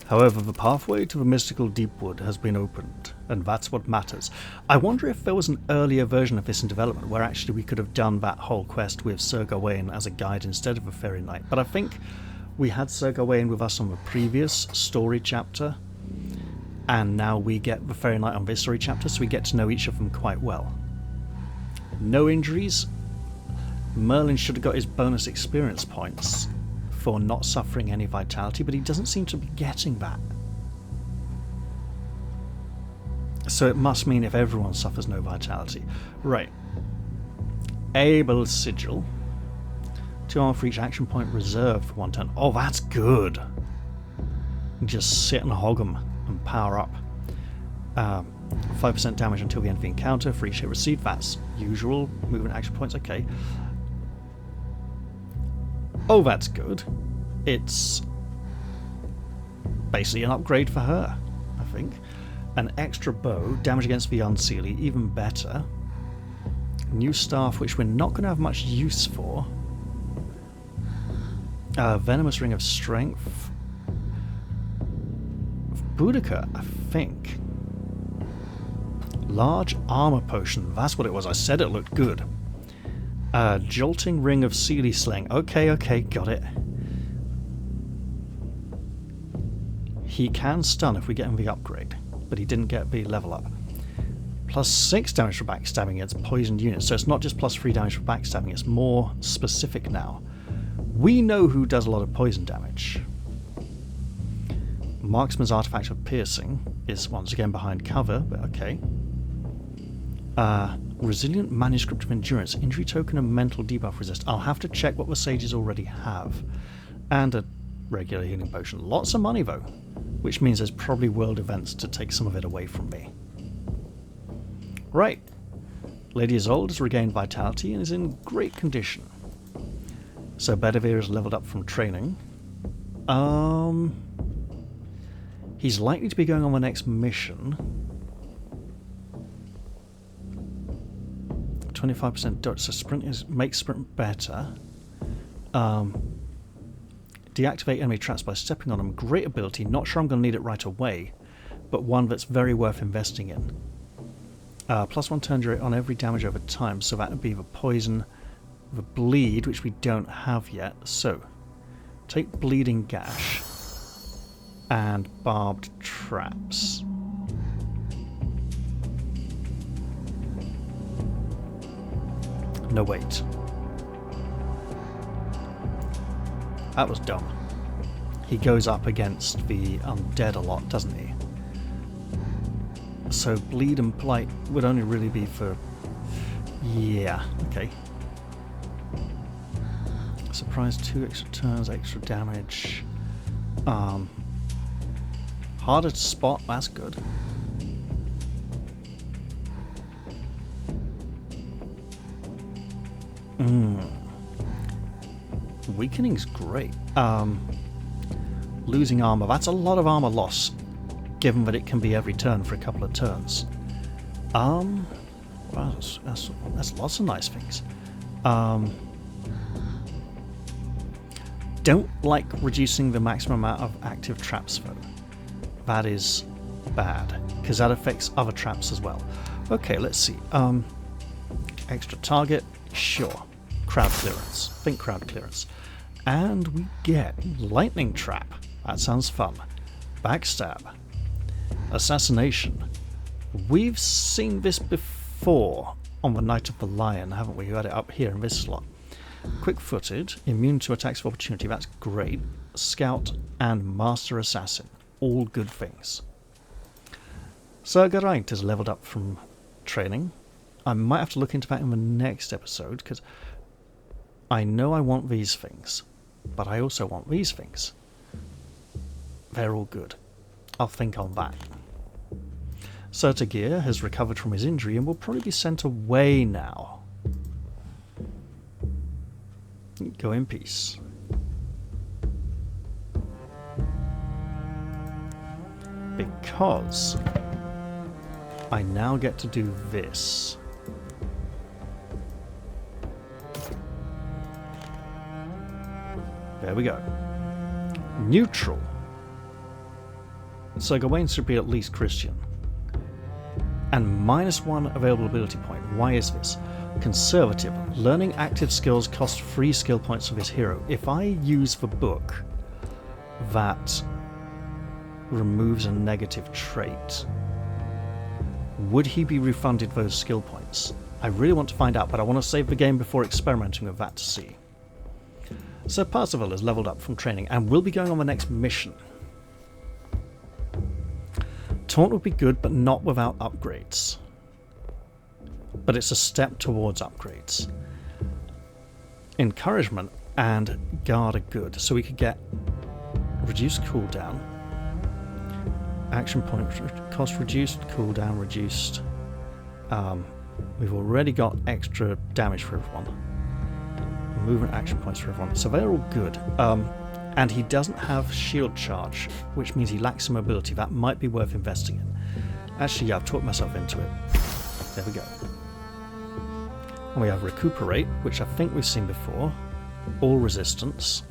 However, the pathway to the mystical Deepwood has been opened, and that's what matters. I wonder if there was an earlier version of this in development where actually we could have done that whole quest with Sir Gawain as a guide instead of a Fairy Knight. But I think we had Sir Gawain with us on the previous story chapter, and now we get the Fairy Knight on this story chapter, so we get to know each of them quite well. No injuries. Merlin should have got his bonus experience points for not suffering any vitality, but he doesn't seem to be getting that. So it must mean if everyone suffers no vitality. Right. Able Sigil. 2 armor for each action point reserved for 1 turn. Oh, that's good. Just sit and hog them and power up. 5% damage until the end of the encounter for each hit received. That's usual. Movement action points. Okay. Oh, that's good. It's basically an upgrade for her, I think. An extra bow, damage against the unseelie, even better. New staff, which we're not going to have much use for. Venomous Ring of Strength. Boudica, I think. Large Armor Potion, that's what it was. I said it looked good. Jolting Ring of Seelie Sling. Okay, got it. He can stun if we get him the upgrade, but he didn't get the level up. Plus 6 damage for backstabbing against poisoned units, so it's not just plus 3 damage for backstabbing, it's more specific now. We know who does a lot of poison damage. Marksman's Artifact of Piercing is once again behind cover, but okay. Resilient Manuscript of Endurance, Injury Token and Mental Debuff Resist. I'll have to check what the sages already have. And a regular healing potion. Lots of money though, which means there's probably world events to take some of it away from me. Right. Lady Isolde has regained vitality and is in great condition. So Bedivere is leveled up from training. He's likely to be going on the next mission. 25% dodge, so sprint makes sprint better. Deactivate enemy traps by stepping on them. Great ability. Not sure I'm going to need it right away, but one that's very worth investing in. Plus 1 turn rate on every damage over time, so that would be the poison, the bleed, which we don't have yet. So, take Bleeding Gash and Barbed Traps. No, wait. That was dumb. He goes up against the undead a lot, doesn't he? So Bleed and Blight would only really be for... Yeah, okay. Surprise, 2 extra turns, extra damage. Harder to spot, that's good. Weakening's great. Losing armor, that's a lot of armor loss, given that it can be every turn for a couple of turns. Well, that's lots of nice things. Don't like reducing the maximum amount of active traps though. That is bad, because that affects other traps as well. Okay, let's see. Extra target, sure. Crowd clearance. Think crowd clearance. And we get lightning trap. That sounds fun. Backstab. Assassination. We've seen this before on the Knight of the Lion, haven't we? You had it up here in this slot. Quick-footed, immune to attacks of opportunity. That's great. Scout and Master Assassin. All good things. Sir Geraint is leveled up from training. I might have to look into that in the next episode, because I know I want these things, but I also want these things. They're all good. I'll think on that. Sertagir has recovered from his injury and will probably be sent away now. Go in peace. Because I now get to do this. There we go. Neutral. So Gawain should be at least Christian. And -1 available ability point. Why is this? Conservative. Learning active skills costs 3 skill points of his hero. If I use the book, that removes a negative trait. Would he be refunded those skill points? I really want to find out, but I want to save the game before experimenting with that to see. So Parzival is leveled up from training and will be going on the next mission. Taunt would be good, but not without upgrades. But it's a step towards upgrades. Encouragement and guard are good, so we could get reduced cooldown, action point cost reduced, cooldown reduced. We've already got extra damage for everyone. Movement action points for everyone, so they're all good. And he doesn't have shield charge, which means he lacks some mobility. That might be worth investing in. Actually, yeah, I've talked myself into it. There we go. And we have recuperate, which I think we've seen before. All resistance,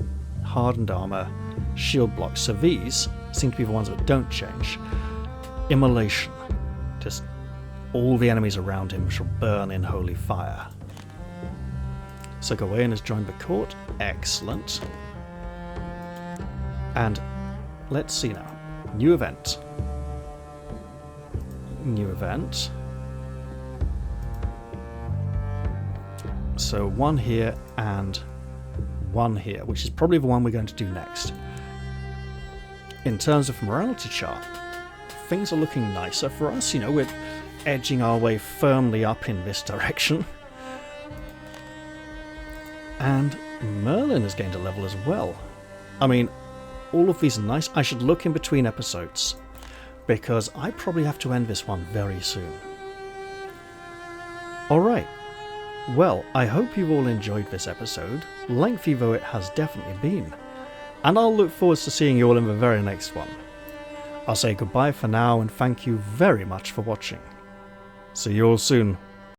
hardened armor, shield block. So these seem to be the ones that don't change. Immolation. Just all the enemies around him shall burn in holy fire. So Gawain has joined the court. Excellent. And let's see now. New event. New event. So one here and one here, which is probably the one we're going to do next. In terms of morality chart, things are looking nicer for us. You know, we're edging our way firmly up in this direction. And Merlin has gained a level as well. I mean, all of these are nice. I should look in between episodes, because I probably have to end this one very soon. Alright, well, I hope you've all enjoyed this episode, lengthy though it has definitely been, and I'll look forward to seeing you all in the very next one. I'll say goodbye for now and thank you very much for watching. See you all soon.